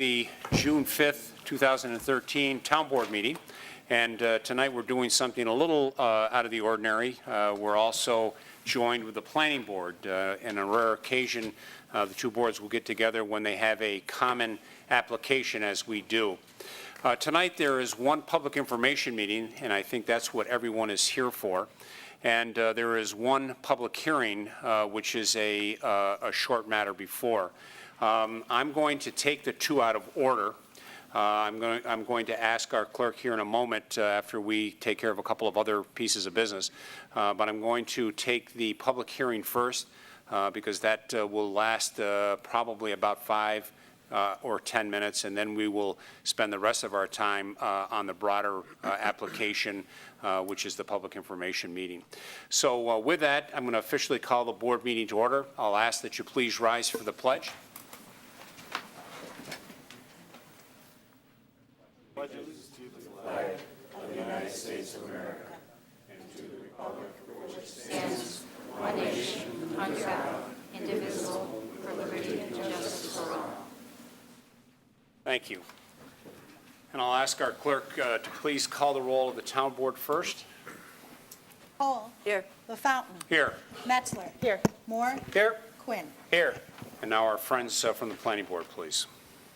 The June 5th, 2013 Town Board meeting, and tonight we're doing something a little out of the ordinary. We're also joined with the Planning Board. On a rare occasion, the two boards will get together when they have a common application, as we do. Tonight there is one public information meeting, and I think that's what everyone is here for. And there is one public hearing, which is a short matter before. I'm going to take the two out of order. I'm going to ask our clerk here in a moment after we take care of a couple of other pieces of business. But I'm going to take the public hearing first because that will last probably about 5 or 10 minutes, and then we will spend the rest of our time on the broader application, which is the public information meeting. So with that, I'm going to officially call the board meeting to order. I'll ask that you please rise for the pledge. Pledge allegiance to the flag of the United States of America and to the republic for which it stands, one nation, under God, indivisible, for liberty and justice for all. Thank you. And I'll ask our clerk to please call the roll of the town board first. Cole. Here. LaFountain. Here. Metzler. Here. Moore. Here. Quinn. Here. And now our friends from the planning board, please.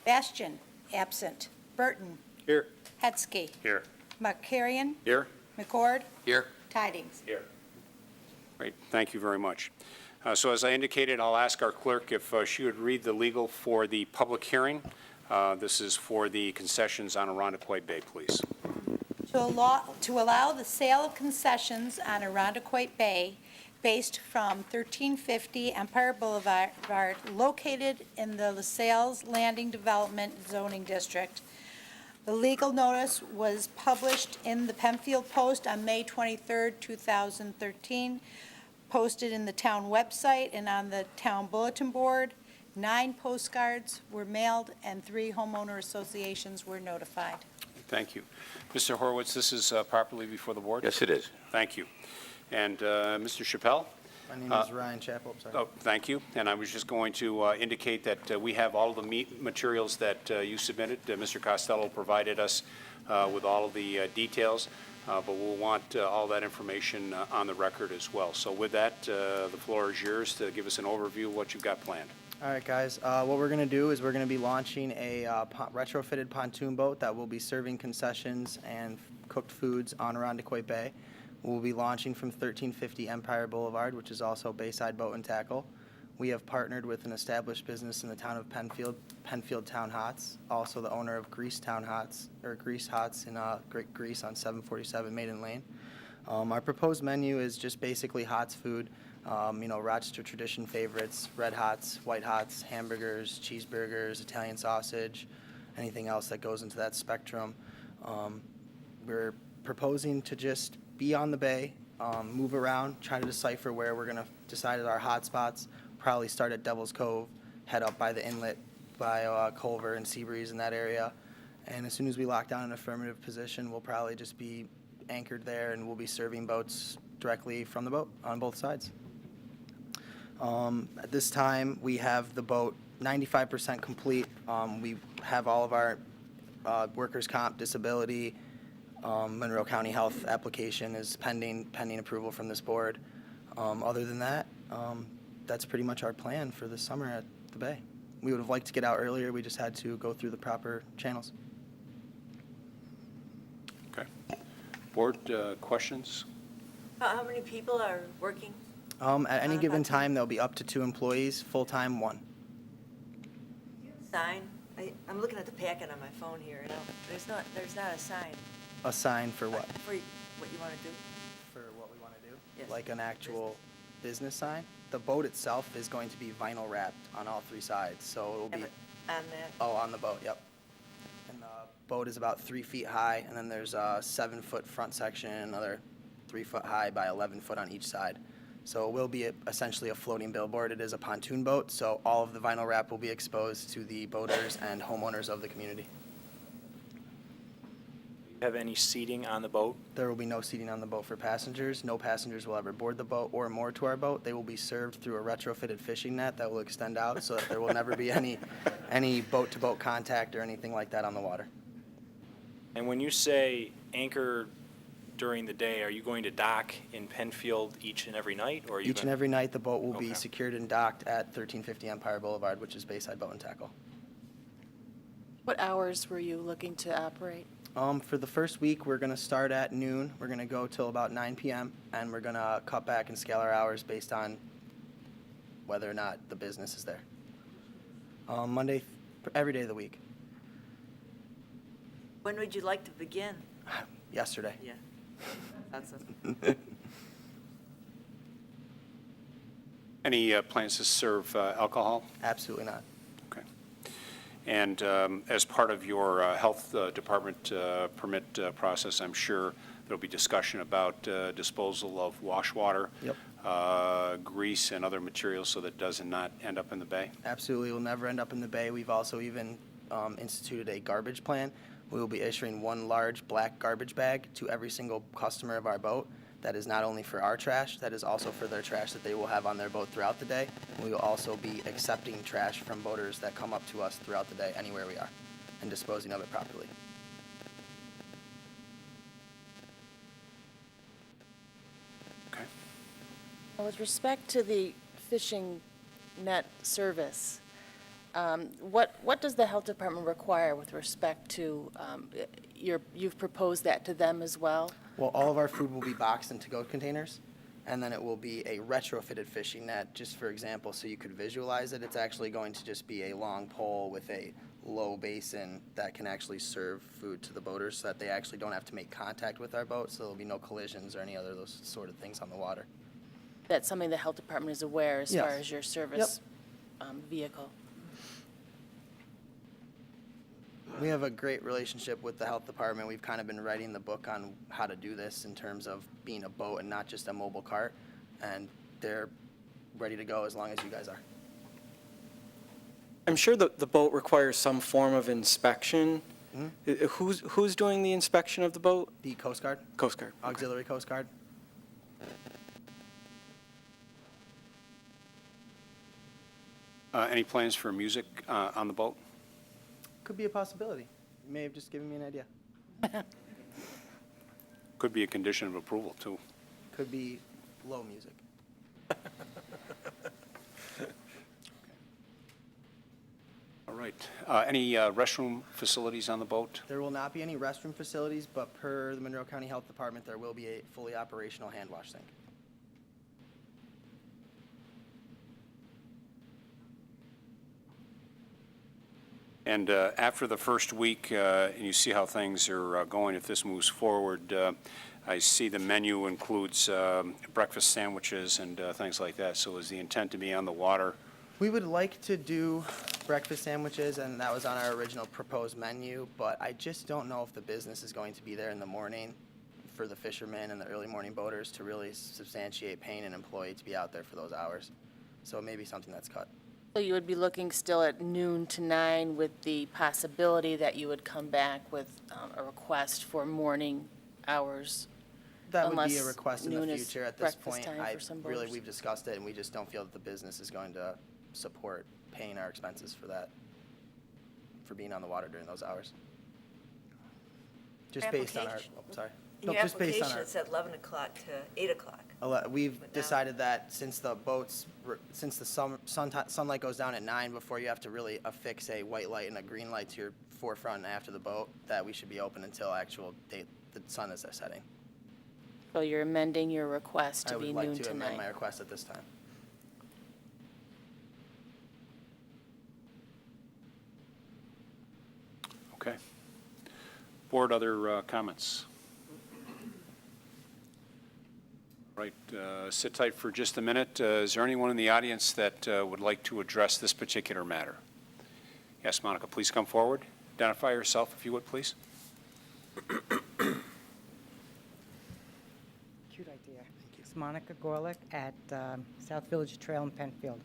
Bastian. Absent. Burton. Here. Hetzke. Here. Markarian. Here. McCord. Here. Tidings. Here. Great. Thank you very much. So as I indicated, I'll ask our clerk if she would read the legal for the public hearing. This is for the concessions on Irondequoit Bay, please. To allow the sale of concessions on Irondequoit Bay based from 1350 Empire Boulevard, located in the LaSalle's Landing Development Zoning District. The legal notice was published in the Penfield Post on May 23, 2013, posted in the town website and on the town bulletin board. 9 postcards were mailed and 3 homeowner associations were notified. Thank you. Mr. Horowitz, this is properly before the board? Yes, it is. Thank you. And Mr. Chappelle? My name is Ryan Chappell. Sorry. Oh, thank you. And I was just going to indicate that we have all of the materials that you submitted. Mr. Costello provided us with all of the details, but we'll want all that information on the record as well. So with that, the floor is yours to give us an overview of what you've got planned. All right, guys. What we're going to do is we're going to be launching a retrofitted pontoon boat that will be serving concessions and cooked foods on Irondequoit Bay. We'll be launching from 1350 Empire Boulevard, which is also Bayside Boat and Tackle. We have partnered with an established business in the town of Penfield, Penfield Town Hots, also the owner of Grease Town Hots, or Grease Hots in Great Grease on 747 Maiden Lane. Our proposed menu is just basically Hots food. Rochester tradition favorites, red hots, white hots, hamburgers, cheeseburgers, Italian sausage, anything else that goes into that spectrum. We're proposing to just be on the bay, move around, try to decipher where we're going to decide our hot spots, probably start at Devil's Cove, head up by the inlet by Culver and Seabreeze in that area. And as soon as we lock down an affirmative position, we'll probably just be anchored there and we'll be serving boats directly from the boat on both sides. At this time, we have the boat 95% complete. We have all of our workers' comp, disability, Monroe County Health application is pending approval from this board. Other than that, that's pretty much our plan for this summer at the Bay. We would have liked to get out earlier. We just had to go through the proper channels. Okay. Board, questions? How many people are working? At any given time, there'll be up to 2 employees, full-time 1. Sign? I'm looking at the packet on my phone here. There's not a sign. A sign for what? For what you want to do? For what we want to do? Yes. Like an actual business sign? The boat itself is going to be vinyl wrapped on all 3 sides, so it'll be... On that? Oh, on the boat, yep. And the boat is about 3 feet high, and then there's a 7-foot front section, another 3 foot high by 11 foot on each side. So it will be essentially a floating billboard. It is a pontoon boat, so all of the vinyl wrap will be exposed to the boaters and homeowners of the community. Have any seating on the boat? There will be no seating on the boat for passengers. No passengers will ever board the boat or moor to our boat. They will be served through a retrofitted fishing net that will extend out so that there will never be any boat-to-boat contact or anything like that on the water. And when you say anchor during the day, are you going to dock in Penfield each and every night? Or are you Each and every night, the boat will be Okay. secured and docked at 1350 Empire Boulevard, which is Bayside Boat and Tackle. What hours were you looking to operate? For the first week, we're going to start at noon. We're going to go till about 9 p.m., and we're going to cut back and scale our hours based on whether or not the business is there. Monday, every day of the week. When would you like to begin? Yesterday. Yeah. That's a, Any plans to serve alcohol? Absolutely not. Okay. And as part of your health department permit process, I'm sure there'll be discussion about disposal of wash water, grease, and other materials so that it does not end up in the bay? Absolutely, will never end up in the bay. We've also even instituted a garbage plan. We will be issuing one large black garbage bag to every single customer of our boat. That is not only for our trash, that is also for their trash that they will have on their boat throughout the day. We will also be accepting trash from boaters that come up to us throughout the day, anywhere we are, and disposing of it properly. Okay. With respect to the fishing net service, what does the health department require with respect to, you've proposed that to them as well? Well, all of our food will be boxed in to-go containers, and then it will be a retrofitted fishing net, just for example, so you could visualize it. It's actually going to just be a long pole with a low basin that can actually serve food to the boaters so that they actually don't have to make contact with our boat, so there'll be no collisions or any other of those sort of things on the water. That's something the health department is aware as Yes. far as your service vehicle? We have a great relationship with the health department. We've kind of been writing the book on how to do this in terms of being a boat and not just a mobile cart, and they're ready to go as long as you guys are. I'm sure the boat requires some form of inspection. Who's doing the inspection of the boat? The Coast Guard, Coast Guard. Okay. Auxiliary Coast Guard. Any plans for music on the boat? Could be a possibility. You may have just given me an idea. Could be a condition of approval, too. Could be low music. All right. Any restroom facilities on the boat? There will not be any restroom facilities, but per the Monroe County Health Department, there will be a fully operational hand wash sink. And after the first week, and you see how things are going, if this moves forward, I see the menu includes breakfast sandwiches and things like that. So is the intent to be on the water? We would like to do breakfast sandwiches, and that was on our original proposed menu, but I just don't know if the business is going to be there in the morning for the fishermen and the early morning boaters to really substantiate paying an employee to be out there for those hours. So it may be something that's cut. So you would be looking still at noon to 9 with the possibility that you would come back with a request for morning hours? That would be a Unless request in the noon is future. At this breakfast point, time for some really, boaters. we've discussed it, and we just don't feel that the business is going to support paying our expenses for that, for being on the water during those hours. Just based on our, application- sorry. in No, your just based on application, our. it said 11 o'clock to 8 o'clock. We've But now- decided that since the boats, since the sunlight goes down at 9 before you have to really affix a white light and a green light to your forefront and after the boat, that we should be open until actual date, the sun is setting. So you're amending your request I to be would like noon to to amend my 9? request at this time. Okay. Board, other comments? Right, sit tight for just a minute. Is there anyone in the audience that would like to address this particular matter? Yes, Monica, please come forward. Identify yourself, if you would, please. Cute idea. It's Monica Gorlick at South Village Trail in Penfield.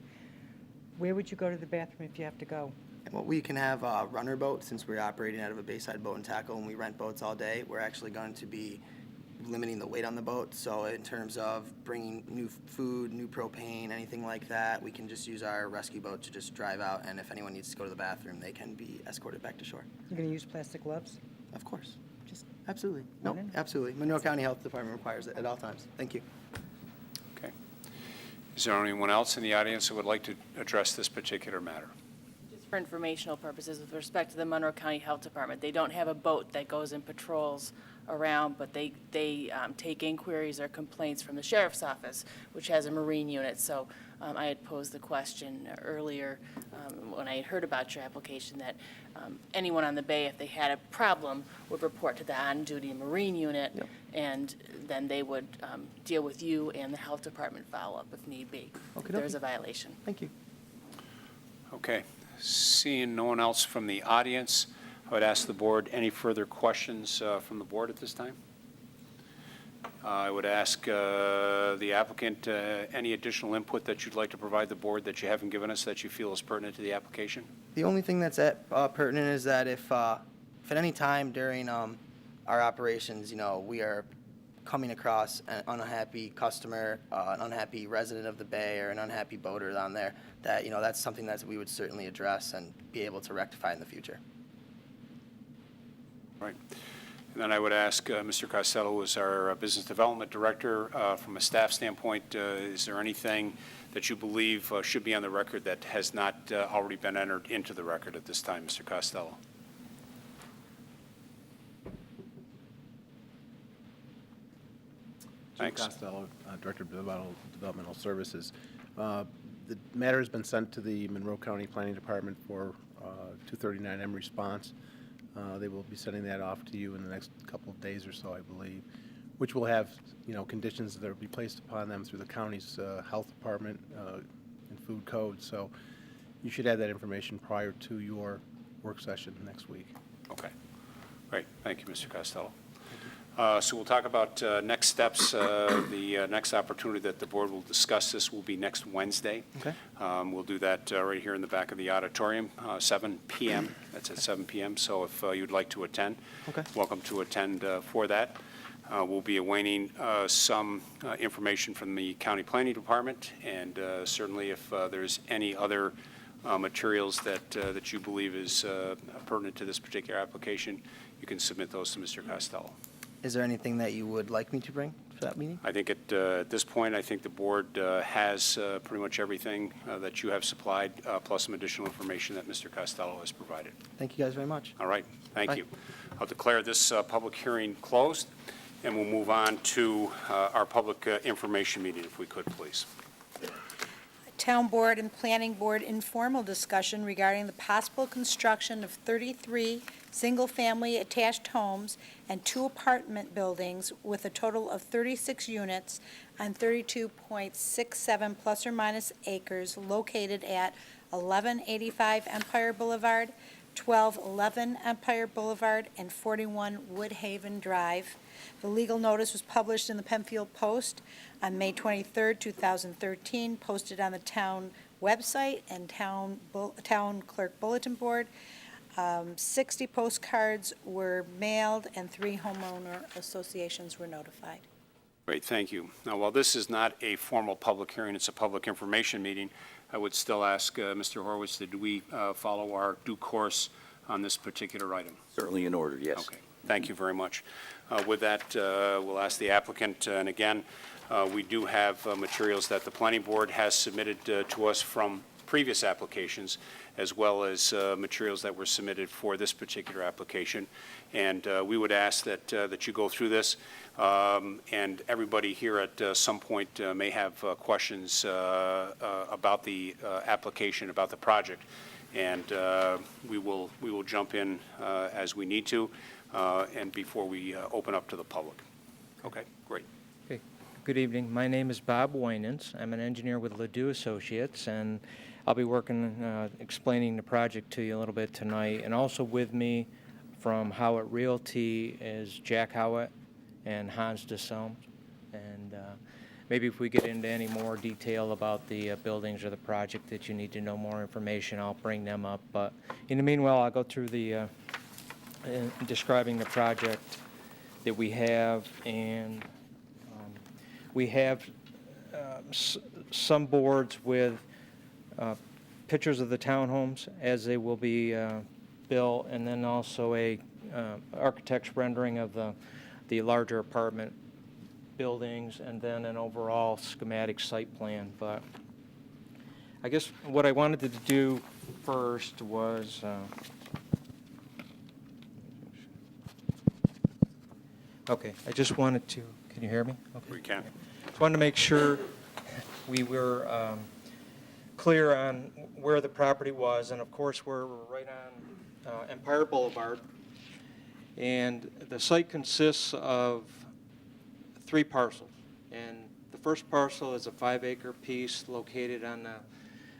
Where would you go to the bathroom if you have to go? Well, we can have a runner boat, since we're operating out of a Bayside Boat and Tackle and we rent boats all day. We're actually going to be limiting the weight on the boat. So in terms of bringing new food, new propane, anything like that, we can just use our rescue boat to just drive out. And if anyone needs to go to the bathroom, they can be escorted back to shore. You going to use plastic gloves? Of course. Just Absolutely. No, Wondering. absolutely. Monroe County Health Department requires it at all times. Thank you. Okay. Is there anyone else in the audience who would like to address this particular matter? Just for informational purposes, with respect to the Monroe County Health Department, they don't have a boat that goes and patrols around, but they take inquiries or complaints from the sheriff's office, which has a marine unit. So I had posed the question earlier when I had heard about your application that anyone on the bay, if they had a problem, would report to the on-duty marine unit, Yep. and then they would deal with you and the health department follow-up if need be, if there's a violation. Thank you. Okay. Seeing no one else from the audience, I would ask the board any further questions from the board at this time. I would ask the applicant any additional input that you'd like to provide the board that you haven't given us that you feel is pertinent to the application. The only thing that's pertinent is that if at any time during our operations, we are coming across an unhappy customer, an unhappy resident of the bay, or an unhappy boater on there, that, that's something that we would certainly address and be able to rectify in the future. Right. And then I would ask Mr. Costello, as our Business Development Director, from a staff standpoint, is there anything that you believe should be on the record that has not already been entered into the record at this time, Mr. Costello? Thanks. Jim Costello, Director of Developmental Services. The matter has been sent to the Monroe County Planning Department for 239M response. They will be sending that off to you in the next couple of days or so, I believe, which will have, conditions that will be placed upon them through the county's health department and food code. So you should have that information prior to your work session next week. Okay. Great. Thank you, Mr. Costello. So we'll talk about next steps. The next opportunity that the board will discuss this will be next Wednesday. Okay. We'll do that right here in the back of the auditorium, 7 p.m. That's at 7 p.m. So if you'd like to attend, Okay. welcome to attend for that. We'll be awaiting some information from the County Planning Department, and certainly if there's any other materials that you believe is pertinent to this particular application, you can submit those to Mr. Costello. Is there anything that you would like me to bring for that meeting? I think at this point, I think the board has pretty much everything that you have supplied, plus some additional information that Mr. Costello has provided. Thank you guys very much. All right, thank Bye. you. I'll declare this public hearing closed, and we'll move on to our public information meeting, if we could, please. Town Board and Planning Board informal discussion regarding the possible construction of 33 single-family attached homes and 2 apartment buildings with a total of 36 units on 32.67 plus or minus acres located at 1185 Empire Boulevard, 1211 Empire Boulevard, and 41 Woodhaven Drive. The legal notice was published in the Penfield Post on May 23, 2013, posted on the town website and town clerk bulletin board. 60 postcards were mailed, and 3 homeowner associations were notified. Great, thank you. Now, while this is not a formal public hearing, it's a public information meeting, I would still ask Mr. Horwitz, did we follow our due course on this particular item? Certainly in order, yes. Okay, thank you very much. With that, we'll ask the applicant, and again, we do have materials that the planning board has submitted to us from previous applications, as well as materials that were submitted for this particular application. And we would ask that you go through this, and everybody here at some point may have questions about the application, about the project. And we will jump in as we need to, and before we open up to the public. Okay, great. Okay. Good evening. My name is Bob Winans. I'm an engineer with Ledoux Associates, and I'll be working, explaining the project to you a little bit tonight. And also with me from Howitt Realty is Jack Howitt and Hans DeSelm. And maybe if we get into any more detail about the buildings or the project that you need to know more information, I'll bring them up. But in the meanwhile, I'll go through the describing the project that we have, and we have some boards with pictures of the townhomes as they will be built, and then also a architect's rendering of the larger apartment buildings, and then an overall schematic site plan. But I guess what I wanted to do first was okay, I just wanted to, can you hear me? Okay. We can. Just wanted to make sure we were clear on where the property was, and of course we're right on Empire Boulevard, and the site consists of 3 parcels, and the first parcel is a 5-acre piece located on the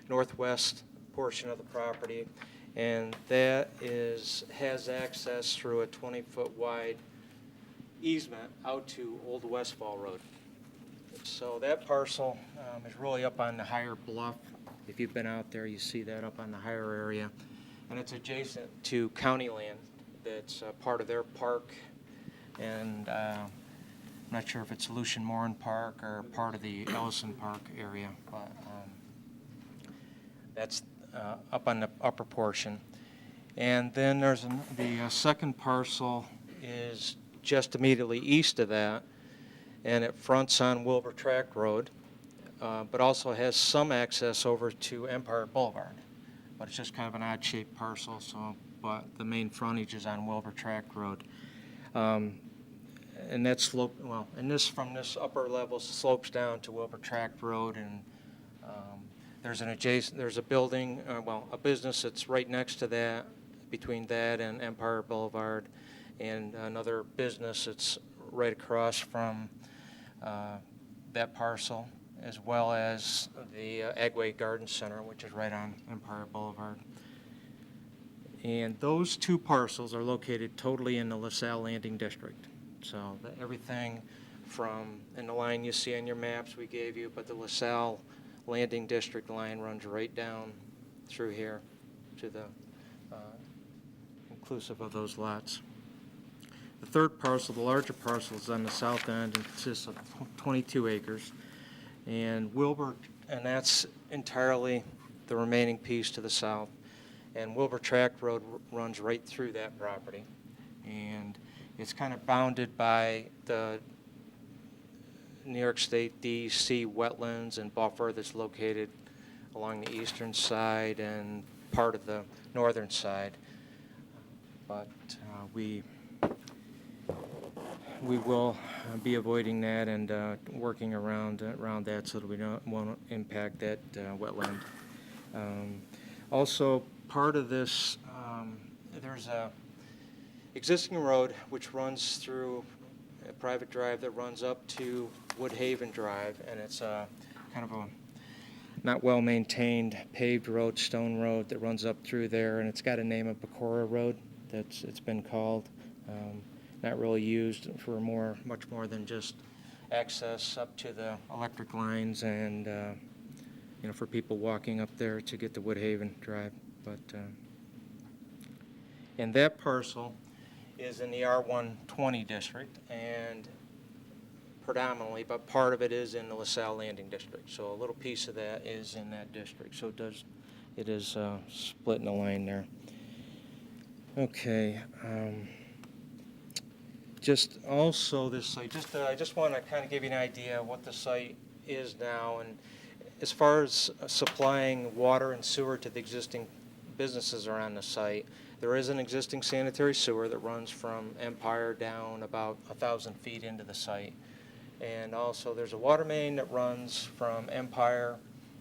northwest portion of the property, and that has access through a 20-foot wide easement out to Old Westfall Road. So that parcel is really up on the higher bluff. If you've been out there, you see that up on the higher area. And it's adjacent to county land that's part of their park. And I'm not sure if it's Lucian Morin Park or part of the Ellison Park area, but that's up on the upper portion. And then there's the second parcel is just immediately east of that, and it fronts on Wilbur Tract Road, but also has some access over to Empire Boulevard. But it's just kind of an odd-shaped parcel, so, but the main frontage is on Wilbur Tract Road. And that slope, well, and this, from this upper level, slopes down to Wilbur Tract Road, and there's a building, well, a business that's right next to that, between that and Empire Boulevard, and another business that's right across from that parcel, as well as the Agway Garden Center, which is right on Empire Boulevard. And those 2 parcels are located totally in the LaSalle Landing District. So everything from, in the line you see on your maps we gave you, but the LaSalle Landing District line runs right down through here to the inclusive of those lots. The third parcel, the larger parcel, is on the south end and consists of 22 acres. And Wilbur, and that's entirely the remaining piece to the south. And Wilbur Tract Road runs right through that property. And it's kind of bounded by the New York State DEC wetlands and buffer that's located along the eastern side and part of the northern side. But we will be avoiding that and working around that so that we won't impact that wetland. Also, part of this, there's a existing road which runs through a private drive that runs up to Woodhaven Drive, and it's a kind of a not well-maintained paved road, stone road that runs up through there, and it's got a name of Pecora Road. It's been called. Not really used for much more than just access up to the electric lines and for people walking up there to get to Woodhaven Drive. But and that parcel is in the R120 district, and predominantly, but part of it is in the LaSalle Landing District. So a little piece of that is in that district. So it is split in a line there. Okay. Just also this site, I just want to kind of give you an idea of what the site is now. And as far as supplying water and sewer to the existing businesses around the site, there is an existing sanitary sewer that runs from Empire down about 1,000 feet into the site. And also there's a water main that runs from Empire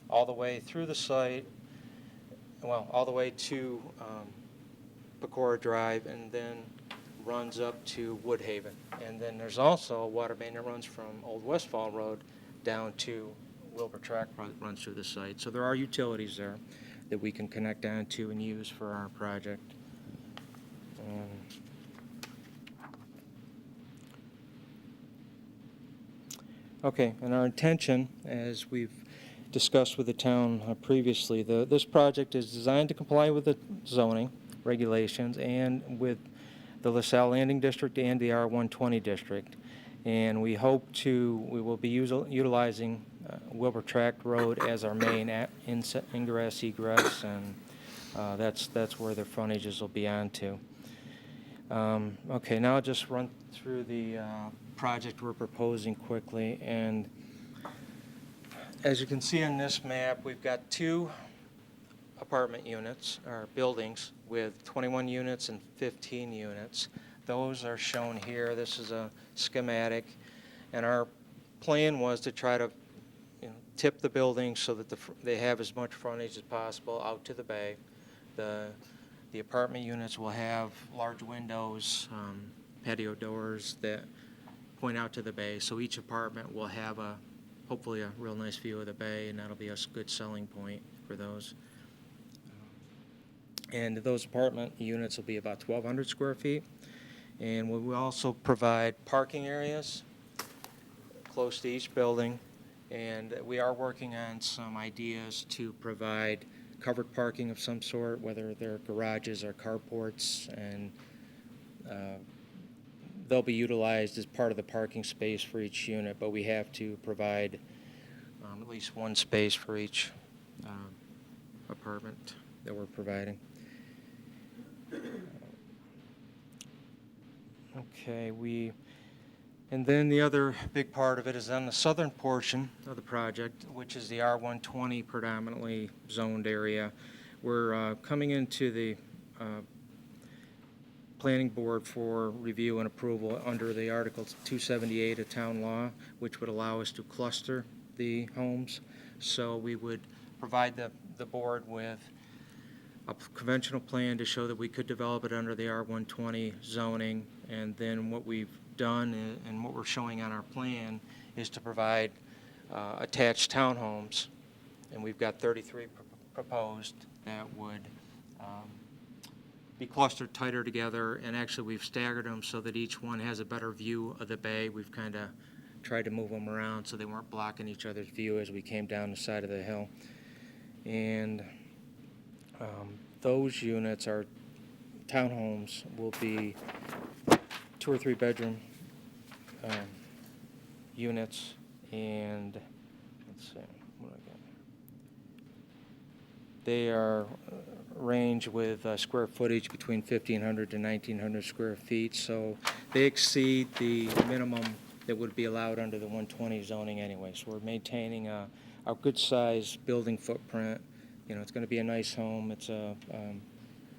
all the way through the site, well, all the way to Pecora Drive, and then runs up to Woodhaven. And then there's also a water main that runs from Old Westfall Road down to Wilbur Tract, runs through the site. So there are utilities there that we can connect onto and use for our project. Okay, and our intention, as we've discussed with the town previously, this project is designed to comply with the zoning regulations and with the LaSalle Landing District and the R120 District. And we will be utilizing Wilbur Tract Road as our main ingress, egress, and that's where the frontages will be onto. Okay, now I'll just run through the project we're proposing quickly. And as you can see on this map, we've got 2 apartment units, or buildings, with 21 units and 15 units. Those are shown here. This is a schematic. And our plan was to try to tip the buildings so that they have as much frontage as possible out to the bay. The apartment units will have large windows, patio doors that point out to the bay. So each apartment will have hopefully a real nice view of the bay, and that'll be a good selling point for those. And those apartment units will be about 1,200 square feet. And we will also provide parking areas close to each building. And we are working on some ideas to provide covered parking of some sort, whether they're garages or carports, and they'll be utilized as part of the parking space for each unit, but we have to provide at least one space for each apartment that we're providing. Okay, and then the other big part of it is on the southern portion of the project, which is the R120 predominantly zoned area. We're coming into the planning board for review and approval under the Article 278 of town law, which would allow us to cluster the homes. So we would provide the board with a conventional plan to show that we could develop it under the R120 zoning, and then what we've done and what we're showing on our plan is to provide attached townhomes, and we've got 33 proposed that would be clustered tighter together, and actually we've staggered them so that each one has a better view of the bay. We've kind of tried to move them around so they weren't blocking each other's view as we came down the side of the hill. And those units, our townhomes, will be 2 or 3 bedroom units, and let's see, what I got? They are range with square footage between 1,500 to 1,900 square feet, so they exceed the minimum that would be allowed under the 120 zoning anyway. So we're maintaining a good size building footprint. It's going to be a nice home. It's a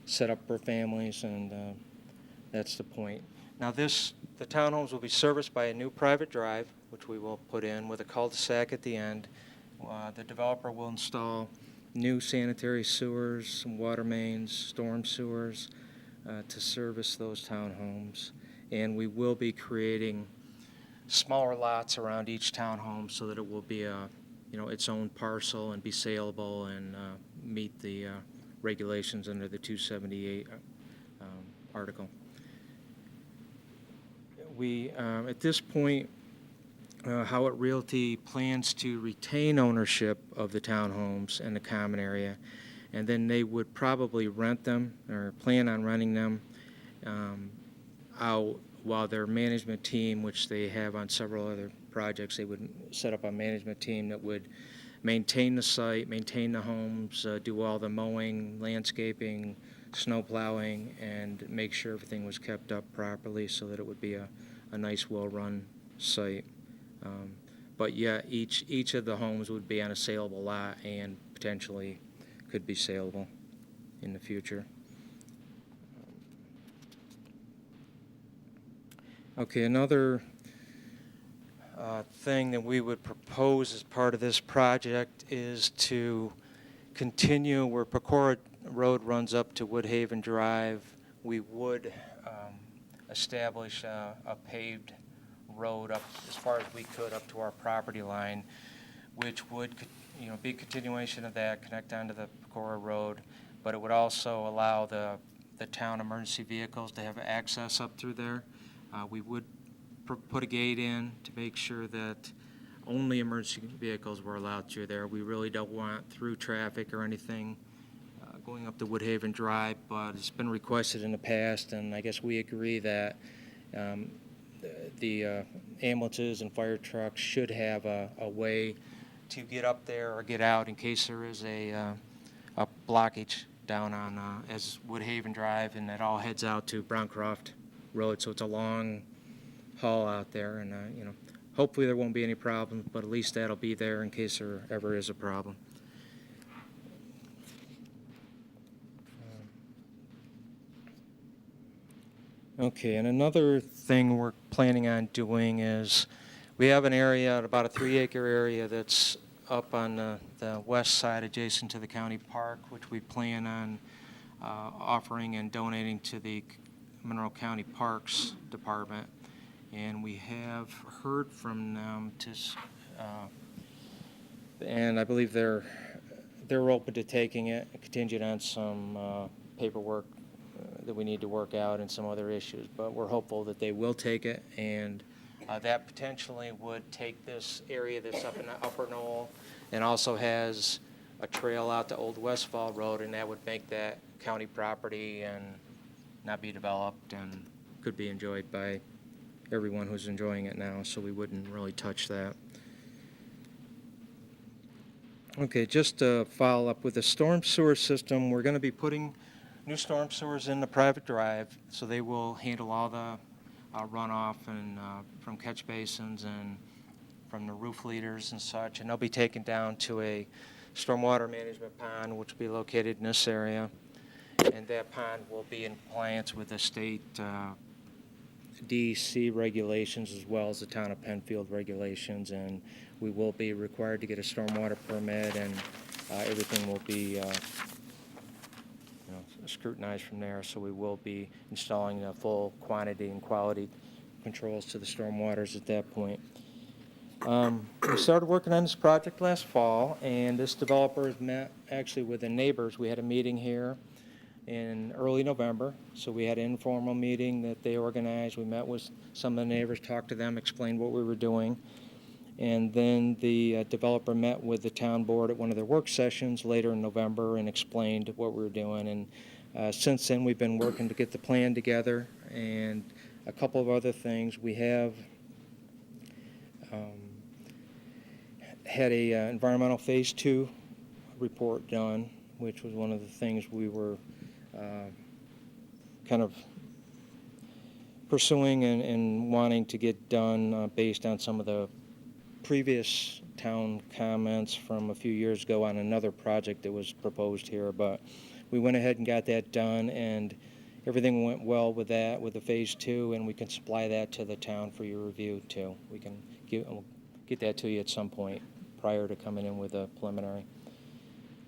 set up for families, and that's the point. Now the townhomes will be serviced by a new private drive, which we will put in with a cul-de-sac at the end. The developer will install new sanitary sewers, some water mains, storm sewers to service those townhomes. And we will be creating smaller lots around each townhome so that it will be its own parcel and be saleable and meet the regulations under the 278 article. We, at this point, Howard Realty plans to retain ownership of the townhomes and the common area, and then they would probably rent them or plan on renting them out while their management team, which they have on several other projects, they would set up a management team that would maintain the site, maintain the homes, do all the mowing, landscaping, snow plowing, and make sure everything was kept up properly so that it would be a nice, well-run site. But yeah, each of the homes would be on a saleable lot and potentially could be saleable in the future. Okay, another thing that we would propose as part of this project is to continue where Pecora Road runs up to Woodhaven Drive. We would establish a paved road up as far as we could up to our property line, which would be a continuation of that, connect onto the Pecora Road, but it would also allow the town emergency vehicles to have access up through there. We would put a gate in to make sure that only emergency vehicles were allowed through there. We really don't want through traffic or anything going up the Woodhaven Drive, but it's been requested in the past, and I guess we agree that the ambulances and fire trucks should have a way to get up there or get out in case there is a blockage down on as Woodhaven Drive, and that all heads out to Browncroft Road. So it's a long haul out there, and you know, hopefully there won't be any problems, but at least that'll be there in case there ever is a problem. Okay, and another thing we're planning on doing is we have an area, about a 3-acre area that's up on the west side adjacent to the county park, which we plan on offering and donating to the Monroe County Parks Department. And we have heard from them and I believe they're open to taking it, contingent on some paperwork that we need to work out and some other issues, but we're hopeful that they will take it, and that potentially would take this area that's up in the upper knoll and also has a trail out to Old Westfall Road, and that would make that county property and not be developed and could be enjoyed by everyone who's enjoying it now, so we wouldn't really touch that. Okay, just to follow up with the storm sewer system, we're going to be putting new storm sewers in the private drive, so they will handle all the runoff and from catch basins and from the roof leaders and such, and they'll be taken down to a stormwater management pond, which will be located in this area, and that pond will be in compliance with the state DEC regulations as well as the town of Penfield regulations, and we will be required to get a stormwater permit, and everything will be scrutinized from there, so we will be installing the full quantity and quality controls to the stormwaters at that point. We started working on this project last fall, and this developer has met actually with the neighbors. We had a meeting here in early November, so we had an informal meeting that they organized. We met with some of the neighbors, talked to them, explained what we were doing, and then the developer met with the town board at one of their work sessions later in November and explained what we were doing. And since then, we've been working to get the plan together and a couple of other things. We have had a environmental phase 2 report done, which was one of the things we were kind of pursuing and wanting to get done based on some of the previous town comments from a few years ago on another project that was proposed here. But we went ahead and got that done, and everything went well with that, with the phase 2, and we can supply that to the town for your review too. We can we'll get that to you at some point prior to coming in with a preliminary.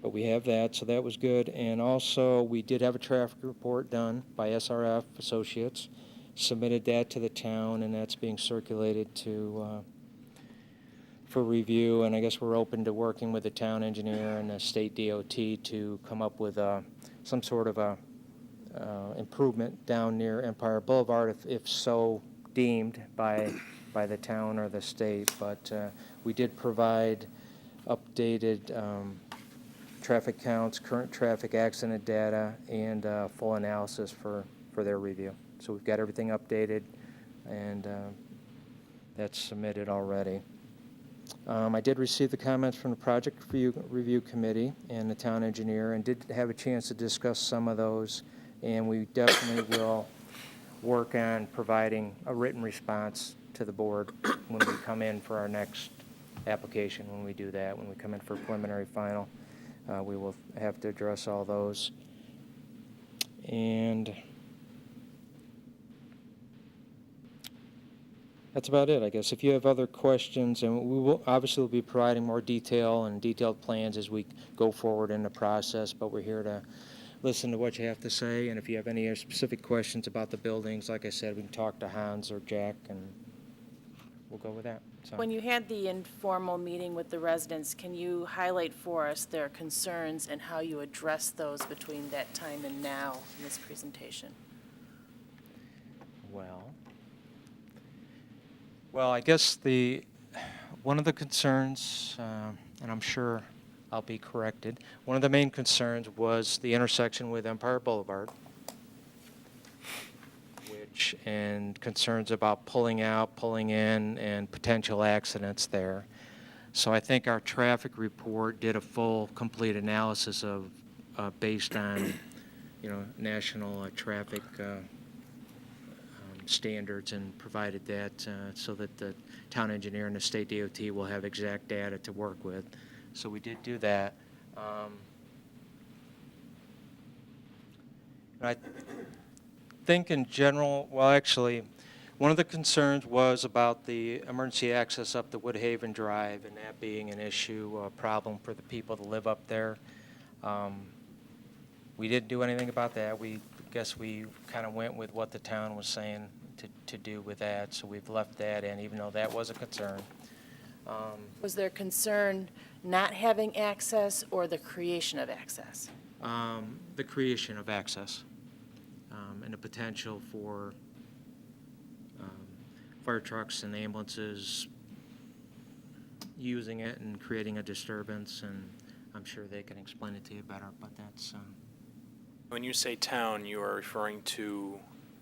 But we have that, so that was good. And also, we did have a traffic report done by SRF Associates, submitted that to the town, and that's being circulated to for review. And I guess we're open to working with the town engineer and the state DOT to come up with some sort of a improvement down near Empire Boulevard, if so deemed by the town or the state. But we did provide updated traffic counts, current traffic accident data, and full analysis for their review. So we've got everything updated, and that's submitted already. I did receive the comments from the project review committee and the town engineer, and did have a chance to discuss some of those, and we definitely will work on providing a written response to the board when we come in for our next application. When we do that, when we come in for preliminary final, we will have to address all those. And that's about it, I guess. If you have other questions, and we will obviously be providing more detail and detailed plans as we go forward in the process, but we're here to listen to what you have to say. And if you have any specific questions about the buildings, like I said, we can talk to Hans or Jack, and we'll go with that. So. When you had the informal meeting with the residents, can you highlight for us their concerns and how you address those between that time and now in this presentation? Well, I guess One of the concerns, and I'm sure I'll be corrected, one of the main concerns was the intersection with Empire Boulevard, and concerns about pulling out, pulling in, and potential accidents there. So I think our traffic report did a full, complete analysis of, based on, national traffic standards, and provided that so that the town engineer and the state DOT will have exact data to work with. So we did do that. I think in general, well, actually, one of the concerns was about the emergency access up the Woodhaven Drive, and that being an issue, a problem for the people that live up there. We didn't do anything about that. We guess we kind of went with what the town was saying to do with that, so we've left that in, even though that was a concern. Was there concern not having access or the creation of access? The creation of access, and the potential for fire trucks and ambulances using it and creating a disturbance, and I'm sure they can explain it to you better, but that's... When you say town, you are referring to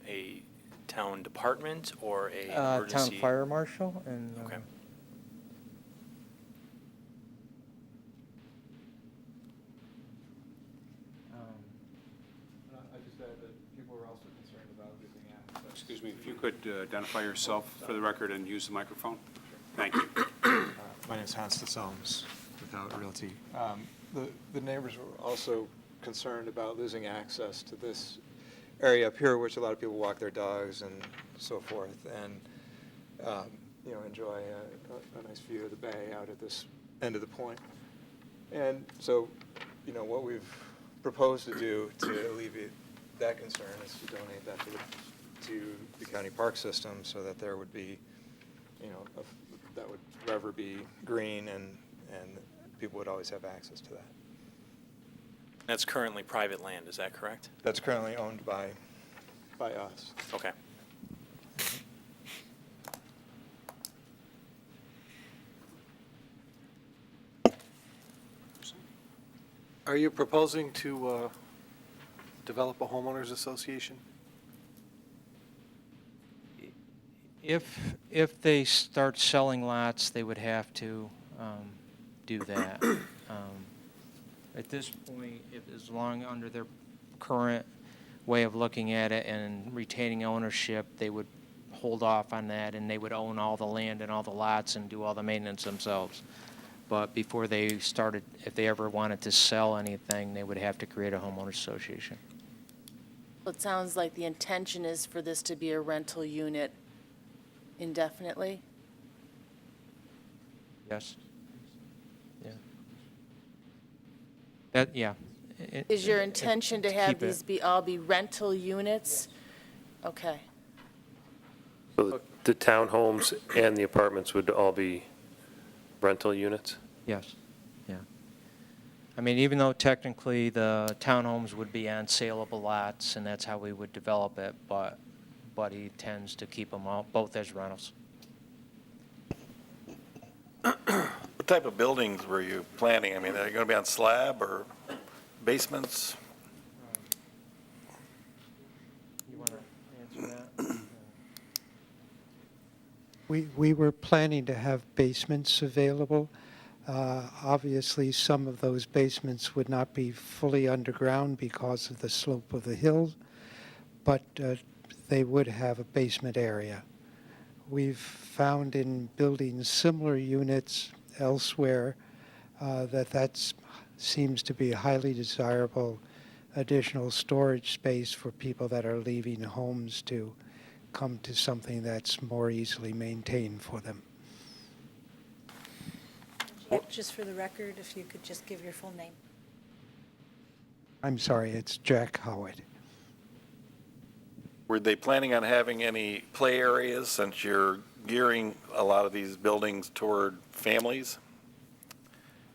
a town department or a emergency? Town fire marshal and... Okay. I just add that people are also concerned about losing access. Excuse me, if you could identify yourself for the record and use the microphone. Thank you. My name is Hans DeSalms with Out Realty. The neighbors were also concerned about losing access to this area up here, which a lot of people walk their dogs and so forth, and enjoy a nice view of the bay out at this end of the point. And so, what we've proposed to do to alleviate that concern is to donate that to the county park system, so that there would be, that would forever be green, and people would always have access to that. That's currently private land, is that correct? That's currently owned by us. Okay. Are you proposing to develop a homeowners association? If they start selling lots, they would have to do that. At this point, as long under their current way of looking at it and retaining ownership, they would hold off on that, and they would own all the land and all the lots and do all the maintenance themselves. But before they started, if they ever wanted to sell anything, they would have to create a homeowners association. Well, it sounds like the intention is for this to be a rental unit indefinitely? Yes? Yeah. That, yeah. Is your intention to have keep it. these all be rental units? Okay. So the townhomes and the apartments would all be rental units? Yes, yeah. I mean, even though technically the townhomes would be on saleable lots, and that's how we would develop it, but he tends to keep them all, both as rentals. What type of buildings were you planning? I mean, are they going to be on slab or basements? You want to answer that? We were planning to have basements available. Obviously, some of those basements would not be fully underground because of the slope of the hill, but they would have a basement area. We've found in building similar units elsewhere that seems to be a highly desirable additional storage space for people that are leaving homes to come to something that's more easily maintained for them. Just for the record, if you could just give your full name. I'm sorry, it's Jack Howard. Were they planning on having any play areas, since you're gearing a lot of these buildings toward families?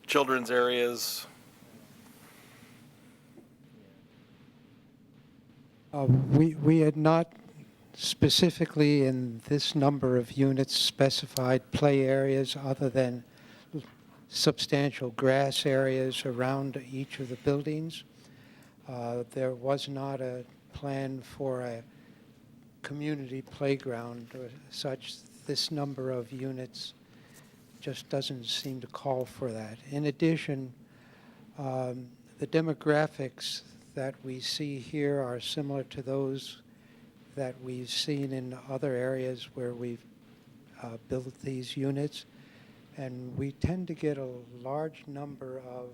Children's areas? We had not specifically in this number of units specified play areas other than substantial grass areas around each of the buildings. There was not a plan for a community playground or such. This number of units just doesn't seem to call for that. In addition, the demographics that we see here are similar to those that we've seen in other areas where we've built these units. And we tend to get a large number of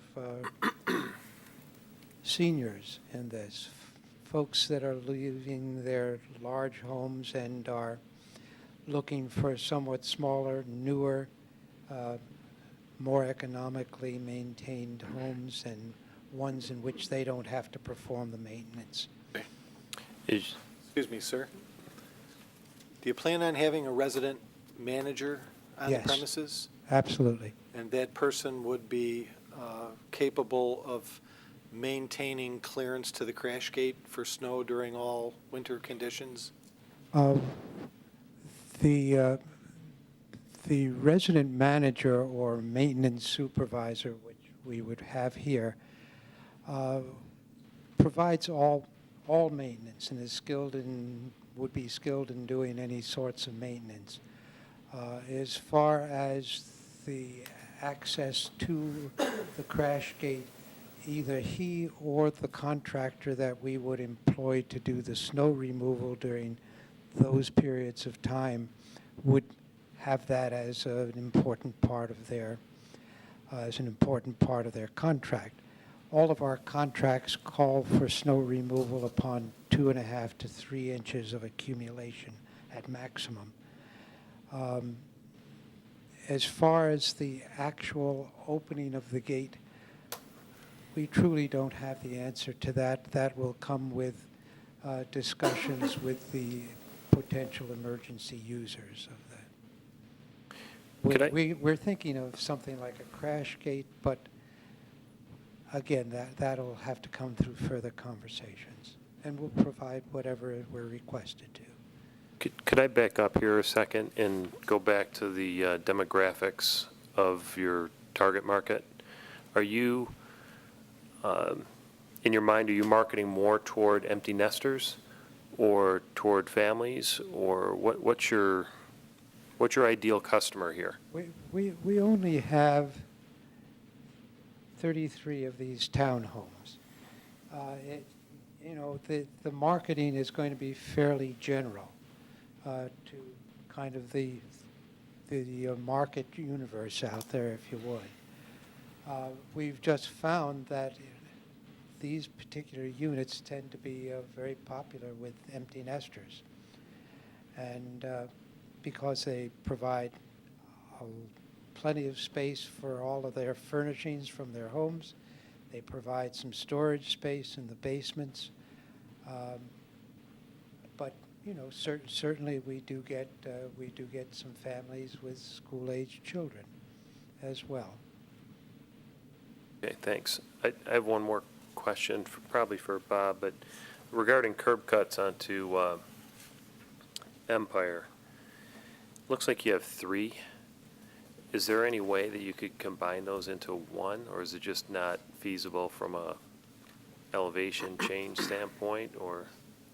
seniors in this, folks that are leaving their large homes and are looking for somewhat smaller, newer, more economically maintained homes and ones in which they don't have to perform the maintenance. Excuse me, sir. Do you plan on having a resident manager on the Yes. premises? Absolutely. And that person would be capable of maintaining clearance to the crash gate for snow during all winter conditions? The resident manager or maintenance supervisor, which we would have here, provides all maintenance and is skilled in, would be skilled in doing any sorts of maintenance. As far as the access to the crash gate, either he or the contractor that we would employ to do the snow removal during those periods of time would have that as an important part of their contract. All of our contracts call for snow removal upon 2.5 to 3 inches of accumulation at maximum. As far as the actual opening of the gate, we truly don't have the answer to that. That will come with discussions with the potential emergency users of that. We're thinking of something like a crash gate, but again, that'll have to come through further conversations, and we'll provide whatever we're requested to. Could I back up here a second and go back to the demographics of your target market? Are you, in your mind, are you marketing more toward empty nesters or toward families, or what's your ideal customer here? We only have 33 of these townhomes. The marketing is going to be fairly general to kind of the market universe out there, if you would. We've just found that these particular units tend to be very popular with empty nesters. And because they provide plenty of space for all of their furnishings from their homes, they provide some storage space in the basements. But certainly we do get some families with school-aged children as well. Okay, thanks. I have one more question, probably for Bob, but regarding curb cuts onto Empire, looks like you have 3. Is there any way that you could combine those into one, or is it just not feasible from a elevation change standpoint? Or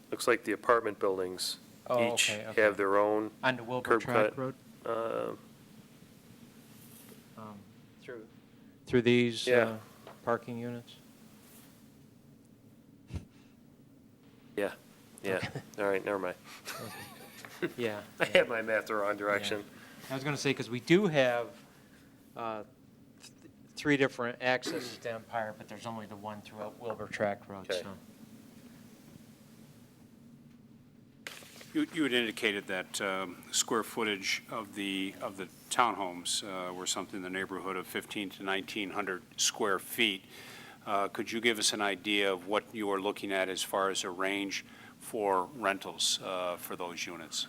looks like the apartment buildings each have their own On the Wilbur curb Track cut. Road? Through these Yeah. parking units? Yeah, yeah. All right, never mind. Yeah. I had my math the wrong direction. I was going to say, because we do have 3 different accesses to Empire, but there's only the one throughout Wilbur Track Road, Okay. so. You had indicated that square footage of the townhomes were something in the neighborhood of 1,500 to 1,900 square feet. Could you give us an idea of what you are looking at as far as a range for rentals for those units?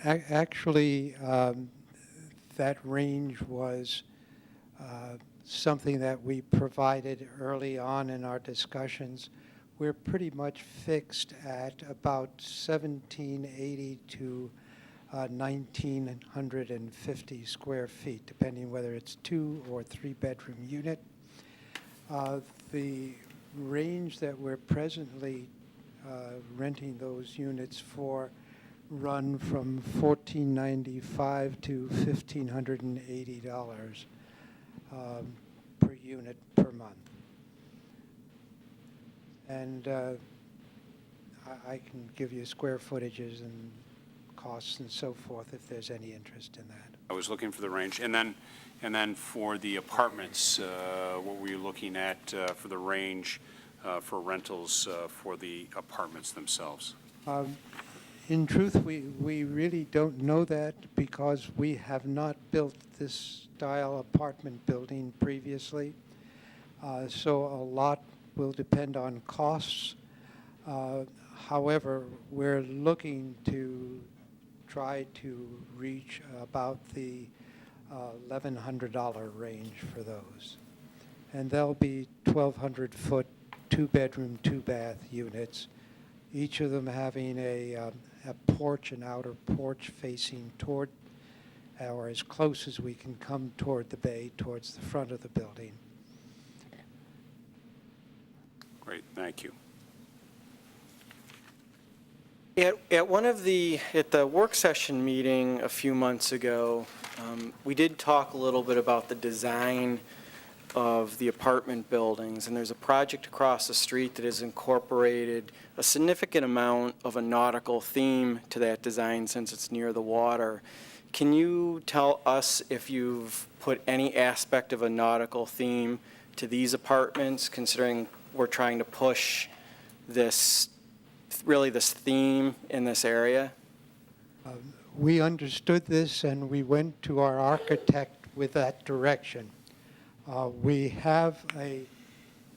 Actually, that range was something that we provided early on in our discussions we're pretty much fixed at about 1,780 to 1,950 square feet, depending whether it's 2 or 3 bedroom unit. The range that we're presently renting those units for run from $1,495 to $1,580 per unit per month. And I can give you square footages and costs and so forth if there's any interest in that. I was looking for the range. And then for the apartments, what were you looking at for the range for rentals for the apartments themselves? In truth, we really don't know that because we have not built this style apartment building previously. So a lot will depend on costs. However, we're looking to try to reach about the $1,100 range for those. And they'll be 1,200-foot, 2-bedroom, 2-bath units, each of them having a porch, an outer porch facing toward, or as close as we can come toward the bay, towards the front of the building. Great, thank you. At the work session meeting a few months ago, we did talk a little bit about the design of the apartment buildings, and there's a project across the street that has incorporated a significant amount of a nautical theme to that design since it's near the water. Can you tell us if you've put any aspect of a nautical theme to these apartments, considering we're trying to push this theme in this area? We understood this and we went to our architect with that direction. We have a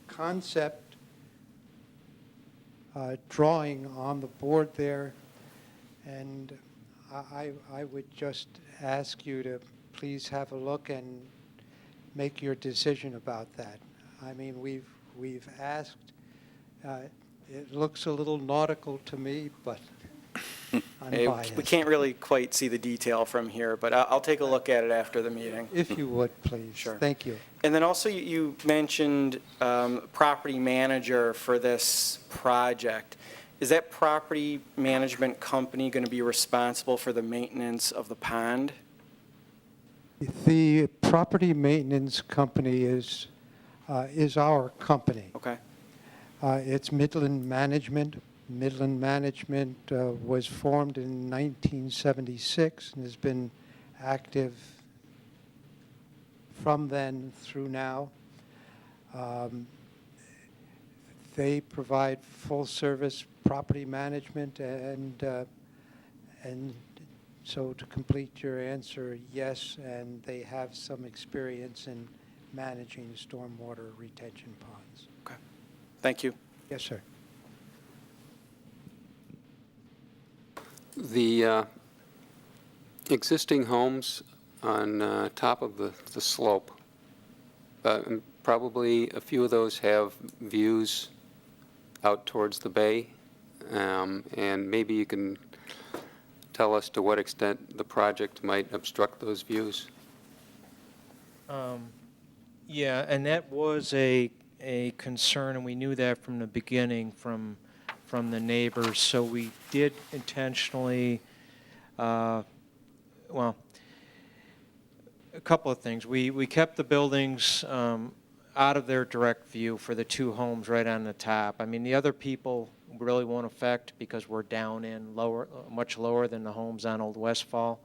concept drawing on the board there, and I would just ask you to please have a look and make your decision about that. I mean, we've asked, it looks a little nautical to me, but I'm biased. We can't really quite see the detail from here, but I'll take a look at it after the meeting. If you would, please. Sure. Thank you. And then also you mentioned property manager for this project. Is that property management company going to be responsible for the maintenance of the pond? The property maintenance company is our company. Okay. It's Midland Management. Midland Management was formed in 1976 and has been active from then through now. They provide full-service property management, and so to complete your answer, yes, and they have some experience in managing stormwater retention ponds. Okay. Thank you. Yes, sir. The existing homes on top of the slope, and probably a few of those have views out towards the bay, and maybe you can tell us to what extent the project might obstruct those views. Yeah, and that was a concern, and we knew that from the beginning from the neighbors. So we did intentionally, well, a couple of things. We kept the buildings out of their direct view for the two homes right on the top. I mean, the other people really won't affect because we're down in much lower than the homes on Old Westfall.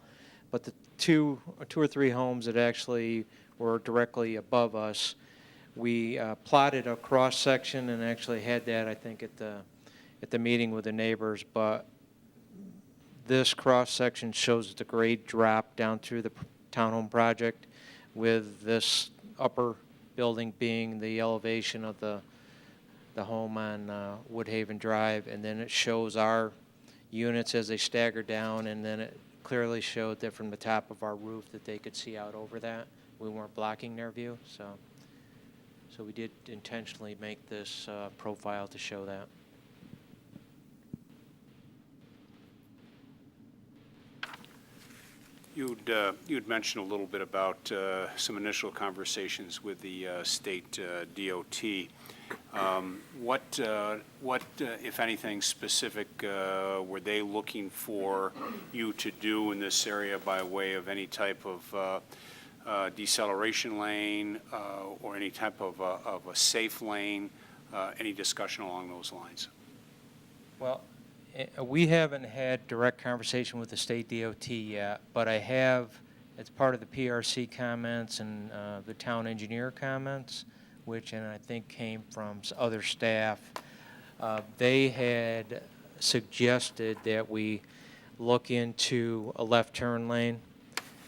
But the two or three homes that actually were directly above us, we plotted a cross section and actually had that, I think, at the meeting with the neighbors. But this cross section shows the grade drop down through the townhome project, with this upper building being the elevation of the home on Woodhaven Drive, and then it shows our units as they stagger down, and then it clearly showed that from the top of our roof that they could see out over that. We weren't blocking their view, So we did intentionally make this profile to show that. You'd mentioned a little bit about some initial conversations with the state DOT. What, if anything, specific were they looking for you to do in this area by way of any type of deceleration lane or any type of a safe lane? Any discussion along those lines? Well, we haven't had direct conversation with the state DOT yet, but I have, as part of the PRC comments and the town engineer comments, which and I think came from other staff, they had suggested that we look into a left turn lane,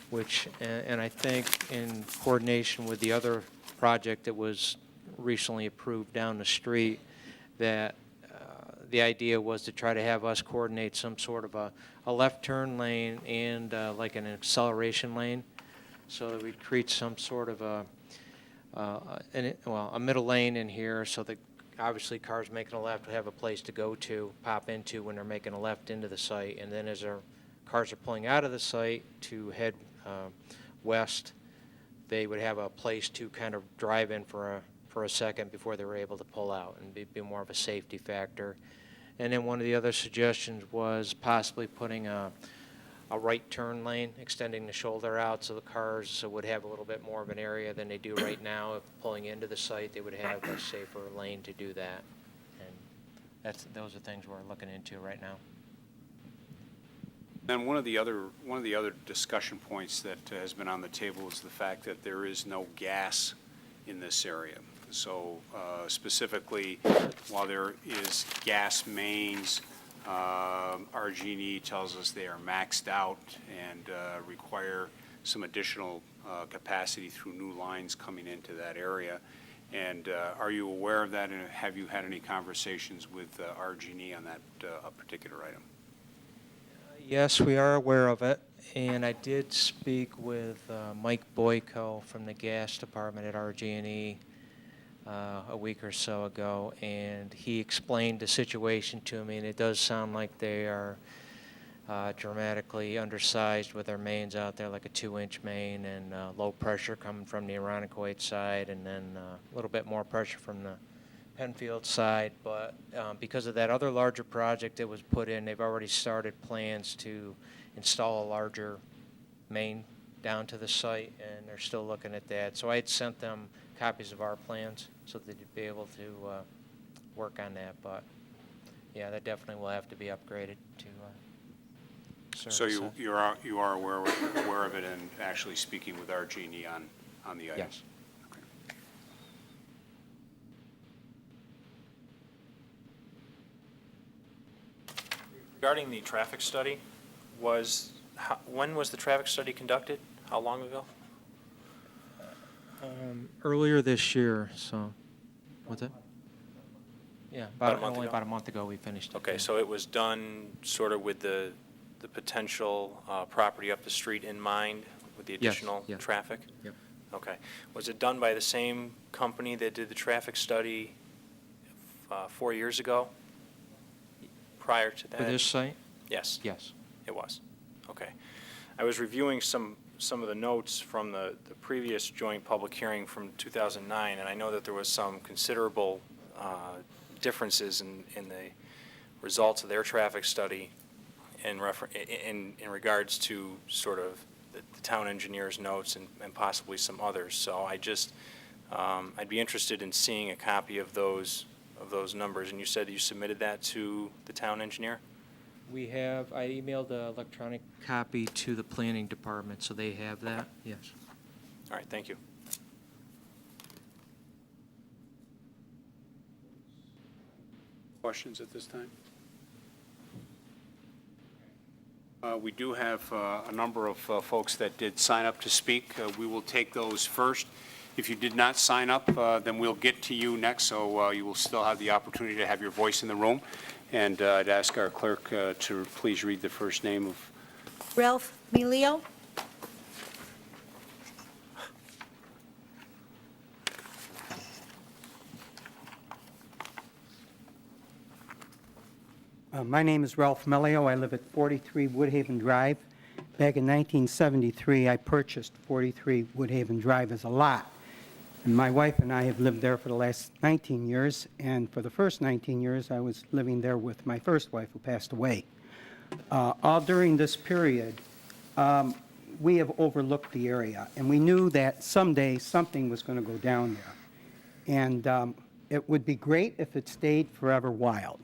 which, and I think in coordination with the other project that was recently approved down the street, that the idea was to try to have us coordinate some sort of a left turn lane and like an acceleration lane, so that we'd create some sort of a middle lane in here, so that obviously cars making a left have a place to go to, pop into when they're making a left into the site, and then as our cars are pulling out of the site to head west, they would have a place to kind of drive in for a second before they were able to pull out, and be more of a safety factor. And then one of the other suggestions was possibly putting a right turn lane, extending the shoulder out so the cars would have a little bit more of an area than they do right now. If pulling into the site, they would have a safer lane to do that. And those are things we're looking into right now. And one of the other discussion points that has been on the table is the fact that there is no gas in this area. So specifically, while there is gas mains, RG&E tells us they are maxed out and require some additional capacity through new lines coming into that area. And are you aware of that, and have you had any conversations with RG&E on that particular item? Yes, we are aware of it, and I did speak with Mike Boyko from the gas department at RG&E a week or so ago, and he explained the situation to me, and it does sound like they are dramatically undersized with their mains out there, like a 2-inch main, and low pressure coming from the Irondequoit side, and then a little bit more pressure from the Penfield side. But because of that other larger project that was put in, they've already started plans to install a larger main down to the site, and they're still looking at that. So I had sent them copies of our plans so they'd be able to work on that. But yeah, that definitely will have to be upgraded to service. So you are aware of it and actually speaking with RG&E on the item? Yes. Regarding the traffic study, when was the traffic study conducted? How long ago? Earlier this year, so, what's it? Yeah, only ago? about a month ago we finished it. Okay, so it was done sort of with the potential property up the street in mind, with the additional traffic? Yep. Okay. Was it done by the same company that did the traffic study 4 years ago? Prior to that? For this site? Yes. Yes. It was. Okay. I was reviewing some of the notes from the previous joint public hearing from 2009, and I know that there was some considerable differences in the results of their traffic study in regards to sort of the town engineer's notes and possibly some others. So I just, I'd be interested in seeing a copy of those numbers. And you said you submitted that to the town engineer? We have, I emailed the electronic copy to the planning department, so they have that, yes. All right, thank you. Questions at this time? We do have a number of folks that did sign up to speak. We will take those first. If you did not sign up, then we'll get to you next, so you will still have the opportunity to have your voice in the room. And I'd ask our clerk to please read the first name of... Ralph Melio. My name is Ralph Melio. I live at 43 Woodhaven Drive. Back in 1973, I purchased 43 Woodhaven Drive as a lot. And my wife and I have lived there for the last 19 years, and for the first 19 years, I was living there with my first wife, who passed away. All during this period, we have overlooked the area, and we knew that someday something was going to go down there. And it would be great if it stayed forever wild.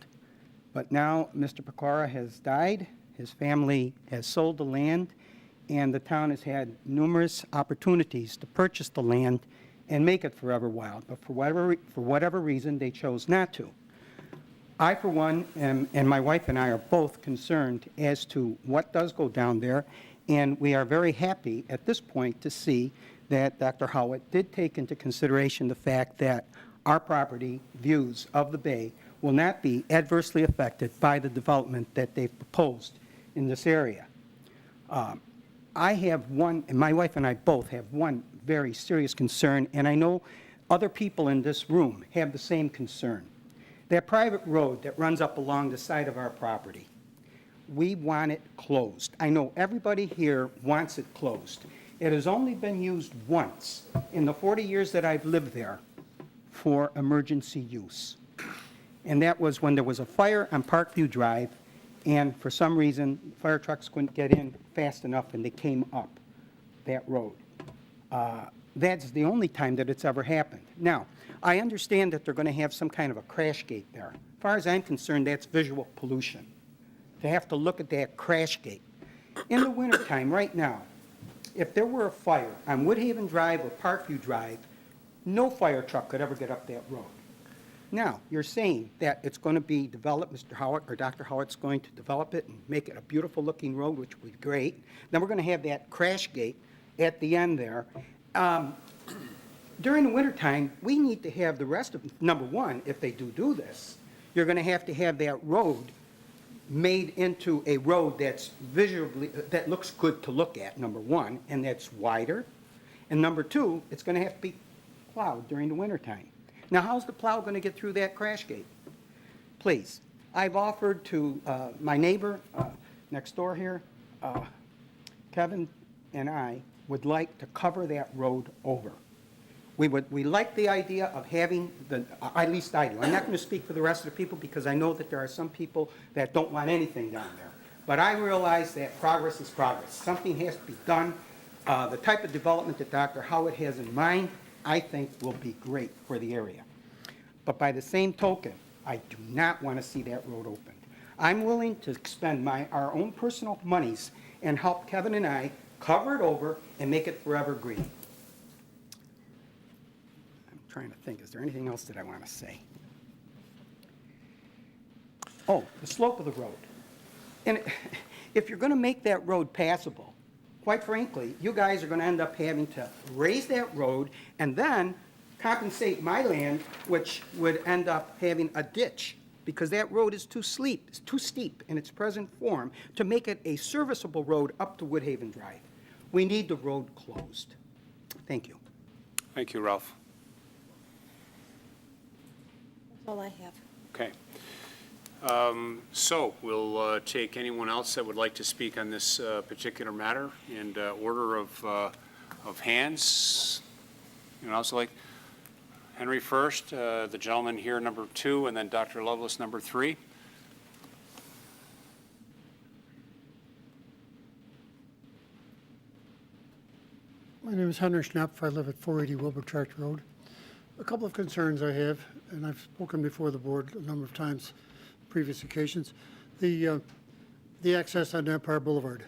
But now Mr. Pecora has died, his family has sold the land, and the town has had numerous opportunities to purchase the land and make it forever wild. But for whatever reason, they chose not to. I, for one, and my wife and I are both concerned as to what does go down there, and we are very happy at this point to see that Dr. Howitt did take into consideration the fact that our property views of the bay will not be adversely affected by the development that they've proposed in this area. I have one, and my wife and I both have one very serious concern, and I know other people in this room have the same concern. That private road that runs up along the side of our property, we want it closed. I know everybody here wants it closed. It has only been used once in the 40 years that I've lived there for emergency use. And that was when there was a fire on Parkview Drive, and for some reason, fire trucks couldn't get in fast enough, and they came up that road. That's the only time that it's ever happened. Now, I understand that they're going to have some kind of a crash gate there. As far as I'm concerned, that's visual pollution. They have to look at that crash gate. In the wintertime, right now, if there were a fire on Woodhaven Drive or Parkview Drive, no fire truck could ever get up that road. Now, you're saying that it's going to be developed, Mr. Howitt or Dr. Howitt's going to develop it and make it a beautiful-looking road, which would be great. Then we're going to have that crash gate at the end there. During the wintertime, we need to have the rest of, number one, if they do this, you're going to have that road made into a road that's visually, that looks good to look at, number one, and that's wider. And number two, it's going to have to be plowed during the wintertime. Now, how's the plow going to get through that crash gate? Please, I've offered to my neighbor next door here, Kevin and I would like to cover that road over. We like the idea of having the, at least I do. I'm not going to speak for the rest of the people because I know that there are some people that don't want anything down there. But I realize that progress is progress. Something has to be done. The type of development that Dr. Howitt has in mind, I think, will be great for the area. But by the same token, I do not want to see that road opened. I'm willing to expend our own personal monies and help Kevin and I cover it over and make it forever green. I'm trying to think, is there anything else that I want to say? Oh, the slope of the road. And if you're going to make that road passable, quite frankly, you guys are going to end up having to raise that road and then compensate my land, which would end up having a ditch because that road is too steep in its present form to make it a serviceable road up to Woodhaven Drive. We need the road closed. Thank you. Thank you, Ralph. That's all I have. Okay. So we'll take anyone else that would like to speak on this particular matter in order of hands. And also like Henry first, the gentleman here number 2, and then Dr. Lovelace number 3. My name is Henry Schnapp. I live at 480 Wilbur Road. A couple of concerns I have, and I've spoken before the board a number of times, previous occasions. The access on Empire Boulevard.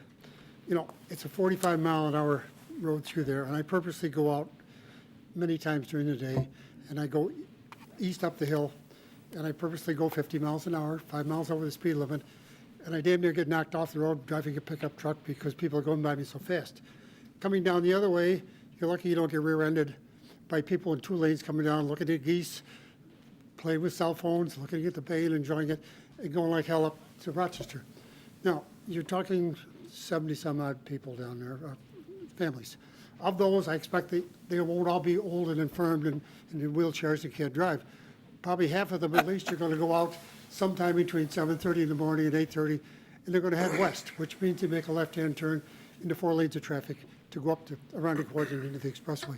You know, it's a 45-mile-an-hour road through there, and I purposely go out many times during the day, and I go east up the hill, and I purposely go 50 miles an hour, 5 miles over the speed limit, and I damn near get knocked off the road driving a pickup truck because people are going by me so fast. Coming down the other way, you're lucky you don't get rear-ended by people in 2 lanes coming down, looking at geese, playing with cell phones, looking at the bay and enjoying it, and going like hell up to Rochester. Now, you're talking 70-some-odd people down there, families. Of those, I expect they won't all be old and infirmed and in wheelchairs and can't drive. Probably half of them, at least, are going to go out sometime between 7:30 in the morning and 8:30, and they're going to head west, which means they make a left-hand turn into 4 lanes of traffic to go up to around the corner and into the expressway.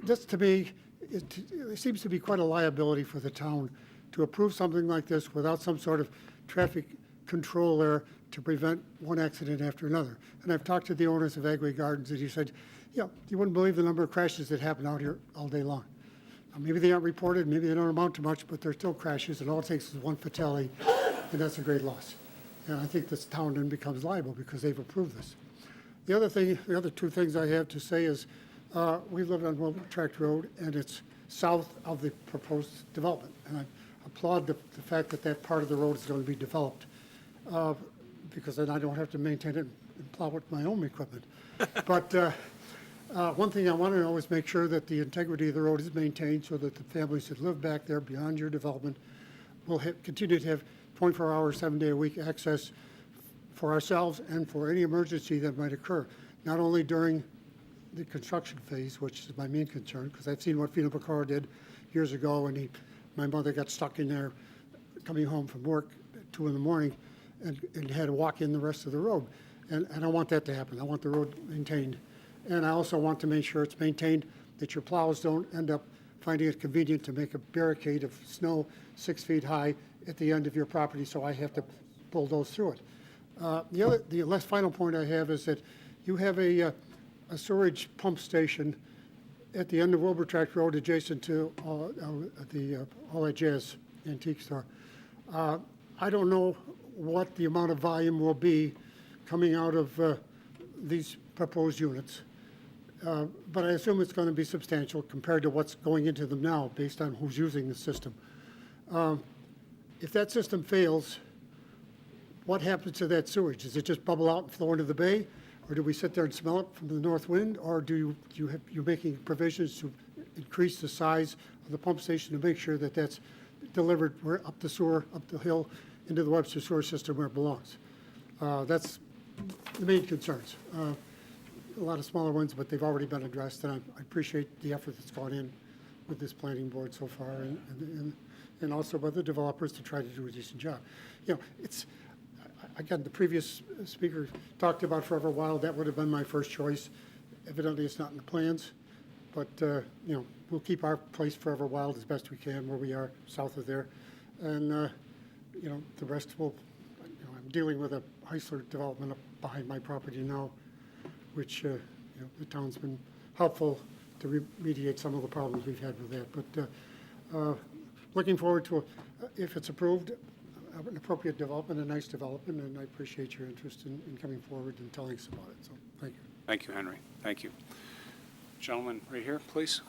This, to me, it seems to be quite a liability for the town to approve something like this without some sort of traffic control there to prevent one accident after another. And I've talked to the owners of Agway Gardens, and he said, yeah, you wouldn't believe the number of crashes that happen out here all day long. Now, maybe they aren't reported, maybe they don't amount to much, but there's still crashes, and all it takes is one fatality, and that's a great loss. And I think this town then becomes liable because they've approved this. The other two things I have to say is, we live on Wilbur Tract Road, and it's south of the proposed development. And I applaud the fact that that part of the road is going to be developed, because then I don't have to maintain it and plow with my own equipment. But one thing I want to know is make sure that the integrity of the road is maintained so that the families that live back there beyond your development will continue to have 24-hour, 7-day-a-week access for ourselves and for any emergency that might occur, not only during the construction phase, which is my main concern, because I've seen what Fina Bakar did years ago, and my mother got stuck in there coming home from work at 2 in the morning and had to walk in the rest of the road. And I don't want that to happen. I want the road maintained. And I also want to make sure it's maintained that your plows don't end up finding it convenient to make a barricade of snow 6 feet high at the end of your property, so I have to bulldoze through it. The last final point I have is that you have a storage pump station at the end of Wilbur Tract Road adjacent to the All That Jazz antique store. I don't know what the amount of volume will be coming out of these proposed units, but I assume it's going to be substantial compared to what's going into them now based on who's using the system. If that system fails, what happens to that sewage? Does it just bubble out and flow into the bay? Or do we sit there and smell it from the north wind? Or you're making provisions to increase the size of the pump station to make sure that that's delivered up the sewer, up the hill, into the Webster sewer system where it belongs? That's the main concerns. A lot of smaller ones, but they've already been addressed, and I appreciate the effort that's gone in with this planning board so far, and also by the developers to try to do a decent job. You know, it's, again, the previous speaker talked about Forever Wild. That would have been my first choice. Evidently, it's not in the plans, but, you know, we'll keep our place Forever Wild as best we can where we are south of there. And, you know, the rest will, you know, I'm dealing with a Heisler development up behind my property now, which, you know, the town's been helpful to remediate some of the problems we've had with that. But looking forward to, if it's approved, an appropriate development, a nice development, and I appreciate your interest in coming forward and telling us about it. So, thank you. Thank you, Henry. Thank you. Gentleman right here, please.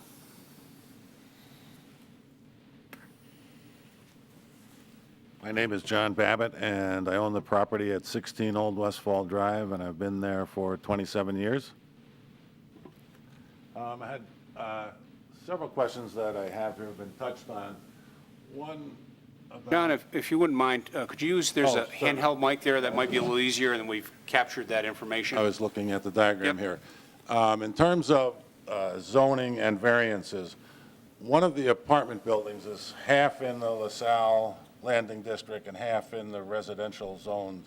My name is John Babbitt, and I own the property at 16 Old Westfall Drive, and I've been there for 27 years. I had several questions that I have here have been touched on. One about... John, if you wouldn't mind, could you use, there's a sorry. handheld mic there that might be a little easier, and then we've captured that information. I was looking at the diagram here. In terms of zoning and variances, one of the apartment buildings is half in the LaSalle Landing District and half in the residential zoned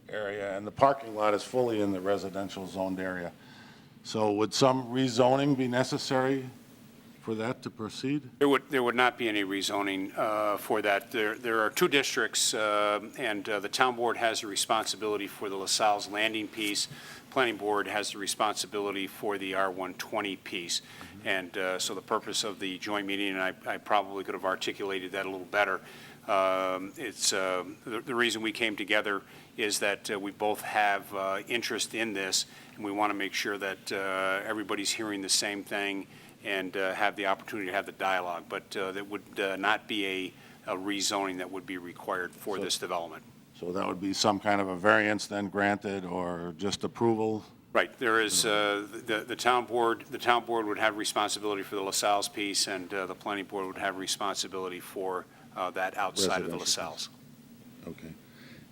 area, and the parking lot is fully in the residential zoned area. So would some rezoning be necessary for that to proceed? There would not be any rezoning for that. There are two districts, and the town board has the responsibility for the LaSalle's Landing piece. Planning board has the responsibility for the R120 piece. And so the purpose of the joint meeting, and I probably could have articulated that a little better, it's the reason we came together is that we both have interest in this, and we want to make sure that everybody's hearing the same thing and have the opportunity to have the dialogue. But that would not be a rezoning that would be required for this development. So that would be some kind of a variance then granted, or just approval? Right. There is the town board. The town board would have responsibility for the LaSalle's piece, and the planning board would have responsibility for that outside of the LaSalle's. Okay.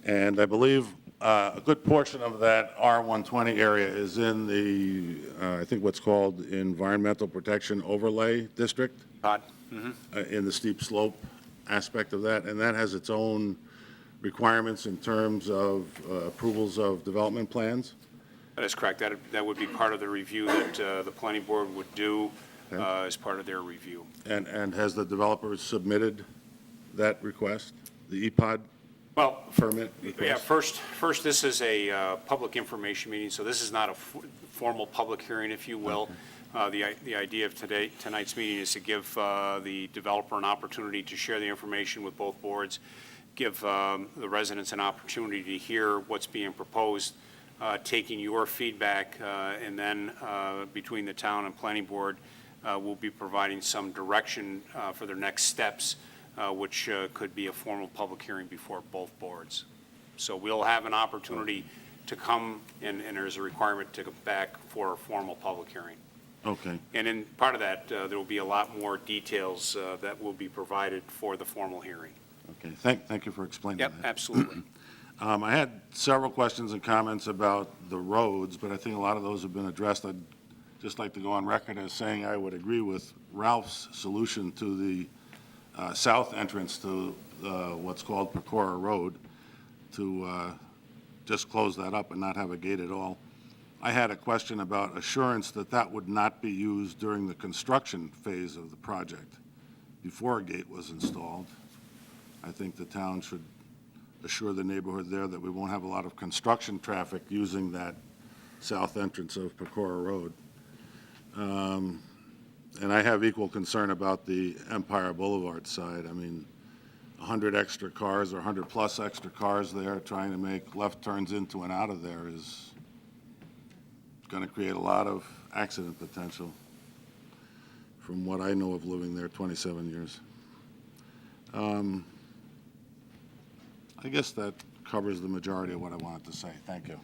And I believe a good portion of that R120 area is in the, I think what's called Environmental Protection Overlay District. Todd? In the steep slope aspect of that, and that has its own requirements in terms of approvals of development plans? That is correct. That would be part of the review that the planning board would do as part of their review. And has the developer submitted that request, the EPOD Well, permit yeah, request? first, this is a public information meeting, so this is not a formal public hearing, if you will. The idea of tonight's meeting is to give the developer an opportunity to share the information with both boards, give the residents an opportunity to hear what's being proposed, taking your feedback, and then between the town and planning board, we'll be providing some direction for their next steps, which could be a formal public hearing before both boards. So we'll have an opportunity to come, and there's a requirement to come back for a formal public hearing. Okay. And in part of that, there will be a lot more details that will be provided for the formal hearing. Okay, thank you for explaining that. Yep, absolutely. I had several questions and comments about the roads, but I think a lot of those have been addressed. I'd just like to go on record as saying I would agree with Ralph's solution to the south entrance to what's called Pecora Road, to just close that up and not have a gate at all. I had a question about assurance that that would not be used during the construction phase of the project before a gate was installed. I think the town should assure the neighborhood there that we won't have a lot of construction traffic using that south entrance of Pecora Road. And I have equal concern about the Empire Boulevard side. I mean, 100 extra cars or 100-plus extra cars there trying to make left turns into and out of there is going to create a lot of accident potential from what I know of living there 27 years. I guess that covers the majority of what I wanted to say. Thank you.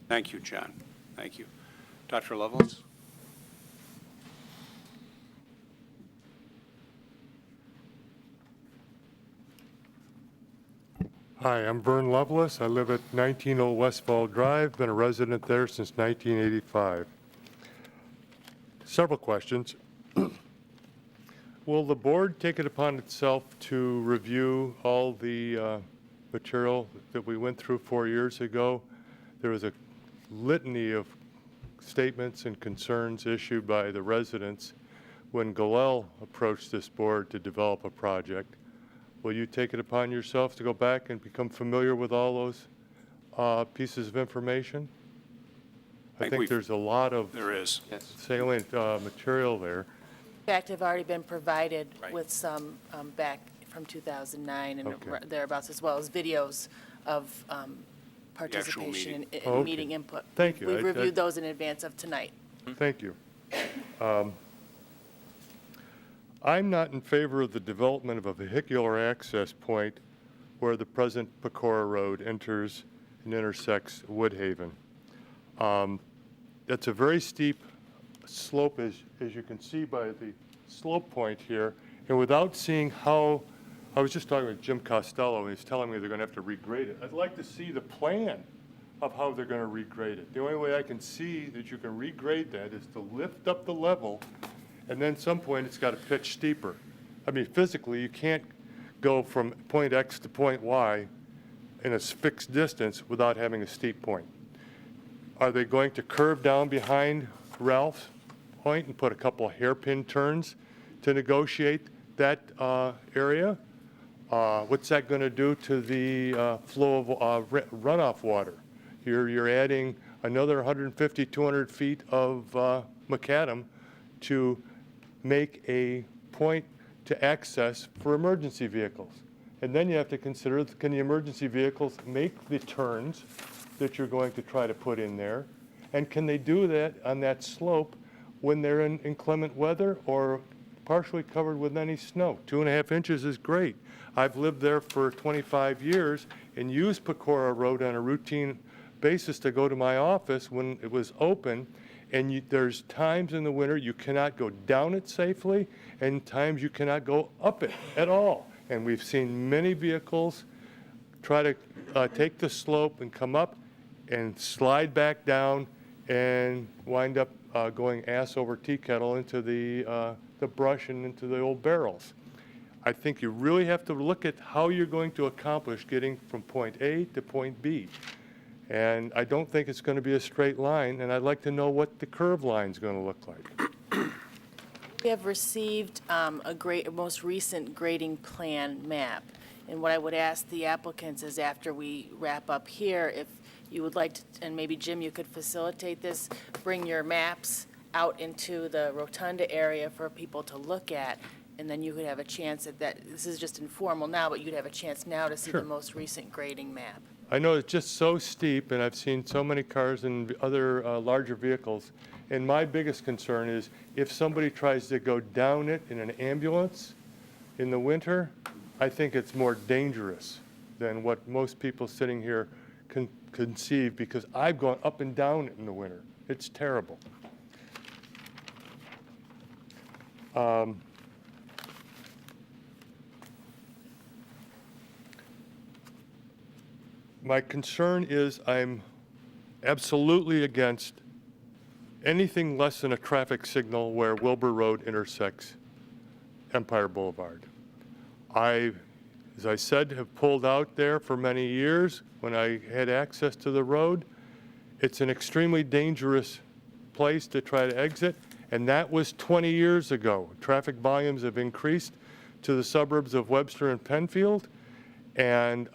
Thank you, John. Thank you. Dr. Lovelace? Hi, I'm Vern Lovelace. I live at 19 Old Westfall Drive, been a resident there since 1985. Several questions. Will the board take it upon itself to review all the material that we went through 4 years ago? There was a litany of statements and concerns issued by the residents when Galel approached this board to develop a project. Will you take it upon yourself to go back and become familiar with all those pieces of information? I think there's a lot of salient material there. In fact, I've already been provided with some back from 2009 and thereabouts, as well as videos of participation in meeting input. Thank you. We reviewed those in advance of tonight. Thank you. I'm not in favor of the development of a vehicular access point where the present Pecora Road enters and intersects Woodhaven. That's a very steep slope, as you can see by the slope point here, and without seeing how, I was just talking with Jim Costello, and he's telling me they're going to have to regrade it. I'd like to see the plan of how they're going to regrade it. The only way I can see that you can regrade that is to lift up the level, and then at some point it's got to pitch steeper. I mean, physically, you can't go from point X to point Y in a fixed distance without having a steep point. Are they going to curve down behind Ralph's point and put a couple of hairpin turns to negotiate that area? What's that going to do to the flow of runoff water? You're adding another 150, 200 feet of macadam to make a point to access for emergency vehicles. And then you have to consider, can the emergency vehicles make the turns that you're going to try to put in there? And can they do that on that slope when they're in inclement weather or partially covered with any snow? 2.5 inches is great. I've lived there for 25 years and used Pecora Road on a routine basis to go to my office when it was open. And there's times in the winter you cannot go down it safely, and times you cannot go up it at all. And we've seen many vehicles try to take the slope and come up and slide back down and wind up going ass over tea kettle into the brush and into the old barrels. I think you really have to look at how you're going to accomplish getting from point A to point B. And I don't think it's going to be a straight line, and I'd like to know what the curve line's going to look like. We have received a most recent grading plan map. And what I would ask the applicants is after we wrap up here, if you would like to, and maybe Jim, you could facilitate this, bring your maps out into the rotunda area for people to look at, and then you could have a chance at that. This is just informal now, but you'd have a chance now to see Sure. the most recent grading map. I know it's just so steep, and I've seen so many cars and other larger vehicles. And my biggest concern is if somebody tries to go down it in an ambulance in the winter, I think it's more dangerous than what most people sitting here can conceive, because I've gone up and down it in the winter. It's terrible. My concern is I'm absolutely against anything less than a traffic signal where Wilbur Road intersects Empire Boulevard. I, as I said, have pulled out there for many years when I had access to the road. It's an extremely dangerous place to try to exit, and that was 20 years ago. Traffic volumes have increased to the suburbs of Webster and Penfield, and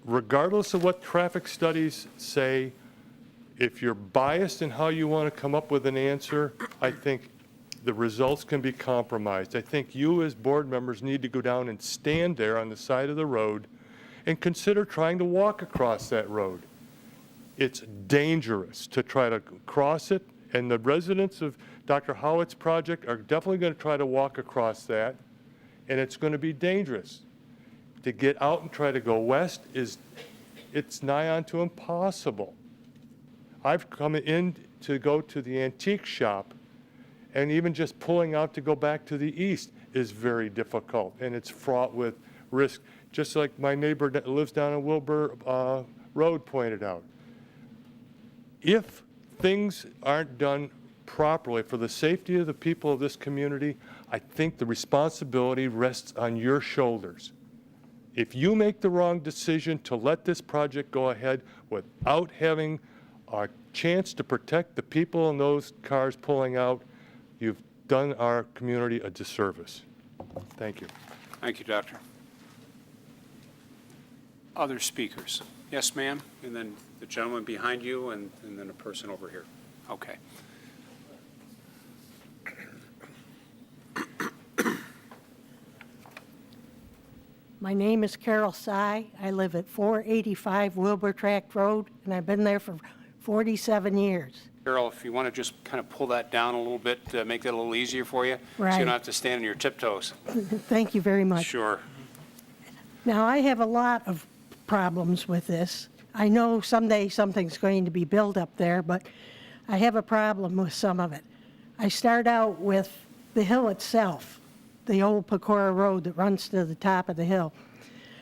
regardless of what traffic studies say, if you're biased in how you want to come up with an answer, I think the results can be compromised. I think you as board members need to go down and stand there on the side of the road and consider trying to walk across that road. It's dangerous to try to cross it, and the residents of Dr. Howitt's project are definitely going to try to walk across that, and it's going to be dangerous. To get out and try to go west it's nigh on to impossible. I've come in to go to the antique shop, and even just pulling out to go back to the east is very difficult, and it's fraught with risk, just like my neighbor that lives down on Wilbur Road pointed out. If things aren't done properly for the safety of the people of this community, I think the responsibility rests on your shoulders. If you make the wrong decision to let this project go ahead without having a chance to protect the people in those cars pulling out, you've done our community a disservice. Thank you. Thank you, Doctor. Other speakers? Yes, ma'am, and then the gentleman behind you, and then a person over here. Okay. My name is Carol Sy. I live at 485 Wilbur Tract Road, and I've been there for 47 years. Carol, if you want to just kind of pull that down a little bit, make that a little easier for you, so you Right. don't have to stand on your tiptoes. Thank you very much. Sure. Now, I have a lot of problems with this. I know someday something's going to be built up there, but I have a problem with some of it. I start out with the hill itself, the old Pecora Road that runs to the top of the hill.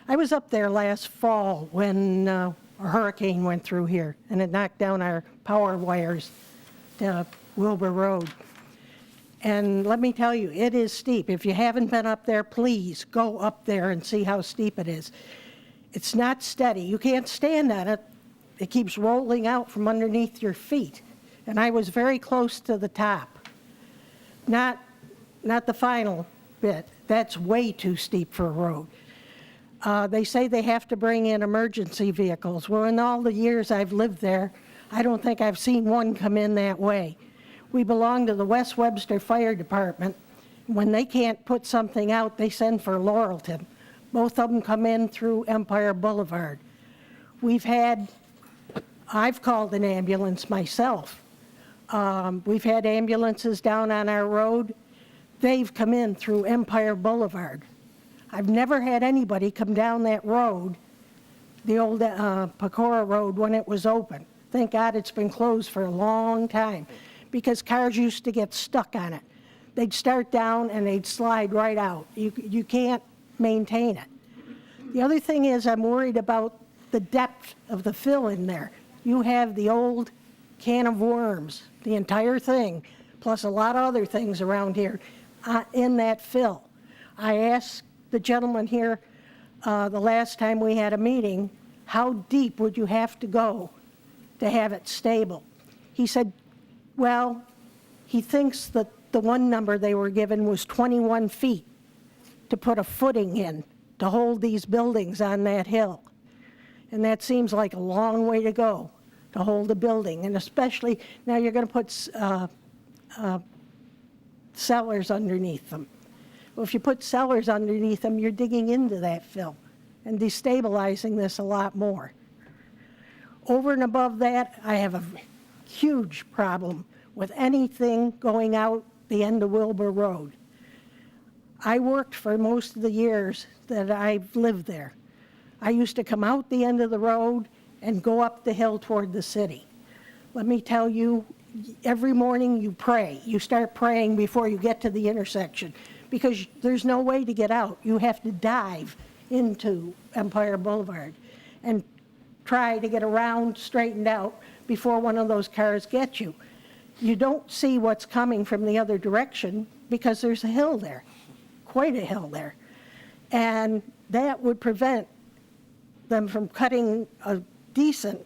I was up there last fall when a hurricane went through here, and it knocked down our power wires to Wilbur Road. And let me tell you, it is steep. If you haven't been up there, please go up there and see how steep it is. It's not steady. You can't stand on it. It keeps rolling out from underneath your feet. And I was very close to the top. Not the final bit. That's way too steep for a road. They say they have to bring in emergency vehicles. Well, in all the years I've lived there, I don't think I've seen one come in that way. We belong to the West Webster Fire Department. When they can't put something out, they send for Laurelton. Both of them come in through Empire Boulevard. I've called an ambulance myself. We've had ambulances down on our road. They've come in through Empire Boulevard. I've never had anybody come down that road, the old Pecora Road, when it was open. Thank God it's been closed for a long time, because cars used to get stuck on it. They'd start down and they'd slide right out. You can't maintain it. The other thing is I'm worried about the depth of the fill in there. You have the old can of worms, the entire thing, plus a lot of other things around here in that fill. I asked the gentleman here the last time we had a meeting, how deep would you have to go to have it stable? He said, well, he thinks that the one number they were given was 21 feet to put a footing in to hold these buildings on that hill. And that seems like a long way to go to hold a building, and especially now you're going to put cellars underneath them. Well, if you put cellars underneath them, you're digging into that fill and destabilizing this a lot more. Over and above that, I have a huge problem with anything going out the end of Wilbur Road. I worked for most of the years that I've lived there. I used to come out the end of the road and go up the hill toward the city. Let me tell you, every morning you pray. You start praying before you get to the intersection because there's no way to get out. You have to dive into Empire Boulevard and try to get around, straightened out before one of those cars gets you. You don't see what's coming from the other direction because there's a hill there, quite a hill there. And that would prevent them from cutting a decent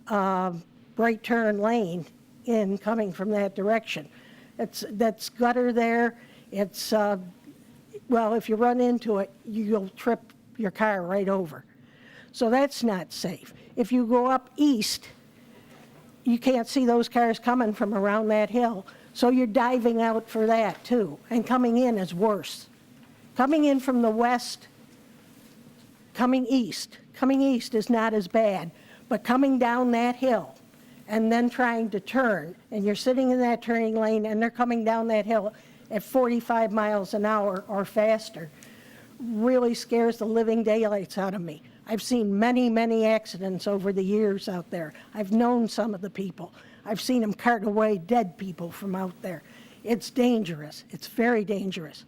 right turn lane in coming from that direction. That's gutter there. It's, well, if you run into it, you'll trip your car right over. So that's not safe. If you go up east, you can't see those cars coming from around that hill. So you're diving out for that too. And coming in is worse. Coming in from the west, coming east is not as bad. But coming down that hill and then trying to turn, and you're sitting in that turning lane and they're coming down that hill at 45 miles an hour or faster, really scares the living daylights out of me. I've seen many, many accidents over the years out there. I've known some of the people. I've seen them cart away dead people from out there. It's dangerous. It's very dangerous.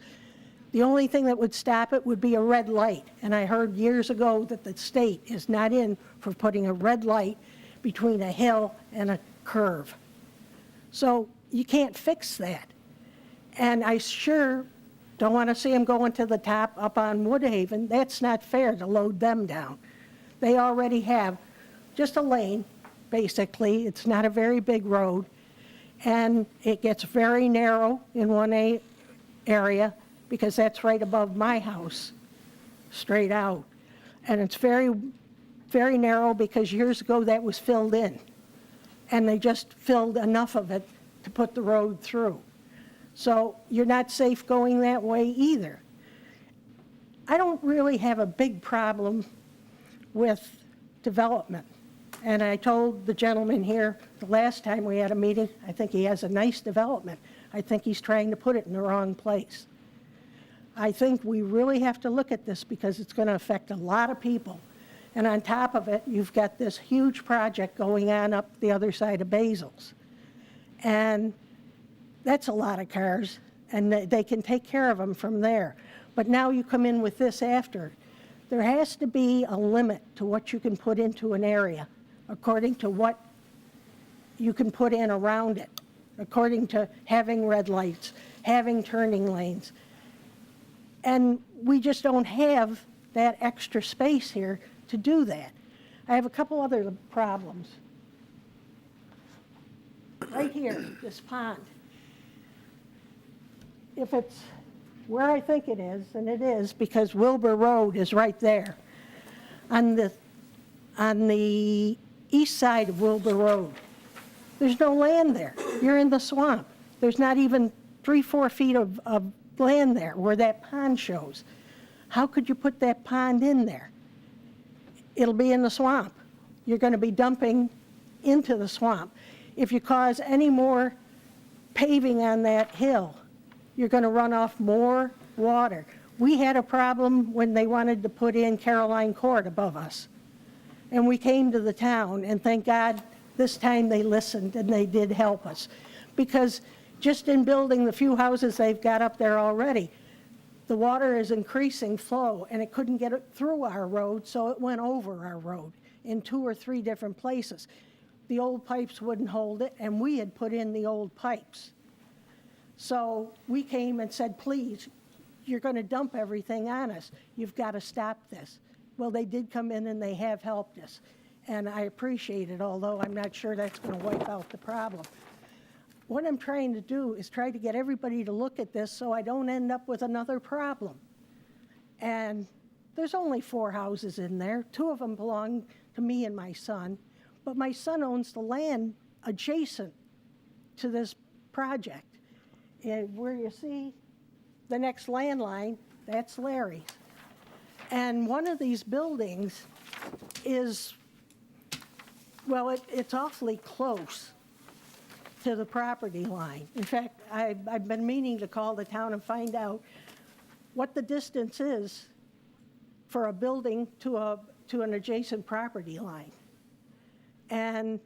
The only thing that would stop it would be a red light. And I heard years ago that the state is not in for putting a red light between a hill and a curve. So you can't fix that. And I sure don't want to see them going to the top up on Woodhaven. That's not fair to load them down. They already have just a lane, basically. It's not a very big road. And it gets very narrow in one area because that's right above my house, straight out. And it's very, very narrow because years ago that was filled in. And they just filled enough of it to put the road through. So you're not safe going that way either. I don't really have a big problem with development. And I told the gentleman here the last time we had a meeting, I think he has a nice development. I think he's trying to put it in the wrong place. I think we really have to look at this because it's going to affect a lot of people. And on top of it, you've got this huge project going on up the other side of Basil's. And that's a lot of cars, and they can take care of them from there. But now you come in with this after. There has to be a limit to what you can put into an area, according to what you can put in around it, according to having red lights, having turning lanes. And we just don't have that extra space here to do that. I have a couple other problems. Right here, this pond. If it's where I think it is, and it is because Wilbur Road is right there. On the east side of Wilbur Road, there's no land there. You're in the swamp. There's not even 3-4 feet of land there where that pond shows. How could you put that pond in there? It'll be in the swamp. You're going to be dumping into the swamp. If you cause any more paving on that hill, you're going to run off more water. We had a problem when they wanted to put in Caroline Court above us. And we came to the town, and thank God this time they listened and they did help us. Because just in building the few houses they've got up there already, the water is increasing flow, and it couldn't get it through our road, so it went over our road in 2 or 3 different places. The old pipes wouldn't hold it, and we had put in the old pipes. So we came and said, please, you're going to dump everything on us. You've got to stop this. Well, they did come in and they have helped us, and I appreciate it, although I'm not sure that's going to wipe out the problem. What I'm trying to do is try to get everybody to look at this so I don't end up with another problem. And there's only 4 houses in there. 2 of them belong to me and my son, but my son owns the land adjacent to this project. And where you see the next landline, that's Larry's. And one of these buildings is, well, it's awfully close to the property line. In fact, I've been meaning to call the town and find out what the distance is for a building to an adjacent property line. And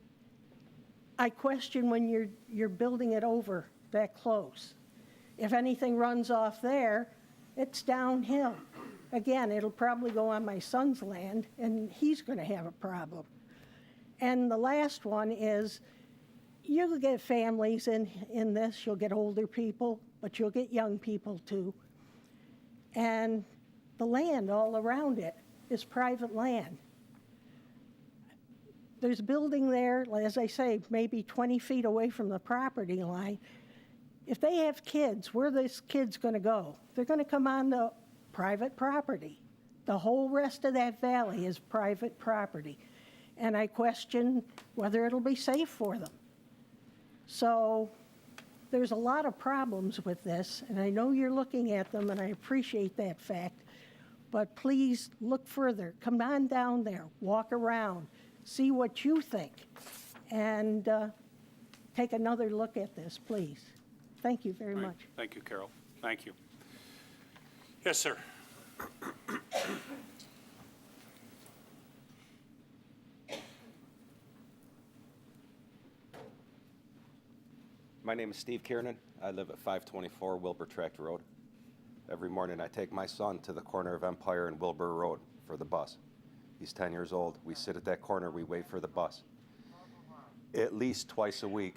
I question when you're building it over that close. If anything runs off there, it's downhill. Again, it'll probably go on my son's land, and he's going to have a problem. And the last one is, you'll get families in this. You'll get older people, but you'll get young people too. And the land all around it is private land. There's a building there, as I say, maybe 20 feet away from the property line. If they have kids, where are those kids going to go? They're going to come on to private property. The whole rest of that valley is private property. And I question whether it'll be safe for them. So there's a lot of problems with this, and I know you're looking at them, and I appreciate that fact. But please look further. Come on down there, walk around, see what you think, and take another look at this, please. Thank you very much. Thank you, Carol. Thank you. Yes, sir. My name is Steve Kiernan. I live at 524 Wilbur Tract Road. Every morning I take my son to the corner of Empire and Wilbur Road for the bus. He's 10 years old. We sit at that corner, we wait for the bus. At least twice a week,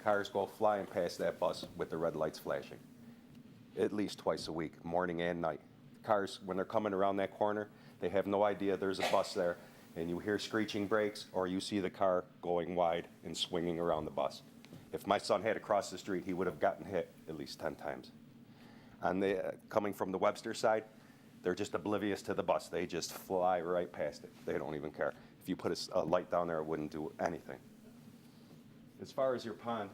cars go flying past that bus with the red lights flashing. At least twice a week, morning and night. Cars, when they're coming around that corner, they have no idea there's a bus there, and you hear screeching brakes, or you see the car going wide and swinging around the bus. If my son had to cross the street, he would have gotten hit at least 10 times. Coming from the Webster side, they're just oblivious to the bus. They just fly right past it. They don't even care. If you put a light down there, it wouldn't do anything. As far as your pond,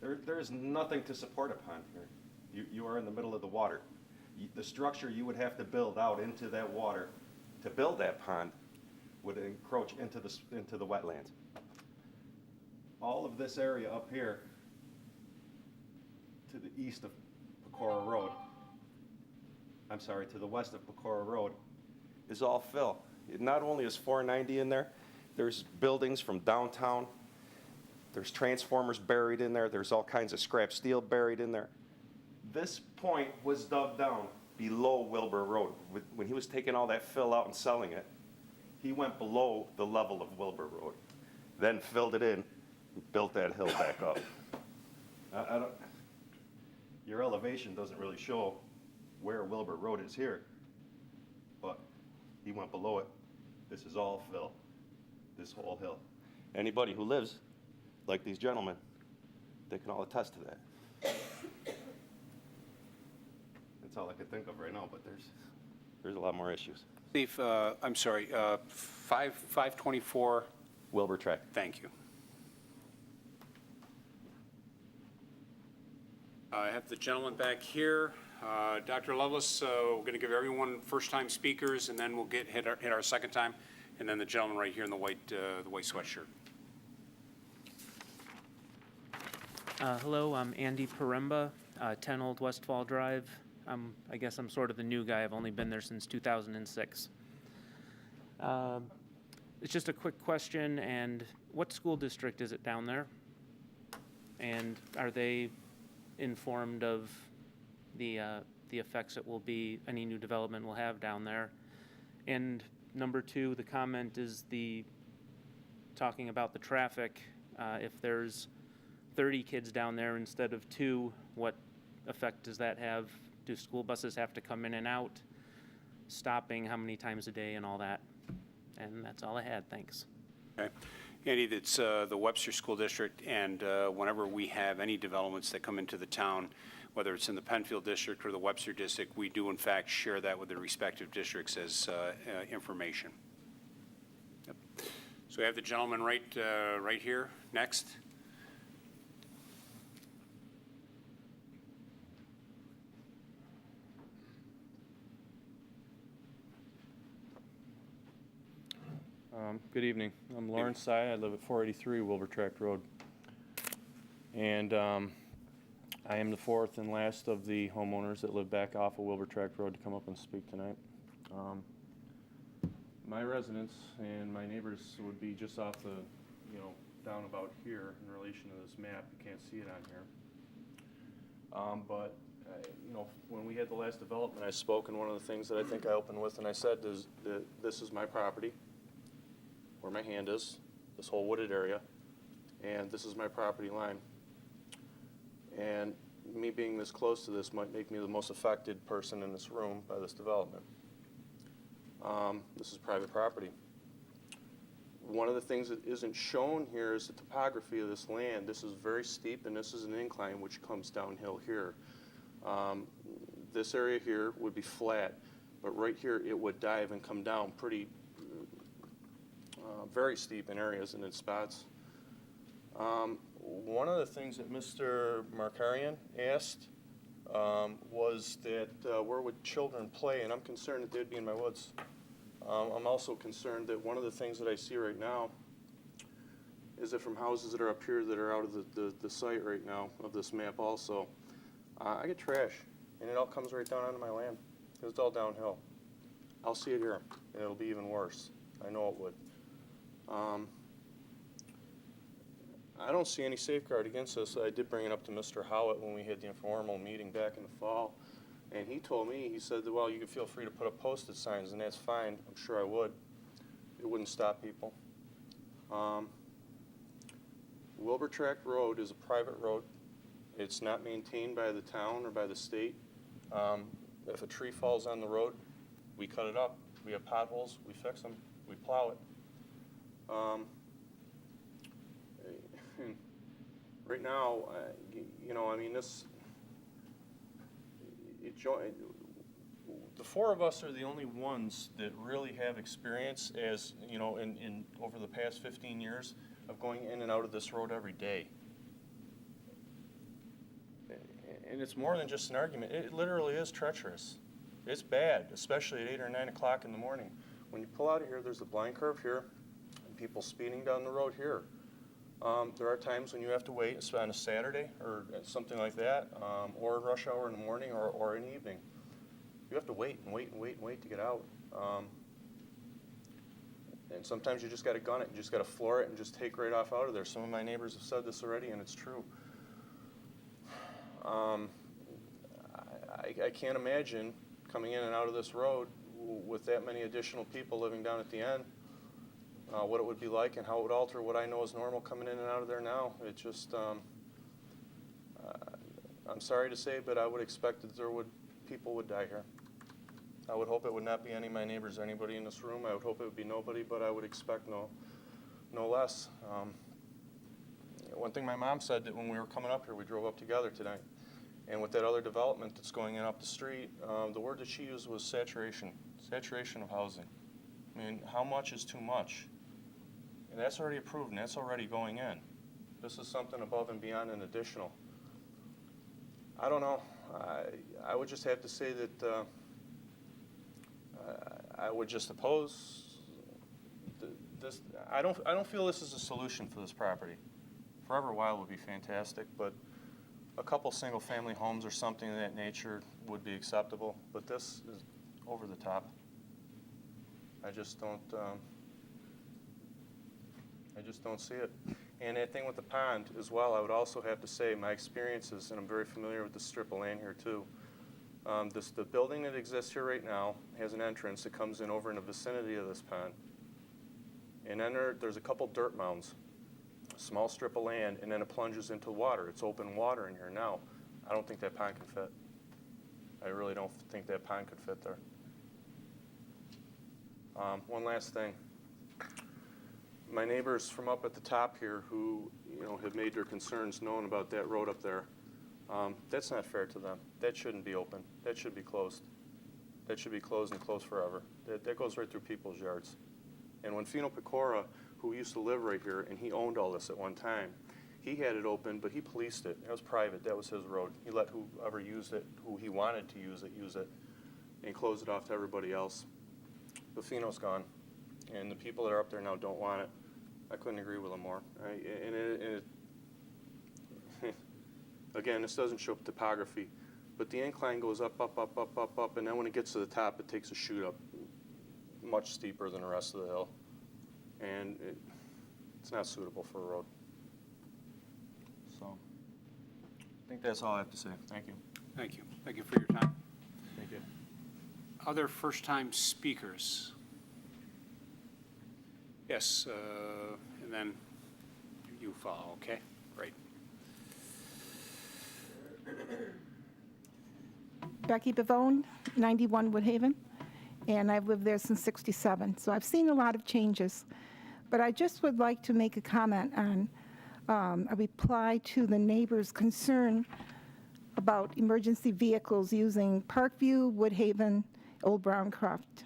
there's nothing to support a pond here. You are in the middle of the water. The structure you would have to build out into that water to build that pond would encroach into the wetlands. All of this area up here to the east of Pecora Road, I'm sorry, to the west of Pecora Road, is all fill. Not only is 490 in there, there's buildings from downtown, there's transformers buried in there, there's all kinds of scrap steel buried in there. This point was dug down below Wilbur Road. When he was taking all that fill out and selling it, he went below the level of Wilbur Road, then filled it in, built that hill back up. Your elevation doesn't really show where Wilbur Road is here, but he went below it. This is all fill, this whole hill. Anybody who lives like these gentlemen, they can all attest to that. That's all I could think of right now, but there's a lot more issues. Steve, I'm sorry, 524 Wilbur Tract. Thank you. I have the gentleman back here. Dr. Lovelace, we're going to give everyone first-time speakers, and then we'll hit our second time, and then the gentleman right here in the white sweatshirt. Hello, I'm Andy Paremba, 10 Old Westfall Drive. I guess I'm sort of the new guy. I've only been there since 2006. It's just a quick question, and what school district is it down there? And are they informed of the effects it will be, any new development will have down there? And number two, the comment is talking about the traffic. If there's 30 kids down there instead of 2, what effect does that have? Do school buses have to come in and out, stopping how many times a day and all that? And that's all I had, thanks. Okay. Andy, that's the Webster School District, and whenever we have any developments that come into the town, whether it's in the Penfield District or the Webster District, we do in fact share that with the respective districts as information. Yep. So we have the gentleman right here, next. Good evening. I'm Lawrence Sy. I live at 483 Wilbur Tract Road. And I am the fourth and last of the homeowners that live back off of Wilbur Tract Road to come up and speak tonight. My residence and my neighbors would be just off the, down about here in relation to this map. You can't see it on here. But when we had the last development, I spoke, and one of the things that I think I opened with, and I said is that this is my property, where my hand is, this whole wooded area, and this is my property line. And me being this close to this might make me the most affected person in this room by this development. This is private property. One of the things that isn't shown here is the topography of this land. This is very steep, and this is an incline which comes downhill here. This area here would be flat, but right here it would dive and come down pretty very steep in areas and in spots. One of the things that Mr. Markarian asked was that where would children play, and I'm concerned that they'd be in my woods. I'm also concerned that one of the things that I see right now is that from houses that are up here that are out of the site right now of this map also, I get trash, and it all comes right down onto my land. It's all downhill. I'll see it here, and it'll be even worse. I know it would. I don't see any safeguard against this. I did bring it up to Mr. Howitt when we had the informal meeting back in the fall, and he told me, he said that, well, you can feel free to put up posted signs, and that's fine. I'm sure I would. It wouldn't stop people. Wilbur Tract Road is a private road. It's not maintained by the town or by the state. If a tree falls on the road, we cut it up. We have potholes, we fix them, we plow it. Right now, the four of us are the only ones that really have experience as, in over the past 15 years of going in and out of this road every day. And it's more than just an argument. It literally is treacherous. It's bad, especially at 8 or 9 o'clock in the morning. When you pull out of here, there's a blind curve here, and people speeding down the road here. There are times when you have to wait on a Saturday or something like that, or rush hour in the morning or in the evening. You have to wait and wait and wait and wait to get out. And sometimes you just got to gun it. You just got to floor it and just take right off out of there. Some of my neighbors have said this already, and it's true. I can't imagine coming in and out of this road with that many additional people living down at the end, what it would be like and how it would alter what I know is normal coming in and out of there now. It just, I'm sorry to say, but I would expect that people would die here. I would hope it would not be any of my neighbors or anybody in this room. I would hope it would be nobody, but I would expect no less. One thing my mom said that when we were coming up here, we drove up together tonight, and with that other development that's going in up the street, the word that she used was saturation of housing. I mean, how much is too much? And that's already approved, and that's already going in. This is something above and beyond and additional. I don't know. I would just have to say that I would just oppose this. I don't feel this is a solution for this property. Forever Wild would be fantastic, but a couple single-family homes or something of that nature would be acceptable. But this is over the top. I just don't see it. And that thing with the pond as well, I would also have to say my experiences, and I'm very familiar with the strip of land here too. The building that exists here right now has an entrance that comes in over in the vicinity of this pond. And then there's a couple dirt mounds, a small strip of land, and then it plunges into water. It's open water in here now. I don't think that pond can fit. I really don't think that pond could fit there. One last thing. My neighbors from up at the top here who, have made their concerns known about that road up there, that's not fair to them. That shouldn't be open. That should be closed. That should be closed and closed forever. That goes right through people's yards. And when Fino Pecora, who used to live right here, and he owned all this at one time, he had it open, but he policed it. It was private. That was his road. He let whoever used it, who he wanted to use it, and closed it off to everybody else. But Fino's gone, and the people that are up there now don't want it. I couldn't agree with him more. Again, this doesn't show topography, but the incline goes up, up, up, up, up, up, and then when it gets to the top, it takes a chute up much steeper than the rest of the hill. And it's not suitable for a road. So, I think that's all I have to say. Thank you. Thank you. Thank you for your time. Thank you. Other first-time speakers? Yes, and then you follow, okay? Great. Becky Bavone, 91 Woodhaven, and I've lived there since '67, so I've seen a lot of changes. But I just would like to make a comment on a reply to the neighbor's concern about emergency vehicles using Parkview, Woodhaven, Old Browncroft.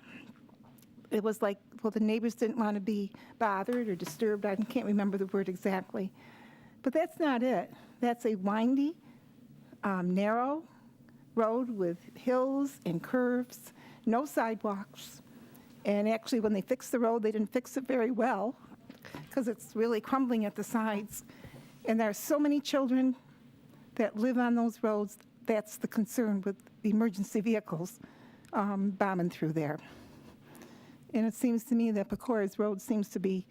It was like, well, the neighbors didn't want to be bothered or disturbed. I can't remember the word exactly. But that's not it. That's a windy, narrow road with hills and curves, no sidewalks. And actually, when they fixed the road, they didn't fix it very well because it's really crumbling at the sides. And there are so many children that live on those roads. That's the concern with the emergency vehicles bombing through there. And it seems to me that Pecora's Road seems to be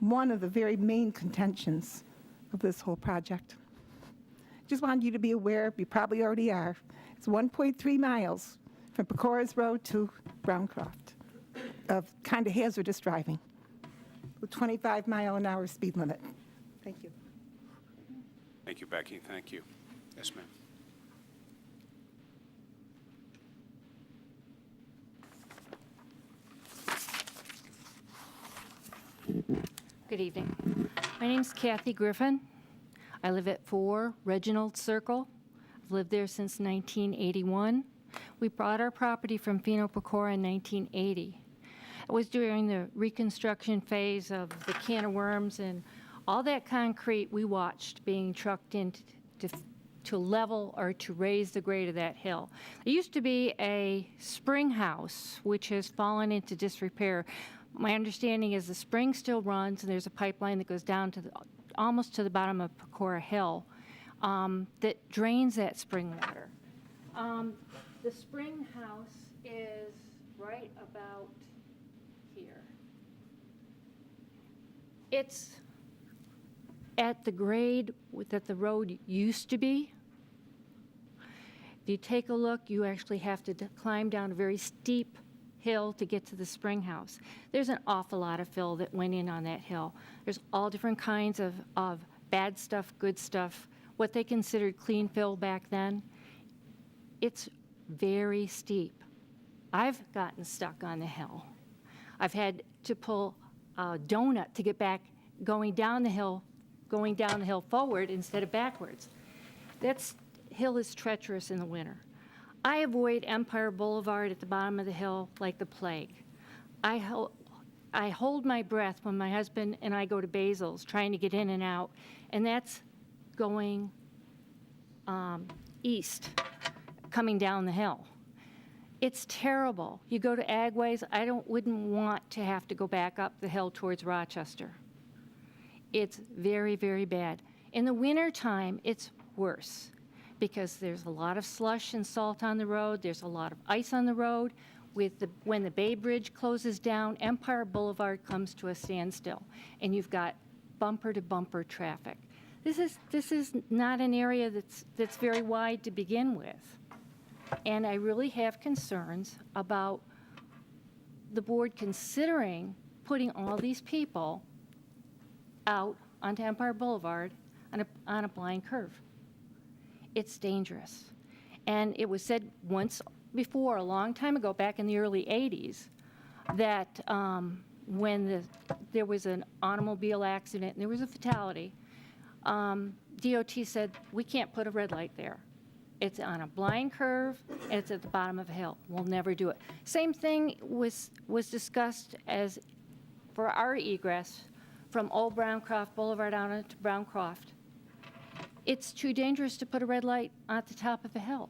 one of the very main contentions of this whole project. Just wanted you to be aware, you probably already are. It's 1.3 miles from Pecora's Road to Browncroft of kind of hazardous driving with 25-mile-an-hour speed limit. Thank you. Thank you, Becky. Thank you. Yes, ma'am. Good evening. My name's Kathy Griffin. I live at 4 Reginald Circle. I've lived there since 1981. We bought our property from Fino Pecora in 1980. It was during the reconstruction phase of the can of worms, and all that concrete we watched being trucked in to level or to raise the grade of that hill. There used to be a spring house, which has fallen into disrepair. My understanding is the spring still runs, and there's a pipeline that goes down to almost to the bottom of Pecora Hill that drains that spring water. The spring house is right about here. It's at the grade that the road used to be. If you take a look, you actually have to climb down a very steep hill to get to the spring house. There's an awful lot of fill that went in on that hill. There's all different kinds of bad stuff, good stuff, what they considered clean fill back then. It's very steep. I've gotten stuck on the hill. I've had to pull a donut to get back going down the hill forward instead of backwards. That hill is treacherous in the winter. I avoid Empire Boulevard at the bottom of the hill like the plague. I hold my breath when my husband and I go to Basil's trying to get in and out, and that's going east, coming down the hill. It's terrible. You go to Agways, wouldn't want to have to go back up the hill towards Rochester. It's very, very bad. In the wintertime, it's worse, because there's a lot of slush and salt on the road. There's a lot of ice on the road. When the Bay Bridge closes down, Empire Boulevard comes to a standstill, and you've got bumper-to-bumper traffic. This is not an area that's very wide to begin with, and I really have concerns about the board considering putting all these people out onto Empire Boulevard on a blind curve. it's dangerous. And it was said once before, a long time ago, back in the early 80s, that when there was an automobile accident and there was a fatality, DOT said, we can't put a red light there. It's on a blind curve, and it's at the bottom of a hill. We'll never do it. Same thing was discussed as for our egress from Old Browncroft Boulevard down to Browncroft. It's too dangerous to put a red light at the top of a hill.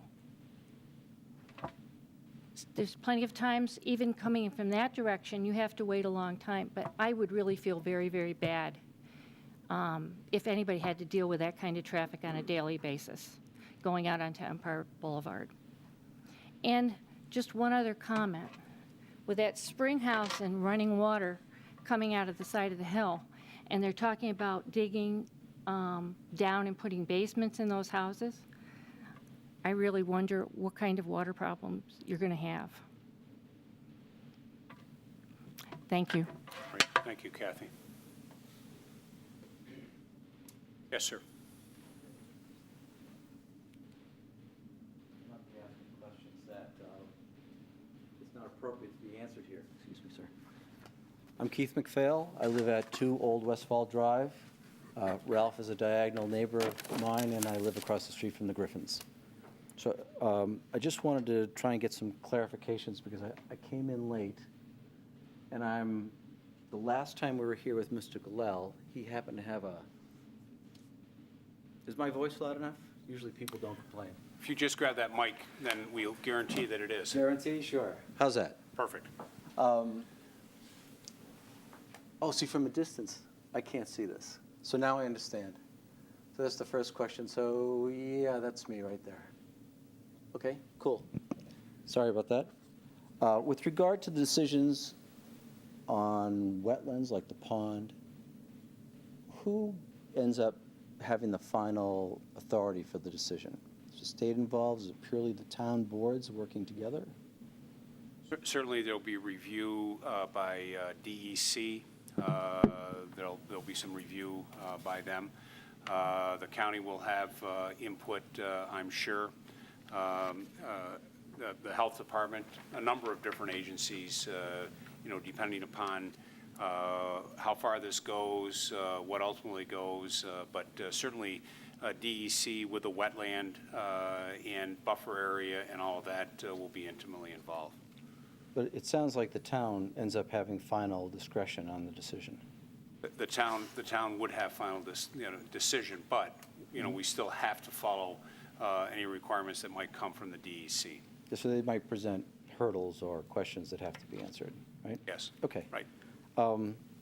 There's plenty of times, even coming from that direction, you have to wait a long time. But I would really feel very, very bad if anybody had to deal with that kind of traffic on a daily basis, going out onto Empire Boulevard. And just one other comment. With that spring house and running water coming out of the side of the hill, and they're talking about digging down and putting basements in those houses, I really wonder what kind of water problems you're going to have. Thank you. Great. Thank you, Kathy. Yes, sir. Not be asking questions that it's not appropriate to be answered here. Excuse me, sir. I'm Keith McPhail. I live at 2 Old Westfall Drive. Ralph is a diagonal neighbor of mine, and I live across the street from the Griffins. So I just wanted to try and get some clarifications because I came in late, and the last time we were here with Mr. Gallel, he happened to have is my voice loud enough? Usually people don't complain. If you just grab that mic, then we'll guarantee that it is. Guarantee? Sure. How's that? Perfect. Oh, see, from a distance, I can't see this. So now I understand. So that's the first question. So, yeah, that's me right there. Okay, cool. Sorry about that. With regard to the decisions on wetlands like the pond, who ends up having the final authority for the decision? Is the state involved? Is it purely the town boards working together? Certainly, there'll be review by DEC. There'll be some review by them. The county will have input, I'm sure. The health department, a number of different agencies, depending upon how far this goes, what ultimately goes, but certainly DEC with the wetland and buffer area and all of that will be intimately involved. But it sounds like the town ends up having final discretion on the decision. The town would have final decision, but we still have to follow any requirements that might come from the DEC. So they might present hurdles or questions that have to be answered, right? Yes. Okay. Right.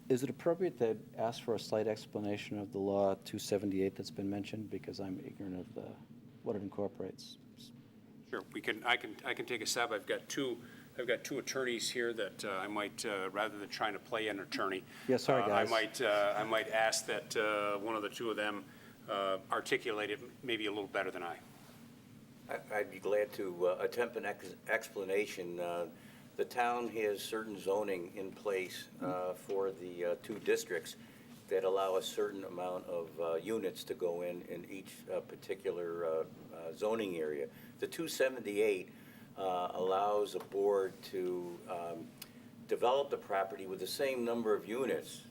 Is it appropriate to ask for a slight explanation of the law 278 that's been mentioned? Because I'm ignorant of what it incorporates. Sure. I can take a stab. I've got two attorneys here that I might, rather than trying to play an attorney, Yeah, sorry, guys. I might ask that one of the two of them articulate it maybe a little better than I. I'd be glad to attempt an explanation. The town has certain zoning in place for the 2 districts that allow a certain amount of units to go in each particular zoning area. The 278 allows a board to develop the property with the same number of units,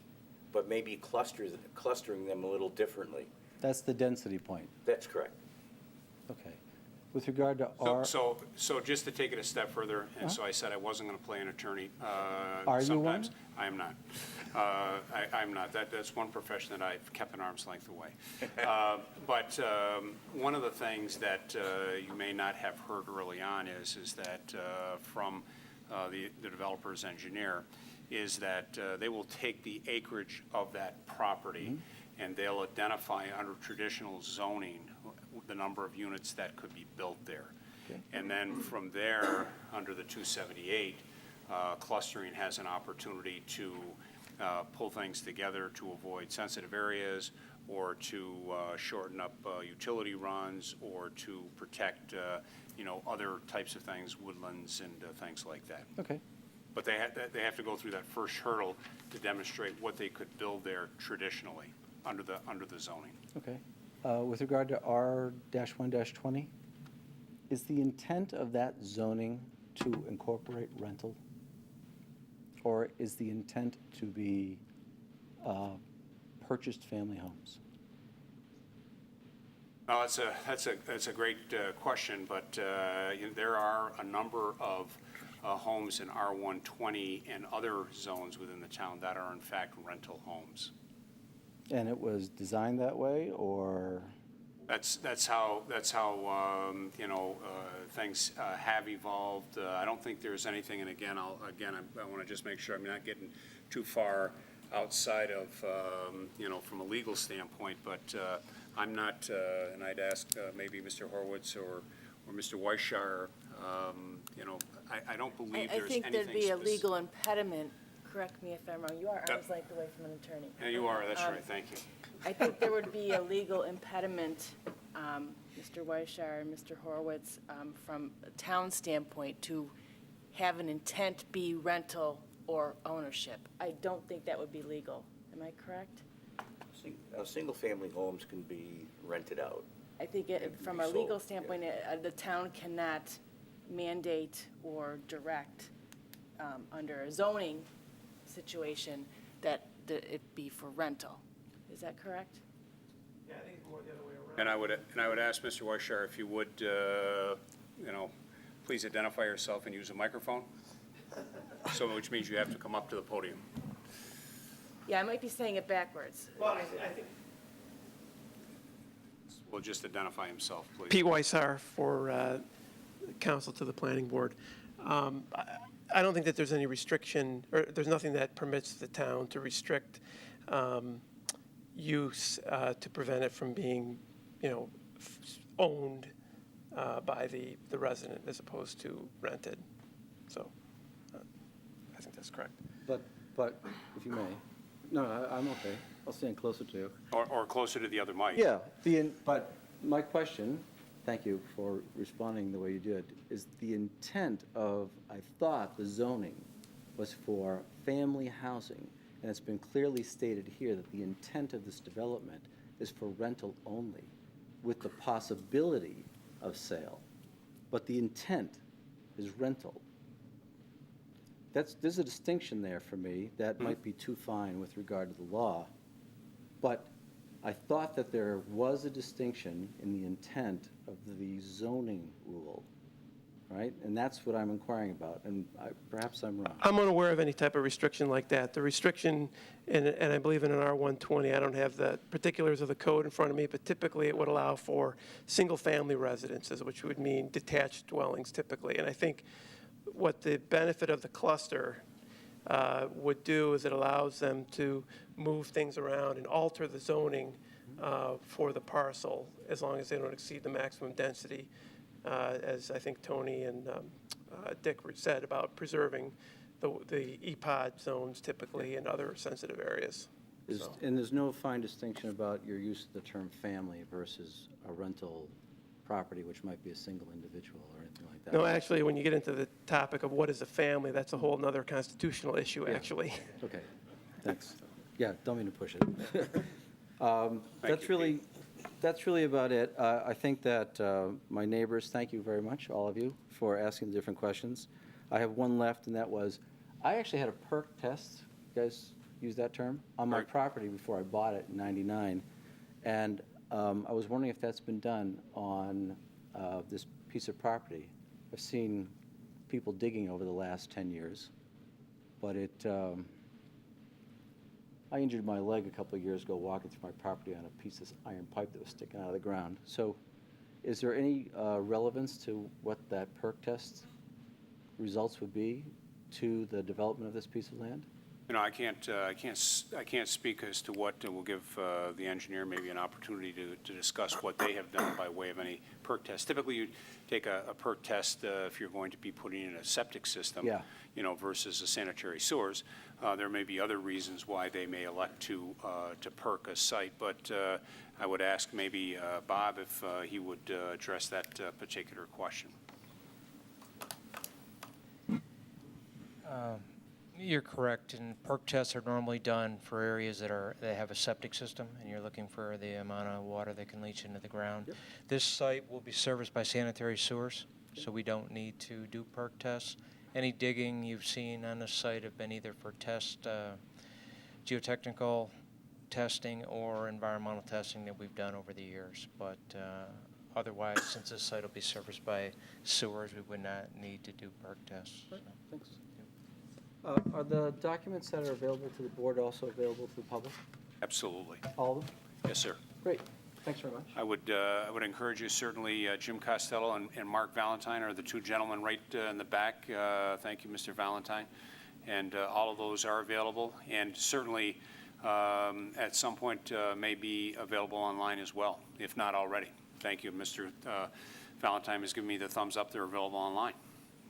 but maybe clustering them a little differently. That's the density point. That's correct. Okay. With regard to our... So just to take it a step further, and so I said I wasn't going to play an attorney. Are you sometimes. one? I am not. I'm not. That's one profession that I've kept an arm's length away. But one of the things that you may not have heard early on is that from the developer's engineer is that they will take the acreage of that property and they'll identify under traditional zoning the number of units that could be built there. Okay. And then from there, under the 278, clustering has an opportunity to pull things together to avoid sensitive areas or to shorten up utility runs or to protect, other types of things, woodlands and things like that. Okay. But they have to go through that first hurdle to demonstrate what they could build there traditionally under the zoning. Okay. With regard to R-1-20, is the intent of that zoning to incorporate rental? Or is the intent to be purchased family homes? Well, that's a great question, but there are a number of homes in R120 and other zones within the town that are in fact rental homes. And it was designed that way, or? That's how things have evolved. I don't think there's anything, and again, I want to just make sure I'm not getting too far outside of, from a legal standpoint, but I'm not, and I'd ask maybe Mr. Horwitz or Mr. Weisshire, I don't believe there's anything. I think there'd be a legal impediment, correct me if I'm wrong, you are arm's length away from an attorney. Yeah, you are, that's right, thank you. I think there would be a legal impediment, Mr. Weisshire and Mr. Horwitz, from a town standpoint, to have an intent be rental or ownership. I don't think that would be legal. Am I correct? Single-family homes can be rented out. I think from a legal standpoint, the town cannot mandate or direct under a zoning situation that it be for rental. Is that correct? Yeah, I think it's more the other way around. And I would ask Mr. Weisshire if you would, please identify yourself and use a microphone. So, which means you have to come up to the podium. Yeah, I might be saying it backwards. Well, I think. Well, just identify himself, please. Pete Weissar for counsel to the planning board. I don't think that there's any restriction, or there's nothing that permits the town to restrict use to prevent it from being, owned by the resident as opposed to rented. So I think that's correct. But if you may, no, I'm okay. I'll stand closer to you. Or closer to the other mic. Yeah, but my question, thank you for responding the way you did, is the intent of, I thought the zoning was for family housing, and it's been clearly stated here that the intent of this development is for rental only, with the possibility of sale, but the intent is rental. There's a distinction there for me that might be too fine with regard to the law, but I thought that there was a distinction in the intent of the zoning rule, right? And that's what I'm inquiring about, and perhaps I'm wrong. I'm unaware of any type of restriction like that. The restriction, and I believe in an R120, I don't have the particulars of the code in front of me, but typically it would allow for single-family residences, which would mean detached dwellings typically. And I think what the benefit of the cluster would do is it allows them to move things around and alter the zoning for the parcel as long as they don't exceed the maximum density, as I think Tony and Dick said about preserving the EPOD zones typically in other sensitive areas. And there's no fine distinction about your use of the term family versus a rental property, which might be a single individual or anything like that? No, actually, when you get into the topic of what is a family, that's a whole nother constitutional issue, actually. Okay, thanks. Yeah, don't mean to push it. That's really about it. I think that my neighbors, thank you very much, all of you, for asking the different questions. I have one left, and that was, I actually had a perk test, you guys use that term, on my property before I bought it in '99. And I was wondering if that's been done on this piece of property. I've seen people digging over the last 10 years, but I injured my leg a couple of years ago walking through my property on a piece of iron pipe that was sticking out of the ground. So is there any relevance to what that perk test results would be to the development of this piece of land? I can't speak as to what will give the engineer maybe an opportunity to discuss what they have done by way of any perk test. Typically, you take a perk test if you're going to be putting in a septic system, versus a sanitary sewers. There may be other reasons why they may elect to perk a site, but I would ask maybe Bob if he would address that particular question. You're correct, and perk tests are normally done for areas that have a septic system, and you're looking for the amount of water that can leach into the ground. Yep. This site will be serviced by sanitary sewers, so we don't need to do perk tests. Any digging you've seen on this site have been either for geotechnical testing or environmental testing that we've done over the years. But otherwise, since this site will be serviced by sewers, we would not need to do perk tests. Right, thanks. Are the documents that are available to the board also available to the public? Absolutely. All of them? Yes, sir. Great. Thanks very much. I would encourage you, certainly, Jim Costello and Mark Valentine are the two gentlemen right in the back. Thank you, Mr. Valentine. And all of those are available, and certainly at some point may be available online as well, if not already. Thank you. Mr. Valentine has given me the thumbs up. They're available online.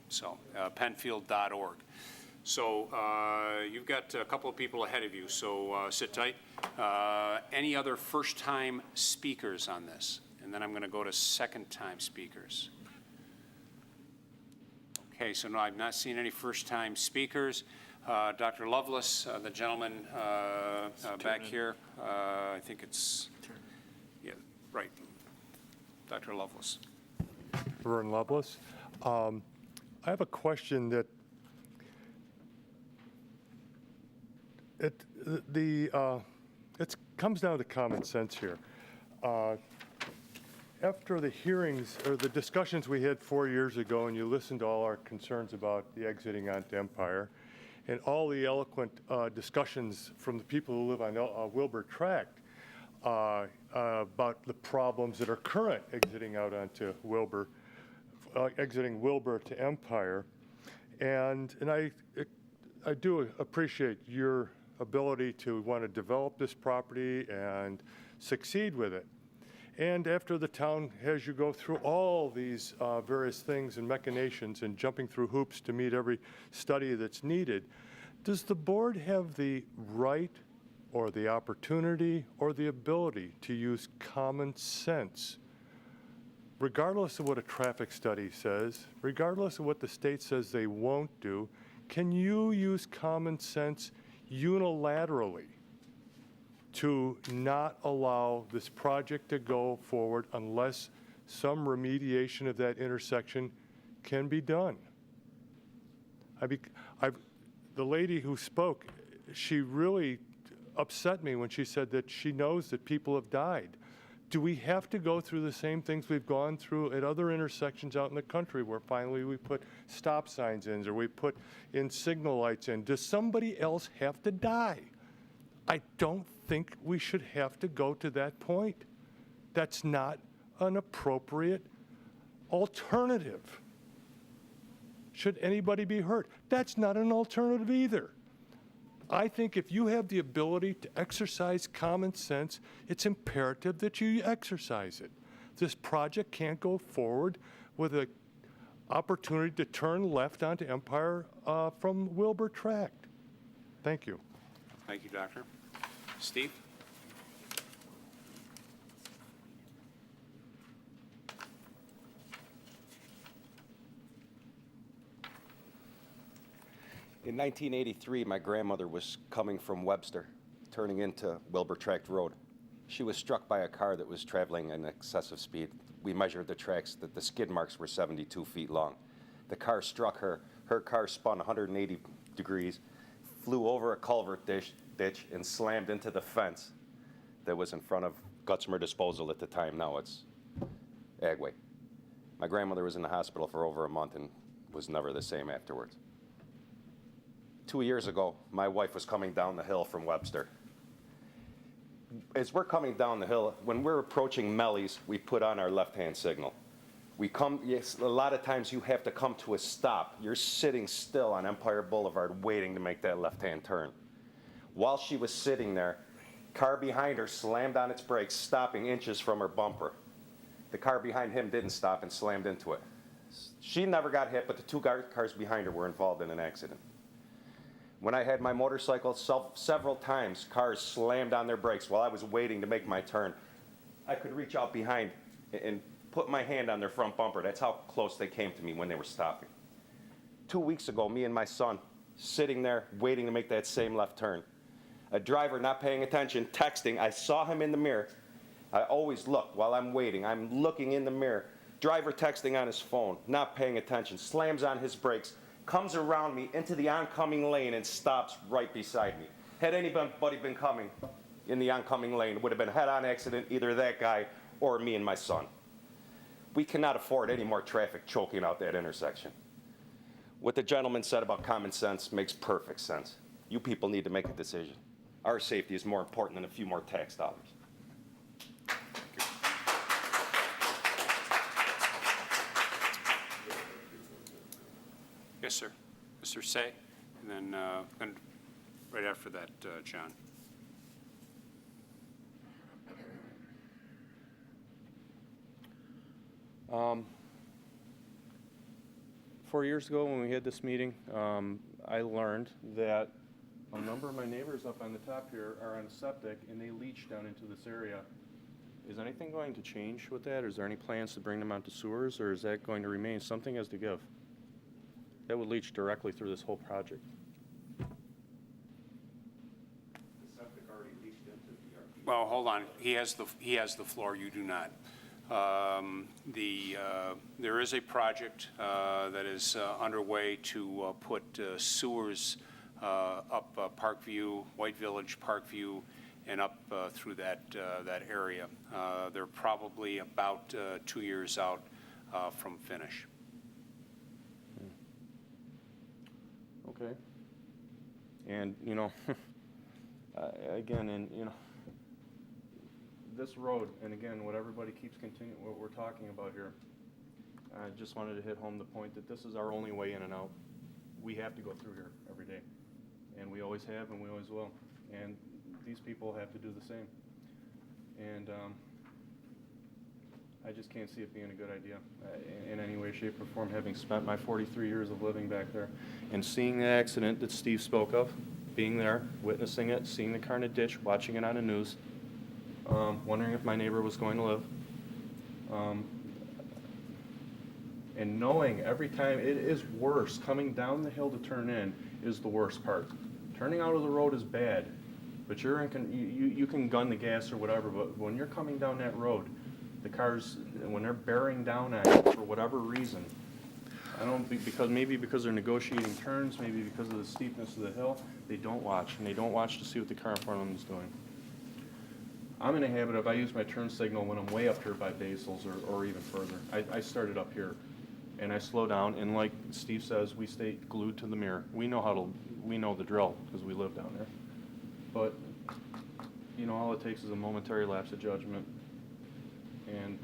So penfield.org. So you've got a couple of people ahead of you, so sit tight. Any other first-time speakers on this? And then I'm going to go to second-time speakers. Okay, so no, I've not seen any first-time speakers. Dr. Lovelace, the gentleman back here, I think it's, yeah, right. Dr. Lovelace. Vern Lovelace. I have a question that it comes down to common sense here. After the hearings or the discussions we had 4 years ago, and you listened to all our concerns about the exiting onto Empire, and all the eloquent discussions from the people who live on Wilbur Tract about the problems that are current exiting out onto Wilbur, exiting Wilbur to Empire, and I do appreciate your ability to want to develop this property and succeed with it. And after the town has you go through all these various things and machinations and jumping through hoops to meet every study that's needed, does the board have the right or the opportunity or the ability to use common sense, regardless of what a traffic study says, regardless of what the state says they won't do? Can you use common sense unilaterally to not allow this project to go forward unless some remediation of that intersection can be done? The lady who spoke, she really upset me when she said that she knows that people have died. Do we have to go through the same things we've gone through at other intersections out in the country where finally we put stop signs in or we put in signal lights in? Does somebody else have to die? I don't think we should have to go to that point. That's not an appropriate alternative. Should anybody be hurt? That's not an alternative either. I think if you have the ability to exercise common sense, it's imperative that you exercise it. This project can't go forward with an opportunity to turn left onto Empire from Wilbur Tract. Thank you. Thank you, Doctor. Steve? In 1983, my grandmother was coming from Webster, turning into Wilbur Tract Road. She was struck by a car that was traveling at excessive speed. We measured the tracks, that the skid marks were 72 feet long. The car struck her. Her car spun 180 degrees, flew over a culvert ditch, and slammed into the fence that was in front of Gutzmer Disposal at the time. Now it's Agway. My grandmother was in the hospital for over a month and was never the same afterwards. 2 years ago, my wife was coming down the hill from Webster. As we're coming down the hill, when we're approaching Melly's, we put on our left-hand signal. Yes, a lot of times you have to come to a stop. You're sitting still on Empire Boulevard waiting to make that left-hand turn. While she was sitting there, car behind her slammed on its brakes, stopping inches from her bumper. The car behind him didn't stop and slammed into it. She never got hit, but the two cars behind her were involved in an accident. When I had my motorcycle, several times cars slammed on their brakes while I was waiting to make my turn. I could reach out behind and put my hand on their front bumper. That's how close they came to me when they were stopping. 2 weeks ago, me and my son sitting there waiting to make that same left turn. A driver not paying attention, texting. I saw him in the mirror. I always look while I'm waiting. I'm looking in the mirror. Driver texting on his phone, not paying attention, slams on his brakes, comes around me into the oncoming lane and stops right beside me. Had anybody been coming in the oncoming lane, it would have been a head-on accident, either that guy or me and my son. We cannot afford any more traffic choking out that intersection. What the gentleman said about common sense makes perfect sense. You people need to make a decision. Our safety is more important than a few more tax dollars. Yes, sir. Mr. Say, and then right after that, John. 4 years ago when we had this meeting, I learned that a number of my neighbors up on the top here are on septic and they leach down into this area. Is anything going to change with that? Is there any plans to bring them onto sewers, or is that going to remain? Something has to give. That would leach directly through this whole project. Well, hold on. He has the floor. You do not. There is a project that is underway to put sewers up Parkview, White Village, Parkview, and up through that area. They're probably about 2 years out from finish. Okay. And, you know, again, this road, and again, what everybody keeps continuing, what we're talking about here, I just wanted to hit home the point that this is our only way in and out. We have to go through here every day, and we always have, and we always will. And these people have to do the same. And I just can't see it being a good idea in any way, shape, or form, having spent my 43 years of living back there and seeing the accident that Steve spoke of, being there, witnessing it, seeing the car in a ditch, watching it on the news, wondering if my neighbor was going to live, and knowing every time it is worse. Coming down the hill to turn in is the worst part. Turning out of the road is bad, but you can gun the gas or whatever, but when you're coming down that road, the cars, when they're bearing down on you for whatever reason, maybe because they're negotiating turns, maybe because of the steepness of the hill, they don't watch, and they don't watch to see what the car in front of them is doing. I'm in a habit of, I use my turn signal when I'm way up here by Basil's or even further. I started up here, and I slow down, and like Steve says, we stay glued to the mirror. We know the drill, because we live down there. But, you know, all it takes is a momentary lapse of judgment, and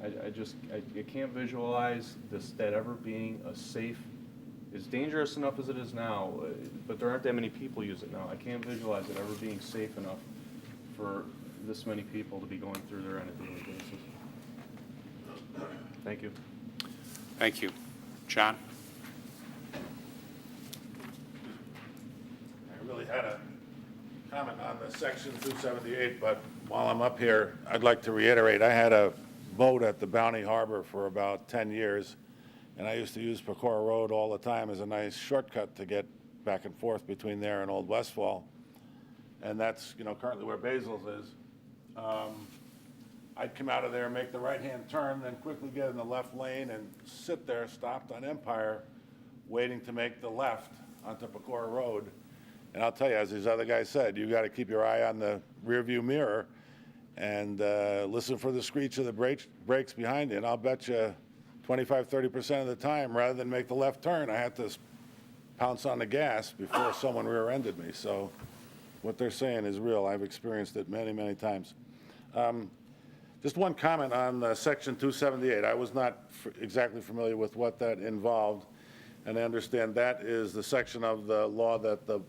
I can't visualize that ever being a safe, it's dangerous enough as it is now, but there aren't that many people use it now. I can't visualize it ever being safe enough for this many people to be going through there on a daily basis. Thank you. Thank you. John? I really had a comment on the section 278, but while I'm up here, I'd like to reiterate, I had a boat at the Bounty Harbor for about 10 years, and I used to use Pecora Road all the time as a nice shortcut to get back and forth between there and Old Westfall. And that's, you know, currently where Basil's is. I'd come out of there, make the right-hand turn, then quickly get in the left lane and sit there, stopped on Empire, waiting to make the left onto Pecora Road. And I'll tell you, as these other guys said, you got to keep your eye on the rearview mirror and listen for the screech of the brakes behind you. And I'll bet you 25, 30% of the time, rather than make the left turn, I had to pounce on the gas before someone rear-ended me. So what they're saying is real. I've experienced it many, many times. Just one comment on Section 278. I was not exactly familiar with what that involved, and I understand that is the section of the law that the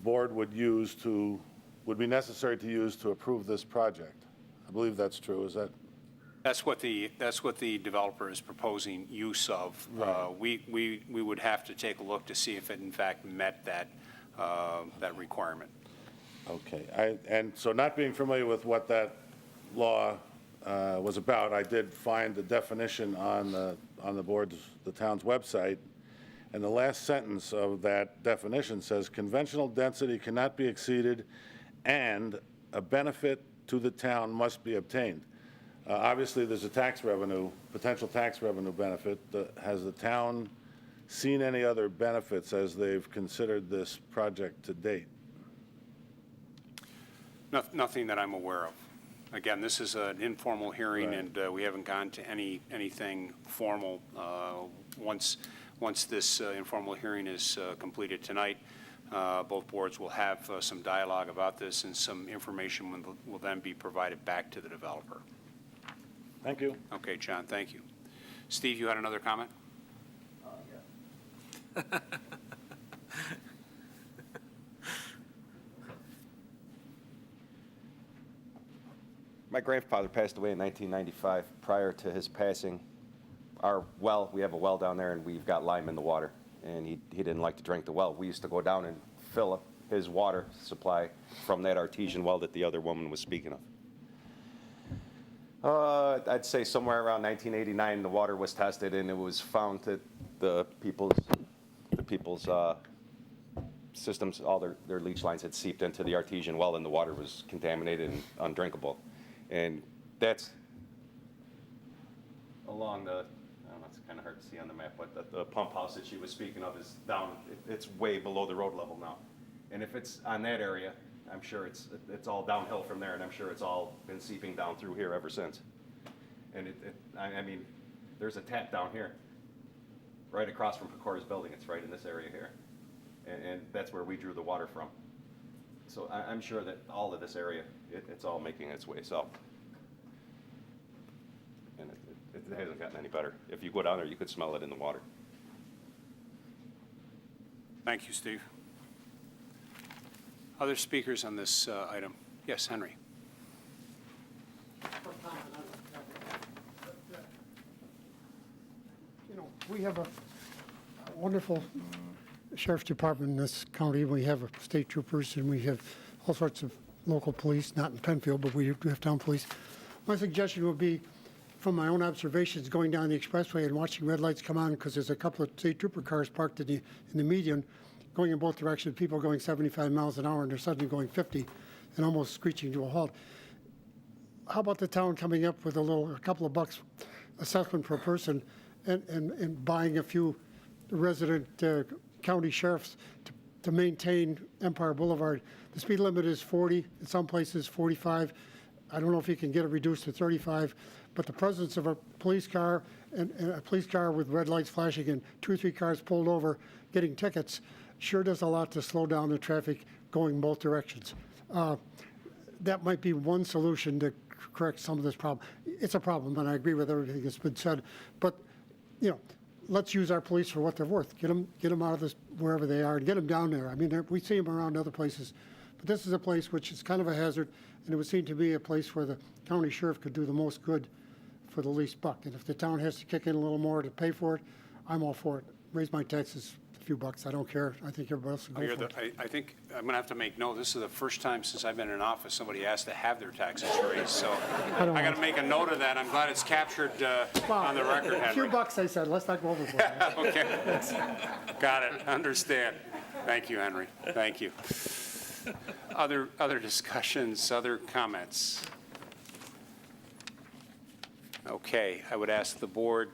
board would be necessary to use to approve this project. I believe that's true. Is that? That's what the developer is proposing use of. Right. We would have to take a look to see if it in fact met that requirement. Okay. And so not being familiar with what that law was about, I did find the definition on the town's website, And the last sentence of that definition says, conventional density cannot be exceeded and a benefit to the town must be obtained. Obviously, there's a potential tax revenue benefit. Has the town seen any other benefits as they've considered this project to date? Nothing that I'm aware of. Again, this is an informal hearing, Right. and we haven't gone to anything formal. Once this informal hearing is completed tonight, both boards will have some dialogue about this, and some information will then be provided back to the developer. Thank you. Okay, John, thank you. Steve, you had another comment? My grandfather passed away in 1995. Prior to his passing, we have a well down there, and we've got lime in the water, and he didn't like to drink the well. We used to go down and fill up his water supply from that artesian well that the other woman was speaking of. I'd say somewhere around 1989, the water was tested, and it was found that the people's systems, all their leach lines had seeped into the artesian well, and the water was contaminated and undrinkable. And that's along the, I don't know, it's kind of hard to see on the map, but the pump house that she was speaking of is down, it's way below the road level now. And if it's on that area, I'm sure it's all downhill from there, and I'm sure it's all been seeping down through here ever since. And I mean, there's a tap down here, right across from Pecora's building. It's right in this area here. And that's where we drew the water from. So I'm sure that all of this area, it's all making its way south. And it hasn't gotten any better. If you go down there, you could smell it in the water. Thank you, Steve. Other speakers on this item? Yes, Henry. You know, we have a wonderful sheriff's department in this county. We have state troopers, and we have all sorts of local police, not in Penfield, but we do have town police. My suggestion would be, from my own observations, going down the expressway and watching red lights come on, because there's a couple of state trooper cars parked in the median, going in both directions, people going 75 miles an hour, and they're suddenly going 50 and almost screeching to a halt. How about the town coming up with a couple of bucks assessment per person and buying a few resident county sheriffs to maintain Empire Boulevard? The speed limit is 40, in some places 45. I don't know if you can get it reduced to 35, but the presence of a police car and a police car with red lights flashing and 2 or 3 cars pulled over getting tickets sure does a lot to slow down the traffic going both directions. That might be one solution to correct some of this problem. It's a problem, and I agree with everything that's been said, but you know, let's use our police for what they're worth. Get them out of this wherever they are and get them down there. I mean, we see them around other places, but this is a place which is kind of a hazard, and it would seem to be a place where the county sheriff could do the most good for the least buck. And if the town has to kick in a little more to pay for it, I'm all for it. Raise my taxes a few bucks. I don't care. I think everybody else will go for it. I think I'm going to have to make note. This is the first time since I've been in office somebody asked to have their taxes raised. So I got to make a note of that. I'm glad it's captured on the record, Henry. A few bucks, I said. Let's not go overboard. Okay. Got it. Understand. Thank you, Henry. Thank you. Other discussions, other comments? Okay. I would ask the board,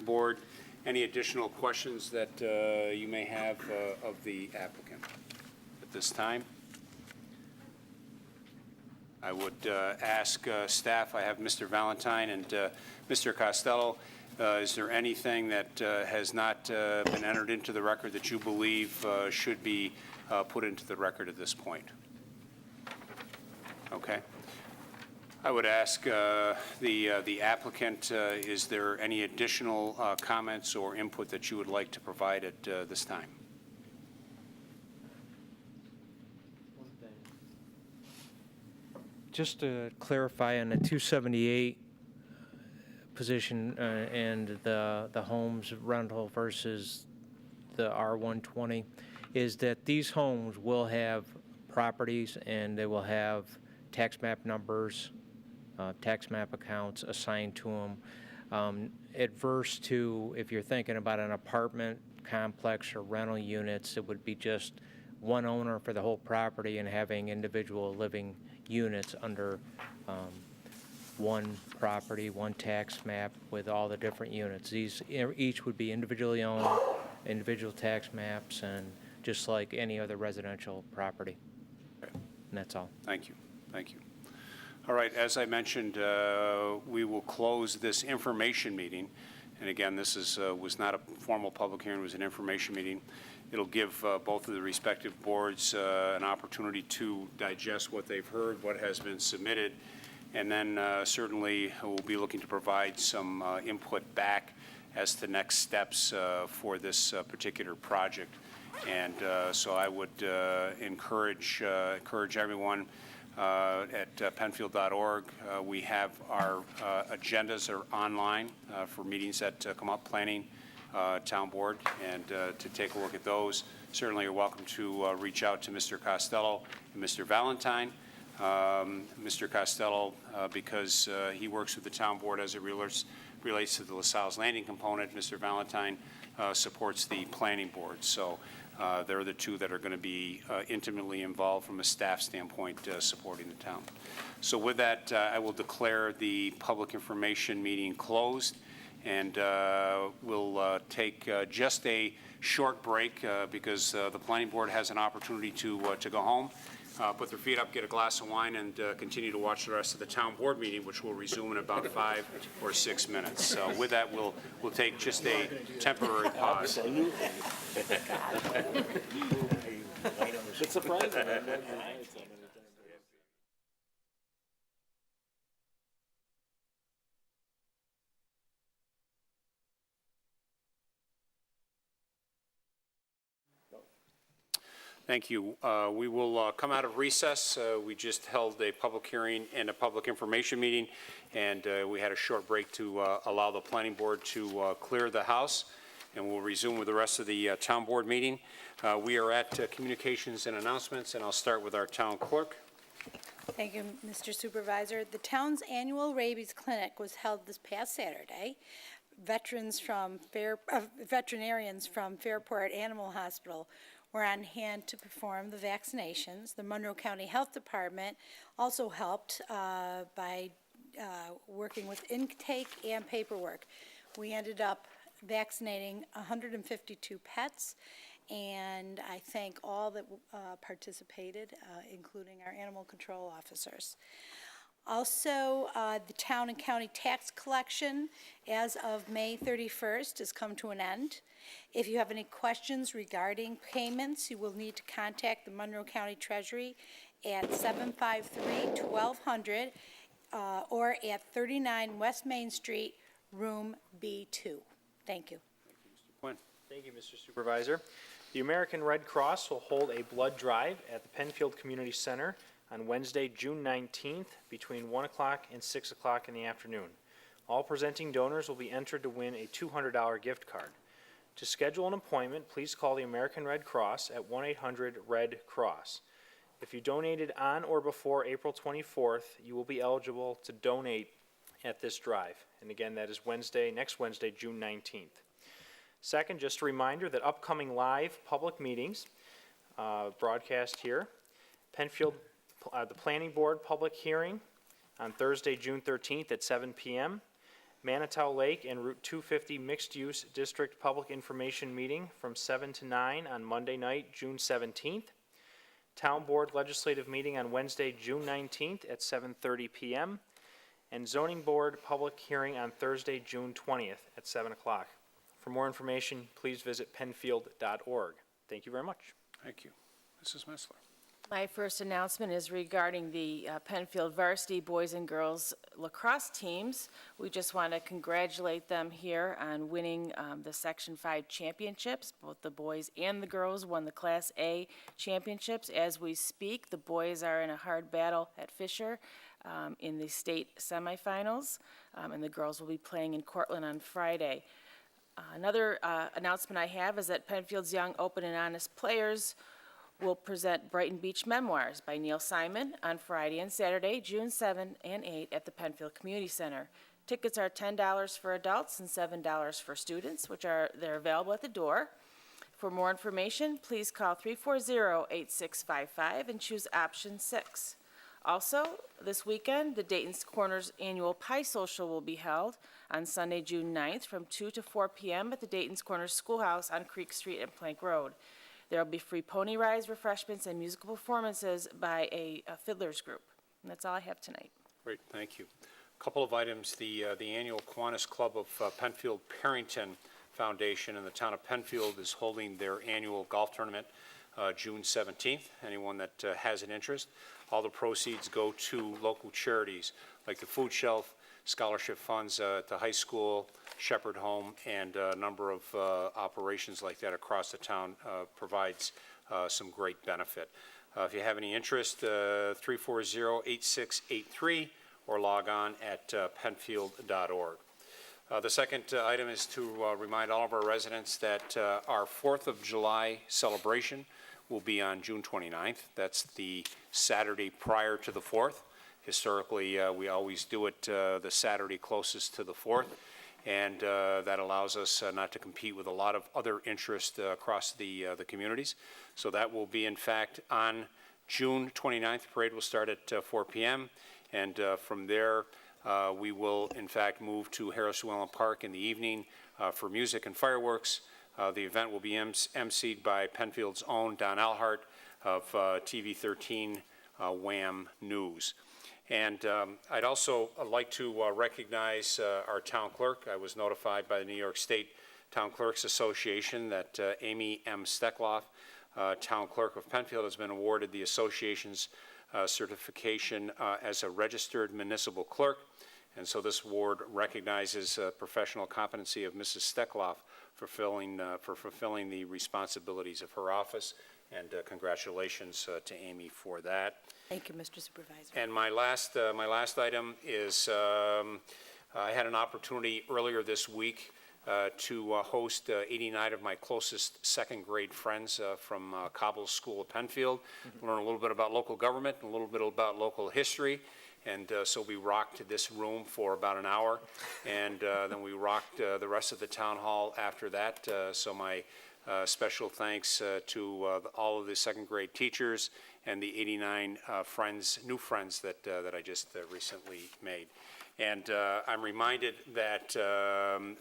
any additional questions that you may have of the applicant at this time? I would ask staff, I have Mr. Valentine and Mr. Costello. Is there anything that has not been entered into the record that you believe should be put into the record at this point? Okay. I would ask the applicant, is there any additional comments or input that you would like to provide at this time? Just to clarify on the 278 position and the homes rental versus the R120, is that these homes will have properties and they will have tax map numbers, tax map accounts assigned to them. Adverse to if you're thinking about an apartment complex or rental units. It would be just one owner for the whole property and having individual living units under one property, one tax map with all the different units. These each would be individually owned, individual tax maps, and just like any other residential property. And that's all. Thank you. Thank you. All right, as I mentioned, we will close this information meeting. And again, this was not a formal public hearing, it was an information meeting. It'll give both of the respective boards an opportunity to digest what they've heard, what has been submitted, and then certainly we'll be looking to provide some input back as to next steps for this particular project. And so I would encourage everyone at penfield.org. We have our agendas are online for meetings that come up, planning, town board, and to take a look at those. Certainly you're welcome to reach out to Mr. Costello and Mr. Valentine. Mr. Costello, because he works with the town board as it relates to the LaSalle's Landing component. Mr. Valentine supports the planning board. So they're the two that are going to be intimately involved from a staff standpoint supporting the town. So with that, I will declare the public information meeting closed, and we'll take just a short break because the planning board has an opportunity to go home, put their feet up, get a glass of wine, and continue to watch the rest of the town board meeting, which will resume in about 5 or 6 minutes. So with that, we'll take just a temporary pause. It's surprising. Thank you. We will come out of recess. We just held a public hearing and a public information meeting, and we had a short break to allow the planning board to clear the house, and we'll resume with the rest of the town board meeting. We are at communications and announcements, and I'll start with our town clerk. Thank you, Mr. Supervisor. The town's annual rabies clinic was held this past Saturday. Veterinarians from Fairport Animal Hospital were on hand to perform the vaccinations. The Monroe County Health Department also helped by working with intake and paperwork. We ended up vaccinating 152 pets, and I thank all that participated, including our animal control officers. Also, the town and county tax collection as of May 31st has come to an end. If you have any questions regarding payments, you will need to contact the Monroe County Treasury at 753-1200 or at 39 West Main Street, room B2. Thank you. Thank you, Mr. Supervisor. The American Red Cross will hold a blood drive at the Penfield Community Center on Wednesday, June 19th, between 1 o'clock and 6 o'clock in the afternoon. All presenting donors will be entered to win a $200 gift card. To schedule an appointment, please call the American Red Cross at 1-800-RED-CROSS. If you donated on or before April 24th, you will be eligible to donate at this drive. And again, that is next Wednesday, June 19th. Second, just a reminder that upcoming live public meetings broadcast here. Penfield, the Planning Board public hearing on Thursday, June 13th at 7 p.m. Manitow Lake and Route 250 Mixed Use District Public Information Meeting from 7 to 9 on Monday night, June 17th. Town Board Legislative Meeting on Wednesday, June 19th at 7:30 p.m. And Zoning Board Public Hearing on Thursday, June 20th at 7 o'clock. For more information, please visit penfield.org. Thank you very much. Thank you. Mrs. Messler. My first announcement is regarding the Penfield varsity boys and girls lacrosse teams. We just want to congratulate them here on winning the Section 5 championships. Both the boys and the girls won the Class A championships. As we speak, the boys are in a hard battle at Fisher in the state semifinals, and the girls will be playing in Cortland on Friday. Another announcement I have is that Penfield's Young, Open, and Honest Players will present Brighton Beach Memoirs by Neil Simon on Friday and Saturday, June 7 and 8 at the Penfield Community Center. Tickets are $10 for adults and $7 for students, they're available at the door. For more information, please call 340-8655 and choose option 6. Also, this weekend, the Dayton's Corners Annual Pie Social will be held on Sunday, June 9th from 2 to 4 p.m. at the Dayton's Corners Schoolhouse on Creek Street and Plank Road. There will be free pony rides, refreshments, and musical performances by a fiddlers group. And that's all I have tonight. Great, thank you. A couple of items. The annual Kiwanis Club of Penfield Parrington Foundation in the town of Penfield is holding their annual golf tournament June 17th. Anyone that has an interest, all the proceeds go to local charities like the Food Shelf, scholarship funds at the high school, Shepherd Home, and a number of operations like that across the town provides some great benefit. If you have any interest, 340-8683 or log on at penfield.org. The second item is to remind all of our residents that our 4th of July celebration will be on June 29th. That's the Saturday prior to the 4th. Historically, we always do it the Saturday closest to the 4th, and that allows us not to compete with a lot of other interest across the communities. So that will be, in fact, on June 29th. The parade will start at 4 p.m., and from there, we will, in fact, move to Harris Whelan Park in the evening for music and fireworks. The event will be emceed by Penfield's own Don Alhart of TV 13 Wham News. And I'd also like to recognize our town clerk. I was notified by the New York State Town Clerks Association that Amy M. Steckloff, town clerk of Penfield, has been awarded the association's certification as a registered municipal clerk. And so this award recognizes professional competency of Mrs. Steckloff for fulfilling the responsibilities of her office. And congratulations to Amy for that. Thank you, Mr. Supervisor. And my last item is I had an opportunity earlier this week to host 89 of my closest second grade friends from Cobble School of Penfield, learn a little bit about local government, a little bit about local history. And so we rocked this room for about an hour, and then we rocked the rest of the town hall after that. So my special thanks to all of the second grade teachers and the 89 new friends that I just recently made. And I'm reminded that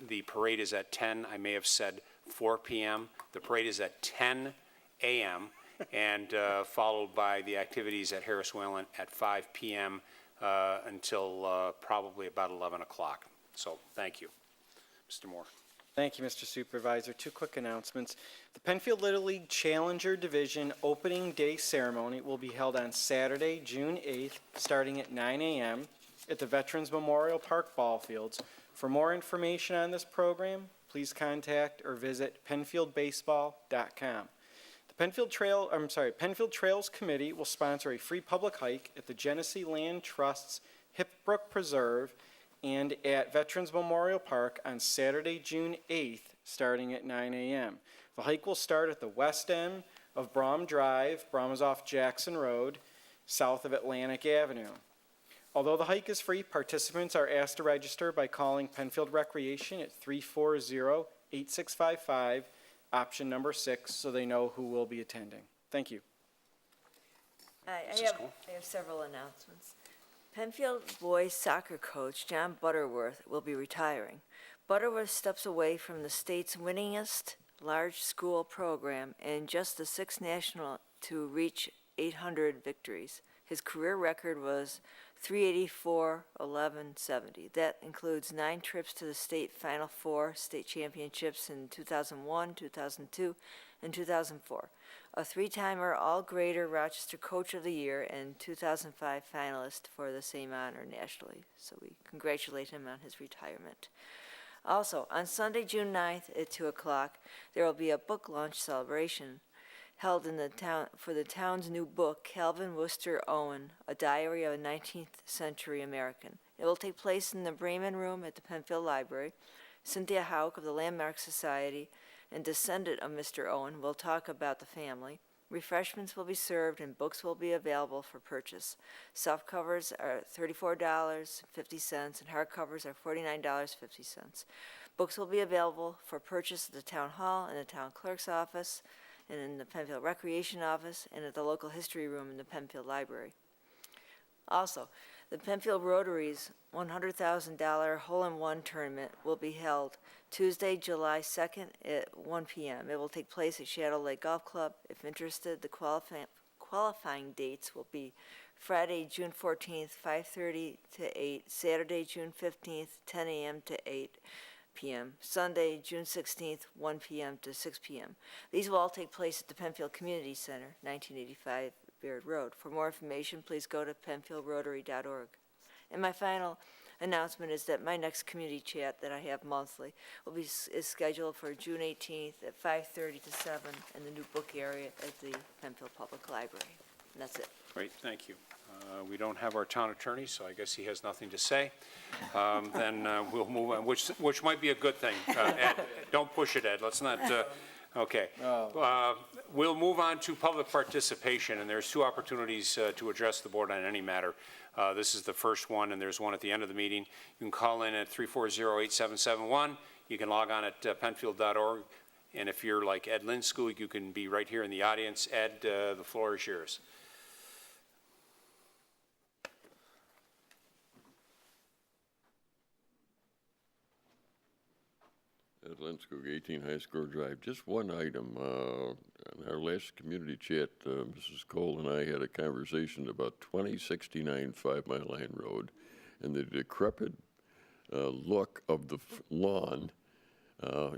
the parade is at 10. I may have said 4 p.m. The parade is at 10 a.m. and followed by the activities at Harris Whelan at 5 p.m. Until probably about 11 o'clock. So thank you. Mr. Moore. Thank you, Mr. Supervisor. Two quick announcements. The Penfield Little League Challenger Division Opening Day Ceremony will be held on Saturday, June 8th, starting at 9 a.m. at the Veterans Memorial Park Ball Fields. For more information on this program, please contact or visit PenfieldBaseball.com. The Penfield Trails Committee will sponsor a free public hike at the Genesee Land Trust's Hipbrook Preserve and at Veterans Memorial Park on Saturday, June 8th, starting at 9 a.m. The hike will start at the west end of Brom Drive. Brom is off Jackson Road, south of Atlantic Avenue. Although the hike is free, participants are asked to register by calling Penfield Recreation at 340-8655, option number 6, so they know who will be attending. Thank you. I have several announcements. Penfield boys soccer coach John Butterworth will be retiring. Butterworth steps away from the state's winningest large school program and just the 6th national to reach 800 victories. His career record was 384-11-70. That includes 9 trips to the state Final Four state championships in 2001, 2002, and 2004. A 3-timer All-Grader Rochester Coach of the Year and 2005 finalist for the same honor nationally. So we congratulate him on his retirement. Also, on Sunday, June 9th at 2 o'clock, there will be a book launch celebration held in the town for the town's new book, Calvin Worcester Owen, A Diary of a 19th Century American. It will take place in the Bremen Room at the Penfield Library. Cynthia Hauk of the Landmark Society and descendant of Mr. Owen will talk about the family. Refreshments will be served and books will be available for purchase. Softcovers are $34.50 and hardcovers are $49.50. Books will be available for purchase at the town hall, in the town clerk's office, and in the Penfield Recreation Office, and at the local history room in the Penfield Library. Also, the Penfield Rotary's $100,000 hole-in-one tournament will be held Tuesday, July 2nd at 1 p.m. It will take place at Shadow Lake Golf Club. If interested, the qualifying dates will be Friday, June 14th, 5:30 to 8, Saturday, June 15th, 10 a.m. to 8 p.m., Sunday, June 16th, 1 p.m. to 6 p.m. These will all take place at the Penfield Community Center, 1985 Baird Road. For more information, please go to penfieldrotary.org. And my final announcement is that my next community chat that I have monthly is scheduled for June 18th at 5:30 to 7 in the new book area at the Penfield Public Library. And that's it. Great, thank you. We don't have our town attorney, so I guess he has nothing to say. Then we'll move on, which might be a good thing. Ed, don't push it, Ed. Let's not, okay. We'll move on to public participation, and there's two opportunities to address the board on any matter. This is the first one, and there's one at the end of the meeting. You can call in at 340-8771. You can log on at penfield.org. And if you're like Ed Linsku, you can be right here in the audience. Ed, the floor is yours. Ed Linsku, 18 High Score Drive. Just one item. On our last community chat, Mrs. Cole and I had a conversation about 2069 5 Mile Line Road and the decrepit look of the lawn.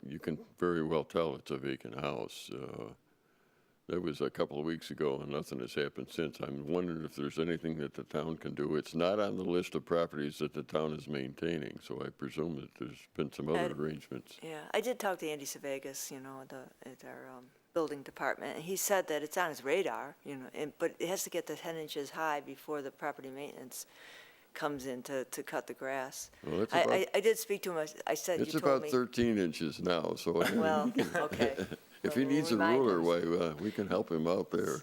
You can very well tell it's a vacant house. That was a couple of weeks ago, and nothing has happened since. I'm wondering if there's anything that the town can do. It's not on the list of properties that the town is maintaining, so I presume that there's been some other arrangements. Yeah, I did talk to Andy Sevegas, at our building department, and he said that it's on his radar, but it has to get to 10 inches high before the property maintenance comes in to cut the grass. Well, it's I did speak to him. I said, It's you told about me. 13 inches now, so Well, okay. if he needs a ruler, why, we can help him out there.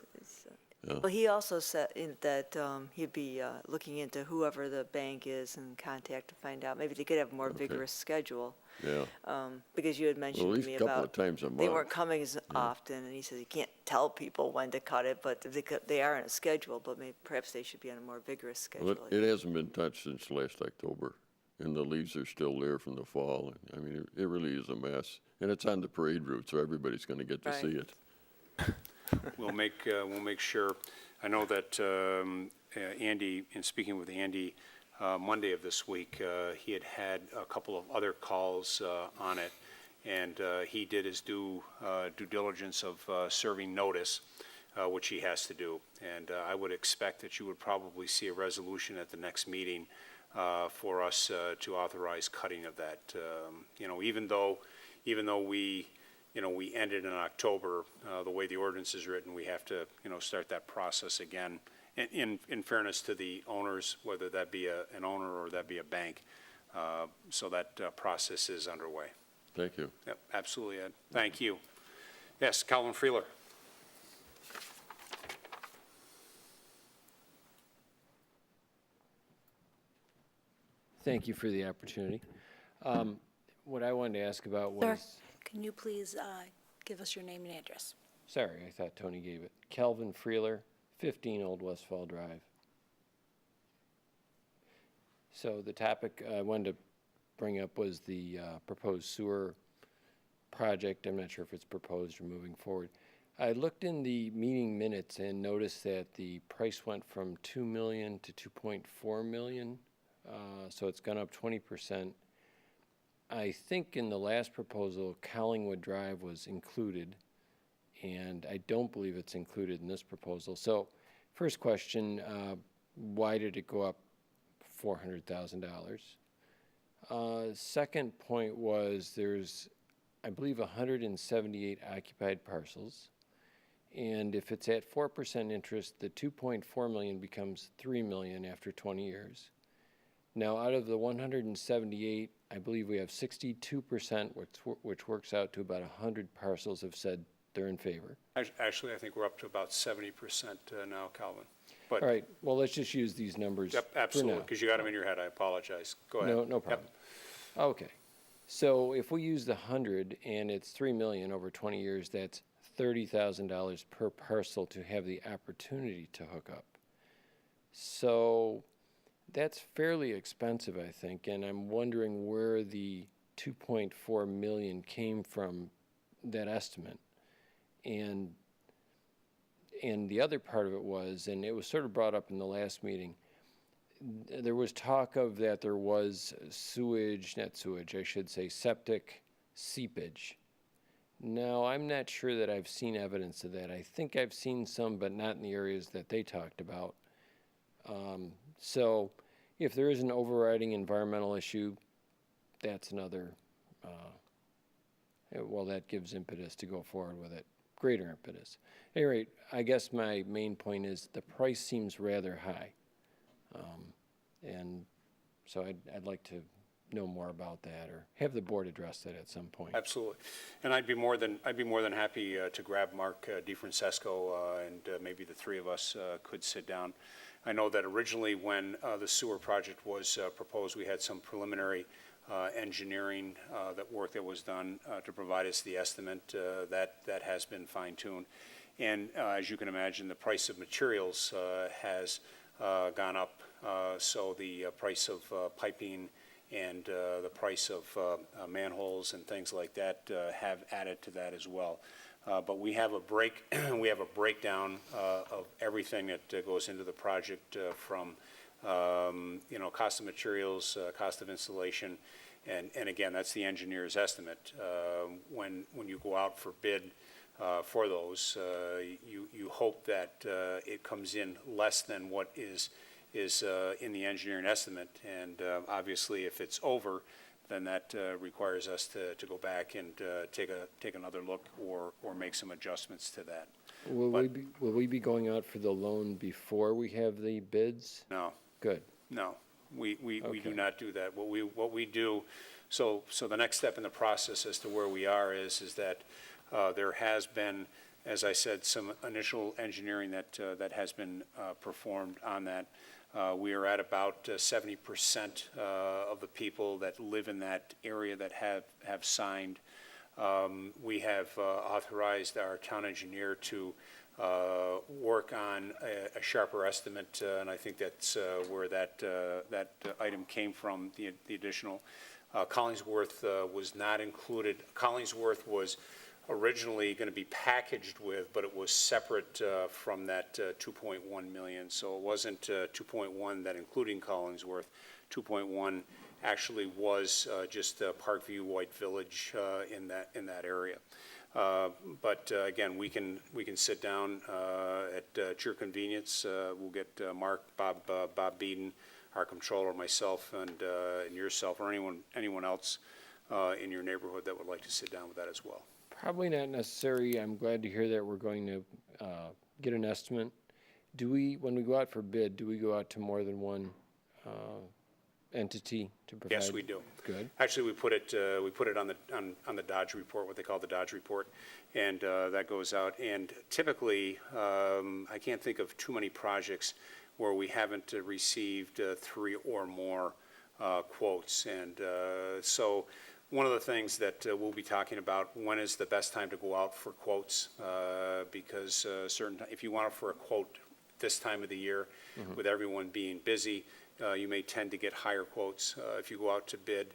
Yeah. Well, he also said that he'd be looking into whoever the bank is and contact to find out. Maybe they could have a more vigorous schedule. Yeah. Because you had mentioned Well, at to least me a couple about of times a they month. weren't coming as often, and he said you can't tell people when to cut it, but they are on a schedule. But perhaps they should be on a more vigorous schedule. Well, it hasn't been touched since last October, and the leaves are still there from the fall. I mean, it really is a mess. And it's on the parade route, so everybody's going to get to see it. We'll make sure. I know that Andy, in speaking with Andy Monday of this week, he had a couple of other calls on it, and he did his due diligence of serving notice, which he has to do. And I would expect that you would probably see a resolution at the next meeting for us to authorize cutting of that. Even though we ended in October, the way the ordinance is written, we have to, start that process again. In fairness to the owners, whether that be an owner or that be a bank, so that process is underway. Thank you. Yep, absolutely, Ed. Thank you. Yes, Calvin Freeler. Thank you for the opportunity. What I wanted to ask about was... Sir, can you please give us your name and address? Sorry, I thought Tony gave it. Calvin Freeler, 15 Old Westfall Drive. So the topic I wanted to bring up was the proposed sewer project. I'm not sure if it's proposed or moving forward. I looked in the meeting minutes and noticed that the price went from $2 million to $2.4 million. So it's gone up 20%. I think in the last proposal, Collingwood Drive was included, and I don't believe it's included in this proposal. So first question, why did it go up $400,000? Second point was there's, I believe, 178 occupied parcels. And if it's at 4% interest, the $2.4 million becomes $3 million after 20 years. Now, out of the 178, I believe we have 62%, which works out to about 100 parcels have said they're in favor. Actually, I think we're up to about 70% now, Calvin. But all right, well, let's just use these numbers. Yep, absolutely, because you got them in your head. I apologize. Go ahead. No problem. Yep. Okay. So if we use the 100 and it's 3 million over 20 years, that's $30,000 per parcel to have the opportunity to hook up. So that's fairly expensive, I think, and I'm wondering where the 2.4 million came from, that estimate. And the other part of it was, and it was sort of brought up in the last meeting, there was talk of that there was sewage, not sewage, I should say, septic seepage. Now, I'm not sure that I've seen evidence of that. I think I've seen some, but not in the areas that they talked about. So if there is an overriding environmental issue, that's another, well, that gives impetus to go forward with it, greater impetus. At any rate, I guess my main point is the price seems rather high. And so I'd like to know more about that, or have the board address that at some point. Absolutely. And I'd be more than happy to grab Mark DiFrancesco, and maybe the three of us could sit down. I know that originally when the sewer project was proposed, we had some preliminary engineering work that was done to provide us the estimate. That has been fine-tuned. And as you can imagine, the price of materials has gone up. So the price of piping and the price of manholes and things like that have added to that as well. But we have a breakdown of everything that goes into the project, from cost of materials, cost of installation, and again, that's the engineer's estimate. When you go out for bid for those, you hope that it comes in less than what is in the engineering estimate, and obviously if it's over, then that requires us to go back and take another look or make some adjustments to that. Will we be going out for the loan before we have the bids? No. Good. No, we do not do that. What we do, so the next step in the process as to where we are is that there has been, as I said, some initial engineering that has been performed on that. We are at about 70% of the people that live in that area that have signed. We have authorized our town engineer to work on a sharper estimate, and I think that's where that item came from, the additional. Collingsworth was not included. Collingsworth was originally going to be packaged with, but it was separate from that 2.1 million. So it wasn't 2.1 that including Collingsworth. 2.1 actually was just Parkview, White Village in that area. But again, we can sit down at your convenience. We'll get Mark, Bob Beeden, our controller, myself, and yourself, or anyone else in your neighborhood that would like to sit down with that as well. Probably not necessary. I'm glad to hear that we're going to get an estimate. When we go out for bid, do we go out to more than one entity to provide? Yes, we do. Good. Actually, we put it on the Dodge report, what they call the Dodge report, and that goes out. And typically, I can't think of too many projects where we haven't received 3 or more quotes. And so one of the things that we'll be talking about, when is the best time to go out for quotes, because if you want for a quote this time of the year, with everyone being busy, you may tend to get higher quotes. If you go out to bid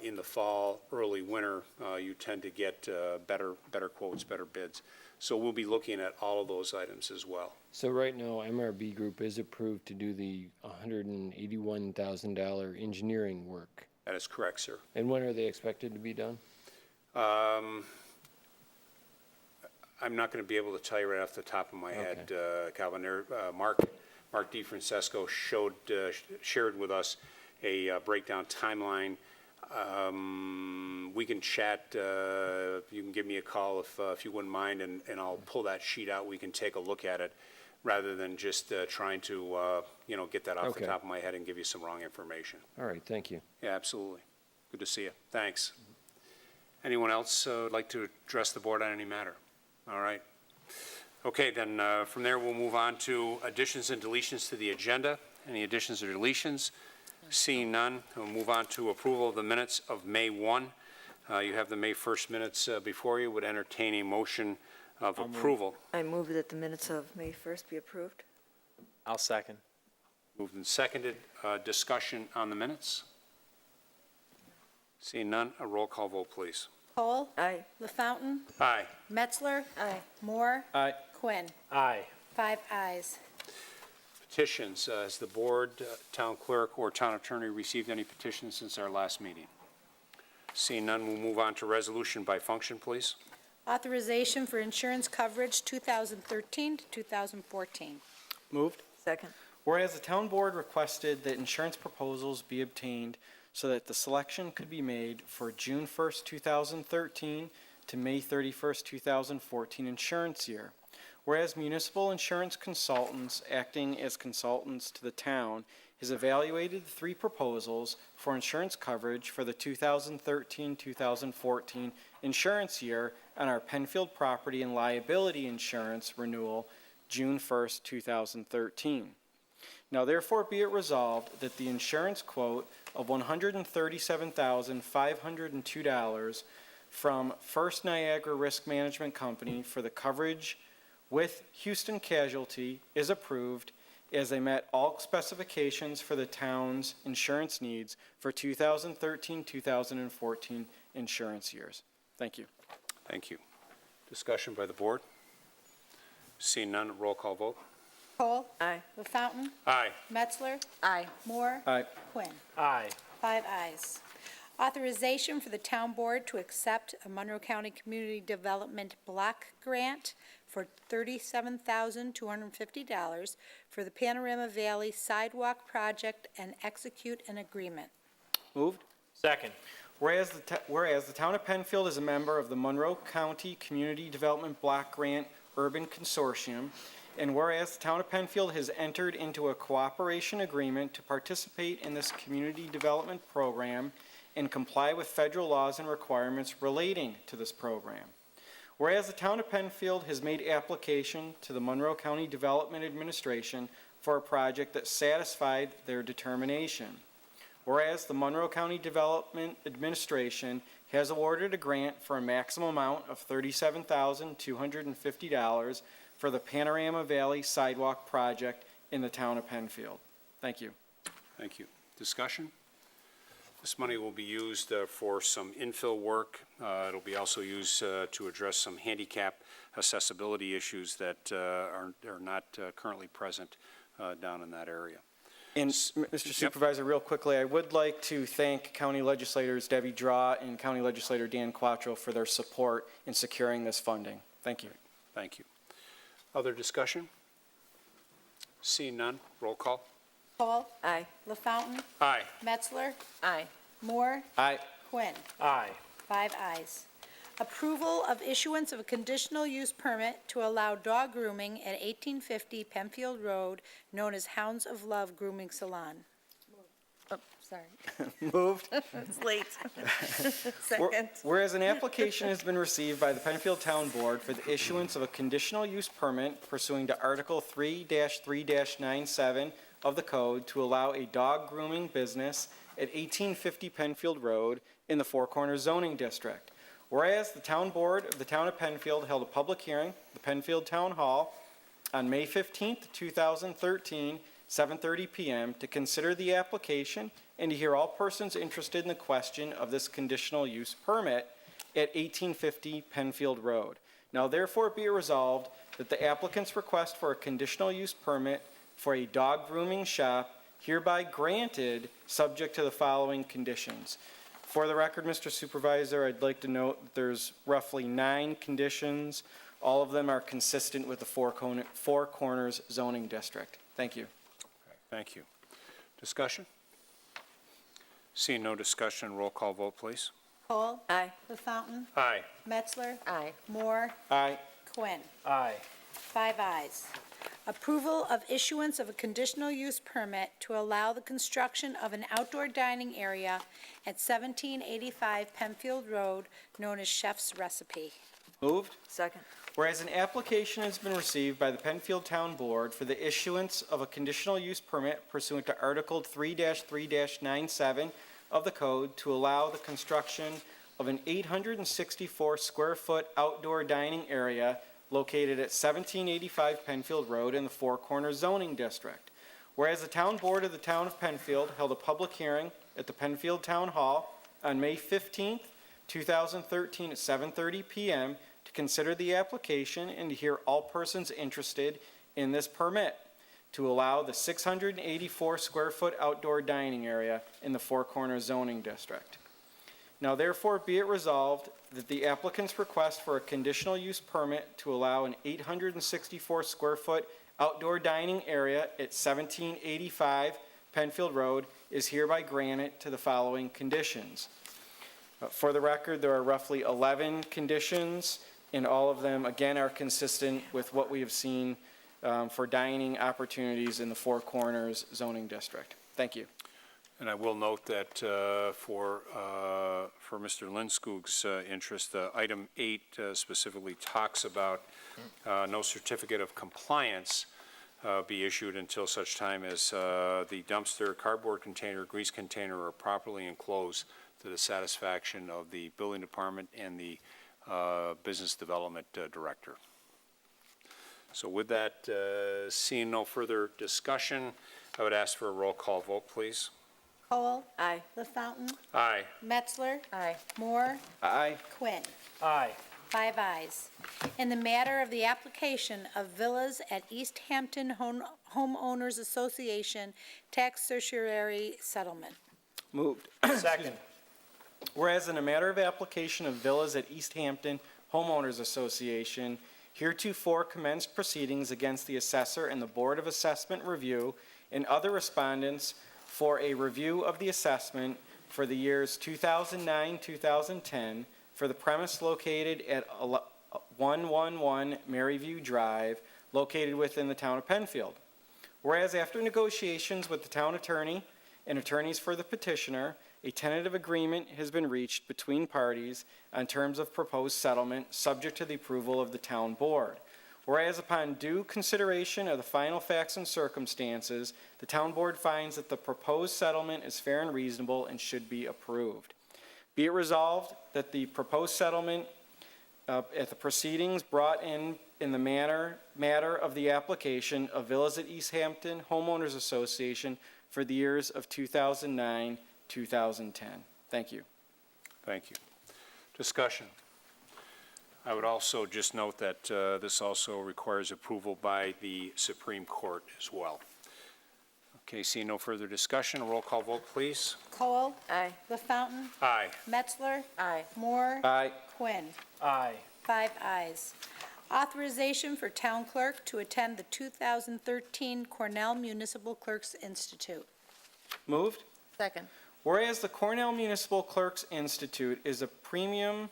in the fall, early winter, you tend to get better quotes, better bids. So we'll be looking at all of those items as well. So right now, MRB Group is approved to do the $181,000 engineering work. That is correct, sir. And when are they expected to be done? I'm not going to be able to tell you right off the top of my head, Calvin. Mark DiFrancesco shared with us a breakdown timeline. We can chat. You can give me a call if you wouldn't mind, and I'll pull that sheet out. We can take a look at it, rather than just trying to get that off the top of my head and give you some wrong information. All right, thank you. Yeah, absolutely. Good to see you. Thanks. Anyone else would like to address the board on any matter? All right. Okay, then from there we'll move on to additions and deletions to the agenda. Any additions or deletions? Seeing none, we'll move on to approval of the minutes of May 1. You have the May 1st minutes before you. Would entertain a motion of approval. I move that the minutes of May 1st be approved. I'll second. Moved and seconded. Discussion on the minutes? Seeing none, a roll call vote, please. Cole. Aye. LaFountain. Aye. Metzler. Aye. Moore. Aye. Quinn. Aye. 5 ayes. Petitions. Has the board, town clerk, or town attorney received any petitions since our last meeting? Seeing none, we'll move on to resolution by function, please. Authorization for insurance coverage 2013 to 2014. Moved. Second. Whereas the town board requested that insurance proposals be obtained so that the selection could be made for June 1st, 2013 to May 31st, 2014 insurance year. Whereas municipal insurance consultants acting as consultants to the town has evaluated the 3 proposals for insurance coverage for the 2013-2014 insurance year on our Penfield property and liability insurance renewal June 1st, 2013. Now therefore be it resolved that the insurance quote of $137,502 from First Niagara Risk Management Company for the coverage with Houston Casualty is approved as they met all specifications for the town's insurance needs for 2013-2014 insurance years. Thank you. Thank you. Discussion by the board? Seeing none, roll call vote. Cole. Aye. LaFountain. Aye. Metzler. Aye. Moore. Aye. Quinn. Aye. 5 ayes. Authorization for the town board to accept a Monroe County Community Development Block Grant for $37,250 for the Panorama Valley Sidewalk Project and execute an agreement. Moved. Second. Whereas the town of Penfield is a member of the Monroe County Community Development Block Grant Urban Consortium, and whereas the town of Penfield has entered into a cooperation agreement to participate in this community development program and comply with federal laws and requirements relating to this program. Whereas the town of Penfield has made application to the Monroe County Development Administration for a project that satisfied their determination. Whereas the Monroe County Development Administration has awarded a grant for a maximum amount of $37,250 for the Panorama Valley Sidewalk Project in the town of Penfield. Thank you. Thank you. Discussion? This money will be used for some infill work. It'll be also used to address some handicap accessibility issues that are not currently present down in that area. And Mr. Supervisor, real quickly, I would like to thank County Legislators Debbie Draw and County Legislator Dan Quattro for their support in securing this funding. Thank you. Thank you. Other discussion? Seeing none, roll call. Cole. Aye. LaFountain. Aye. Metzler. Aye. Moore. Aye. Quinn. Aye. 5 ayes. Approval of issuance of a conditional use permit to allow dog grooming at 1850 Penfield Road, known as Hounds of Love Grooming Salon. Oh, sorry. Moved. It's late. Second. Whereas an application has been received by the Penfield Town Board for the issuance of a conditional use permit pursuing to Article 3-3-97 of the code to allow a dog grooming business at 1850 Penfield Road in the Four Corners zoning district. Whereas the Town Board of the Town of Penfield held a public hearing at the Penfield Town Hall on May 15th, 2013, 7:30 p.m. to consider the application and to hear all persons interested in the question of this conditional use permit at 1850 Penfield Road. Now therefore be it resolved that the applicant's request for a conditional use permit for a dog grooming shop hereby granted subject to the following conditions. For the record, Mr. Supervisor, I'd like to note that there's roughly 9 conditions. All of them are consistent with the Four Corners zoning district. Thank you. Okay, thank you. Discussion? Seeing no discussion, roll call vote, please. Cole. Aye. LaFountain. Aye. Metzler. Aye. Moore. Aye. Quinn. Aye. 5 ayes. Approval of issuance of a conditional use permit to allow the construction of an outdoor dining area at 1785 Penfield Road, known as Chef's Recipe. Moved. Second. Whereas an application has been received by the Penfield Town Board for the issuance of a conditional use permit pursuant to Article 3-3-97 of the code to allow the construction of an 864 square foot outdoor dining area located at 1785 Penfield Road in the Four Corners zoning district. Whereas the Town Board of the Town of Penfield held a public hearing at the Penfield Town Hall on May 15th, 2013 at 7:30 p.m. to consider the application and to hear all persons interested in this permit to allow the 684 square foot outdoor dining area in the Four Corners zoning district. Now therefore be it resolved that the applicant's request for a conditional use permit to allow an 864 square foot outdoor dining area at 1785 Penfield Road is hereby granted to the following conditions. For the record, there are roughly 11 conditions, and all of them, again, are consistent with what we have seen for dining opportunities in the Four Corners zoning district. Thank you. And I will note that for Mr. Lindskog's interest, item 8 specifically talks about no certificate of compliance be issued until such time as the dumpster, cardboard container, grease container are properly enclosed to the satisfaction of the building department and the business development director. So with that, seeing no further discussion, I would ask for a roll call vote, please. Cole. Aye. LaFountain. Aye. Metzler. Aye. Moore. Aye. Quinn. Aye. 5 ayes. In the matter of the application of villas at East Hampton Homeowners Association tax certiorari settlement. Moved. Second. Whereas in a matter of application of villas at East Hampton Homeowners Association, heretofore commenced proceedings against the assessor and the Board of Assessment Review and other respondents for a review of the assessment for the years 2009-2010 for the premise located at 111 Maryview Drive, located within the town of Penfield. Whereas after negotiations with the town attorney and attorneys for the petitioner, a tentative agreement has been reached between parties on terms of proposed settlement subject to the approval of the town board. Whereas upon due consideration of the final facts and circumstances, the town board finds that the proposed settlement is fair and reasonable and should be approved. Be it resolved that the proposed settlement at the proceedings brought in the matter of the application of villas at East Hampton Homeowners Association for the years of 2009-2010. Thank you. Thank you. Discussion. I would also just note that this also requires approval by the Supreme Court as well. Okay, seeing no further discussion, a roll call vote, please. Cole. Aye. LaFountain. Aye. Metzler. Aye. Moore. Aye. Quinn. Aye. 5 ayes. Authorization for town clerk to attend the 2013 Cornell Municipal Clerks Institute. Moved. Second. Whereas the Cornell Municipal Clerks Institute is a premium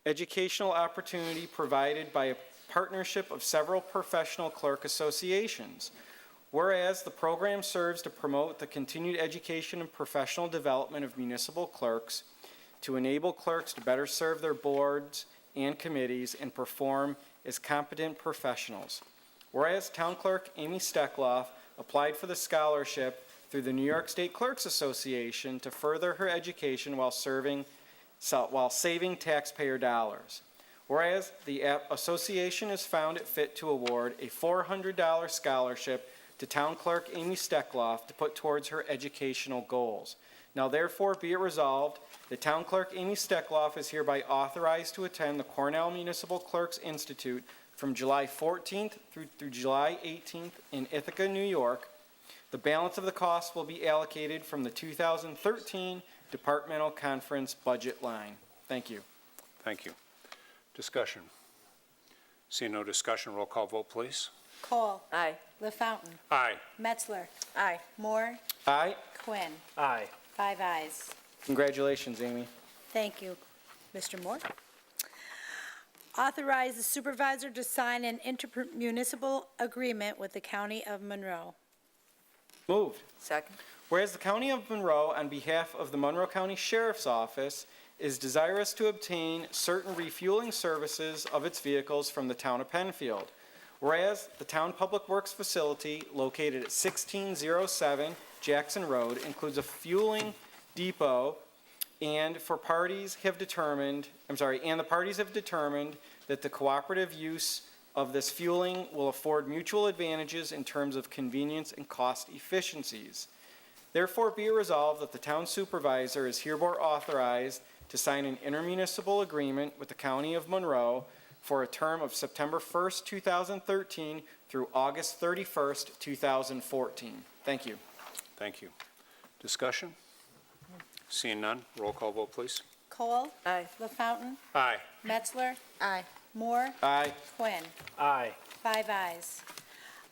educational opportunity provided by a partnership of several professional clerk associations. Whereas the program serves to promote the continued education and professional development of municipal clerks, to enable clerks to better serve their boards and committees and perform as competent professionals. Whereas Town Clerk Amy Steckloff applied for the scholarship through the New York State Clerks Association to further her education while saving taxpayer dollars. Whereas the association has found it fit to award a $400 scholarship to Town Clerk Amy Steckloff to put towards her educational goals. Now therefore be it resolved that Town Clerk Amy Steckloff is hereby authorized to attend the Cornell Municipal Clerks Institute from July 14th through July 18th in Ithaca, New York. The balance of the cost will be allocated from the 2013 Departmental Conference budget line. Thank you. Thank you. Discussion. Seeing no discussion, roll call vote, please. Cole. Aye. LaFountain. Aye. Metzler. Aye. Moore. Aye. Quinn. Aye. 5 ayes. Congratulations, Amy. Thank you, Mr. Moore. Authorize the supervisor to sign an intermunicipal agreement with the County of Monroe. Moved. Second. Whereas the County of Monroe, on behalf of the Monroe County Sheriff's Office, is desirous to obtain certain refueling services of its vehicles from the town of Penfield. Whereas the town public works facility located at 1607 Jackson Road includes a fueling depot, and the parties have determined that the cooperative use of this fueling will afford mutual advantages in terms of convenience and cost efficiencies. Therefore, be it resolved that the town supervisor is hereby authorized to sign an intermunicipal agreement with the County of Monroe for a term of September 1st, 2013 through August 31st, 2014. Thank you. Thank you. Discussion? Seeing none, roll call vote, please. Cole. Aye. LaFountain. Aye. Metzler. Aye. Moore. Aye. Quinn. Aye. 5 ayes.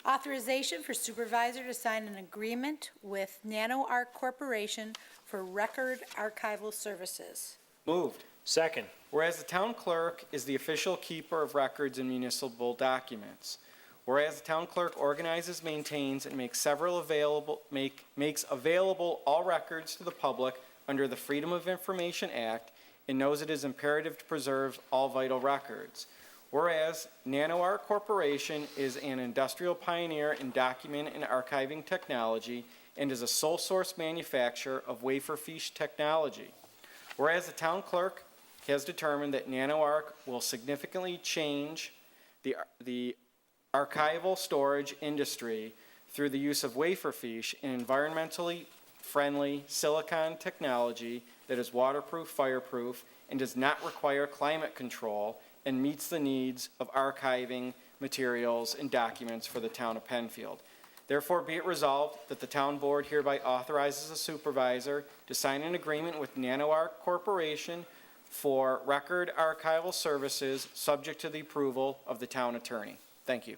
Authorization for supervisor to sign an agreement with NanoArc Corporation for record archival services. Moved. Second. Whereas the town clerk is the official keeper of records and municipal documents. Whereas the town clerk organizes, maintains, and makes available all records to the public under the Freedom of Information Act, and knows it is imperative to preserve all vital records. Whereas NanoArc Corporation is an industrial pioneer in document and archiving technology and is a sole source manufacturer of wafer fiche technology. Whereas the town clerk has determined that NanoArc will significantly change the archival storage industry through the use of wafer fiche and environmentally friendly silicon technology that is waterproof, fireproof, and does not require climate control and meets the needs of archiving materials and documents for the town of Penfield. Therefore, be it resolved that the town board hereby authorizes the supervisor to sign an agreement with NanoArc Corporation for record archival services subject to the approval of the town attorney. Thank you.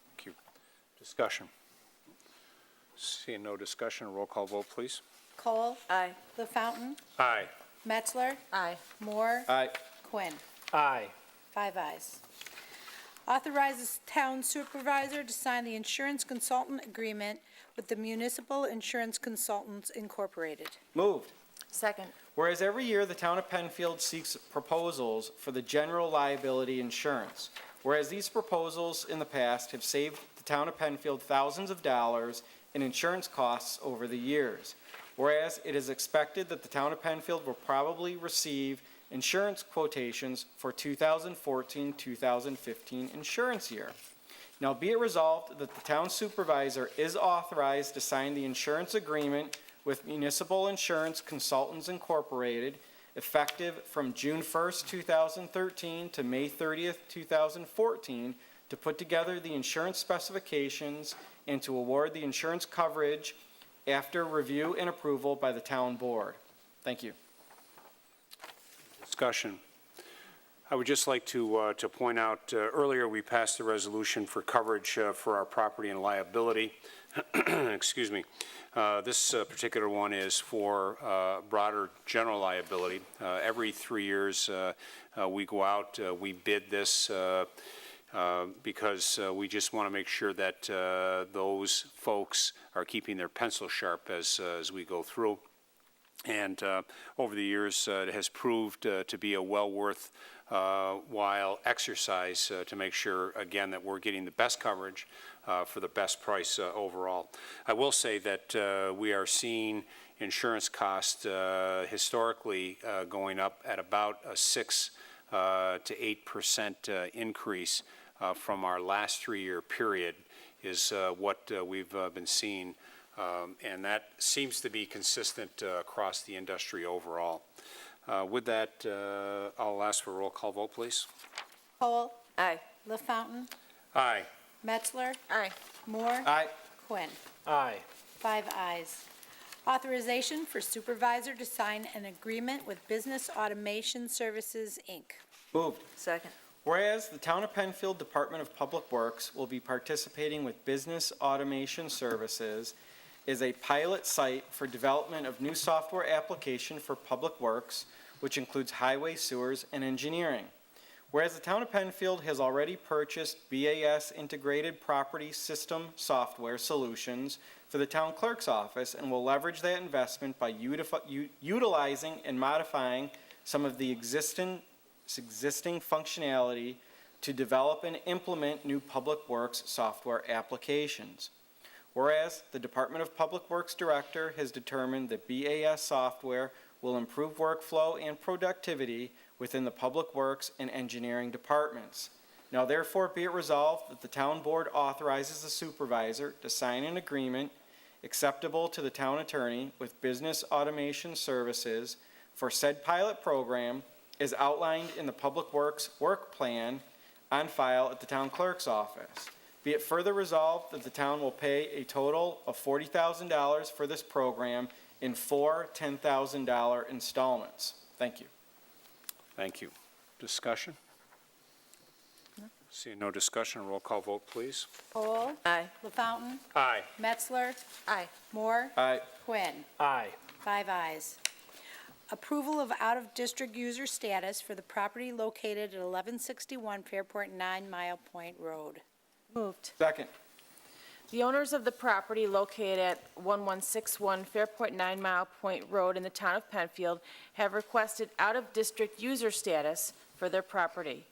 Thank you. Discussion? Seeing no discussion, roll call vote, please. Cole. Aye. LaFountain. Aye. Metzler. Aye. Moore. Aye. Quinn. Aye. 5 ayes. Authorizes town supervisor to sign the insurance consultant agreement with the Municipal Insurance Consultants Incorporated. Moved. Second. Whereas every year the town of Penfield seeks proposals for the general liability insurance. Whereas these proposals in the past have saved the town of Penfield thousands of dollars in insurance costs over the years. Whereas it is expected that the town of Penfield will probably receive insurance quotations for 2014-2015 insurance year. Now be it resolved that the town supervisor is authorized to sign the insurance agreement with Municipal Insurance Consultants Incorporated effective from June 1st, 2013 to May 30th, 2014 to put together the insurance specifications and to award the insurance coverage after review and approval by the town board. Thank you. Discussion. I would just like to point out, earlier we passed the resolution for coverage for our property and liability. Excuse me. This particular one is for broader general liability. Every 3 years we go out, we bid this because we just want to make sure that those folks are keeping their pencil sharp as we go through. And over the years, it has proved to be a well worth while exercise to make sure, again, that we're getting the best coverage for the best price overall. I will say that we are seeing insurance costs historically going up at about a 6 to 8% increase from our last 3-year period is what we've been seeing. And that seems to be consistent across the industry overall. With that, I'll ask for a roll call vote, please. Cole. Aye. LaFountain. Aye. Metzler. Aye. Moore. Aye. Quinn. Aye. 5 ayes. Authorization for supervisor to sign an agreement with Business Automation Services, Inc. Moved. Second. Whereas the Town of Penfield Department of Public Works will be participating with Business Automation Services is a pilot site for development of new software application for public works, which includes highway, sewers, and engineering. Whereas the Town of Penfield has already purchased BAS Integrated Property System software solutions for the town clerk's office and will leverage that investment by utilizing and modifying some of the existing functionality to develop and implement new Public Works software applications. Whereas the Department of Public Works Director has determined that BAS software will improve workflow and productivity within the Public Works and Engineering departments. Now therefore be it resolved that the Town Board authorizes the Supervisor to sign an agreement acceptable to the Town Attorney with Business Automation Services for said pilot program as outlined in the Public Works Work Plan on file at the Town Clerk's office. Be it further resolved that the town will pay a total of $40,000 for this program in 4 $10,000 installments. Thank you. Thank you. Discussion? Seeing no discussion, roll call vote, please. Cole. Aye. LaFountain. Aye. Metzler. Aye. Moore. Aye. Quinn. Aye. 5 ayes. Approval of out-of-district user status for the property located at 1161 Fairport 9 Mile Point Road. Moved. Second. The owners of the property located at 1161 Fairport 9 Mile Point Road in the town of Penfield have requested out-of-district user status for their property.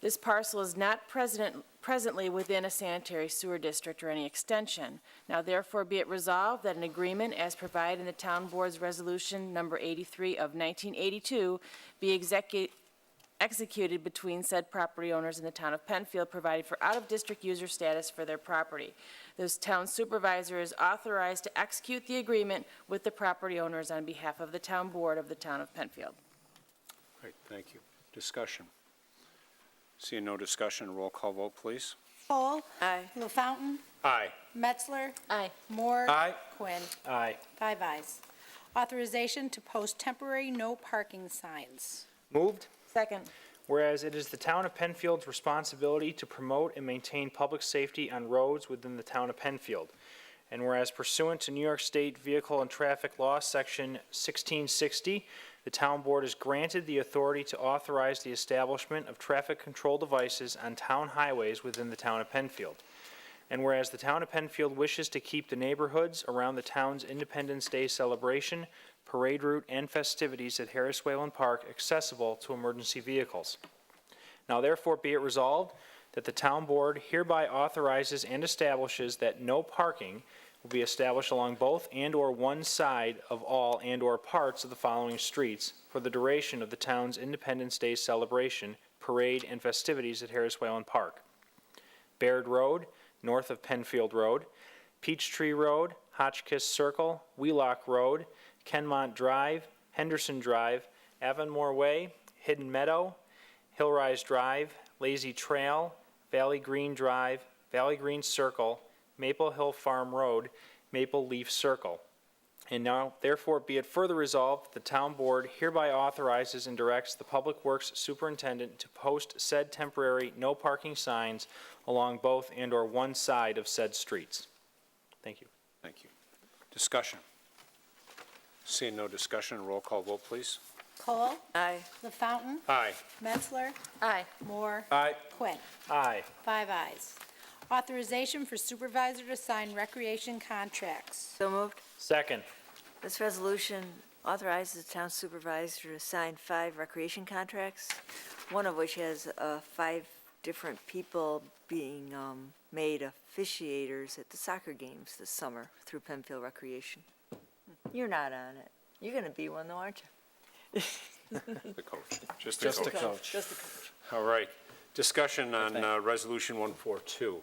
This parcel is not presently within a sanitary sewer district or any extension. Now therefore be it resolved that an agreement as provided in the Town Board's Resolution Number 83 of 1982 be executed between said property owners in the town of Penfield, providing for out-of-district user status for their property. This town supervisor is authorized to execute the agreement with the property owners on behalf of the Town Board of the town of Penfield. Great, thank you. Discussion? Seeing no discussion, roll call vote, please. Cole. Aye. LaFountain. Aye. Metzler. Aye. Moore. Aye. Quinn. Aye. 5 ayes. Authorization to post temporary no parking signs. Moved. Second. Whereas it is the town of Penfield's responsibility to promote and maintain public safety on roads within the town of Penfield. And whereas pursuant to New York State Vehicle and Traffic Law, Section 1660, the town board is granted the authority to authorize the establishment of traffic control devices on town highways within the town of Penfield. And whereas the town of Penfield wishes to keep the neighborhoods around the town's Independence Day celebration, parade route, and festivities at Harris Wayland Park accessible to emergency vehicles. Now therefore be it resolved that the town board hereby authorizes and establishes that no parking will be established along both and/or one side of all and/or parts of the following streets for the duration of the town's Independence Day celebration, parade, and festivities at Harris Wayland Park. Baird Road, north of Penfield Road, Peachtree Road, Hotchkiss Circle, Wheelock Road, Kenmont Drive, Henderson Drive, Avonmore Way, Hidden Meadow, Hillrise Drive, Lazy Trail, Valley Green Drive, Valley Green Circle, Maple Hill Farm Road, Maple Leaf Circle. And now, therefore, be it further resolved, the town board hereby authorizes and directs the Public Works Superintendent to post said temporary no parking signs along both and/or one side of said streets. Thank you. Thank you. Discussion? Seeing no discussion, roll call vote, please. Cole. Aye. LaFountain. Aye. Metzler. Aye. Moore. Aye. Quinn. Aye. 5 ayes. Authorization for supervisor to sign recreation contracts. So moved. Second. This resolution authorizes the town supervisor to sign 5 recreation contracts, one of which has 5 different people being made officiators at the soccer games this summer through Penfield Recreation. You're not on it. You're going to be one, though, aren't you? The coach. Just Just the a coach. coach. Just a coach. All right. Discussion on Resolution 142.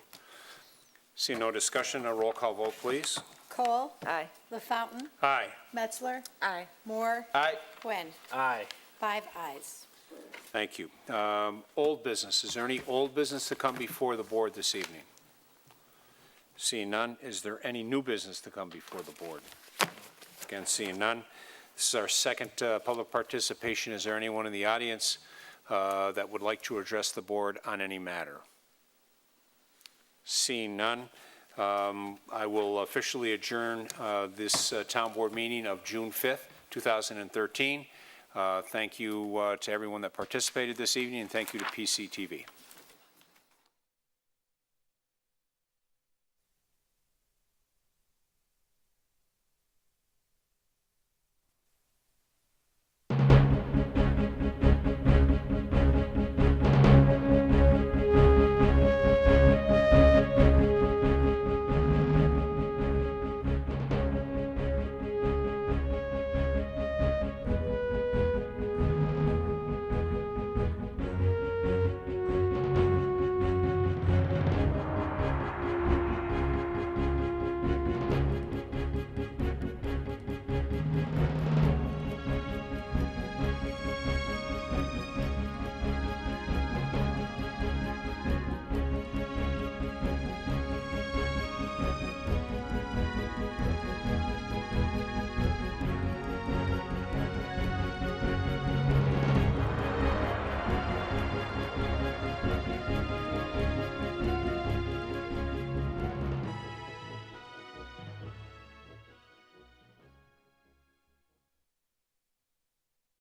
See no discussion, a roll call vote, please. Cole. Aye. LaFountain. Aye. Metzler. Aye. Moore. Aye. Quinn. Aye. 5 ayes. Thank you. Old business. Is there any old business to come before the board this evening? Seeing none, is there any new business to come before the board? Again, seeing none. This is our second public participation. Is there anyone in the audience that would like to address the board on any matter? Seeing none, I will officially adjourn this town board meeting of June 5th, 2013. Thank you to everyone that participated this evening, and thank you to PCTV.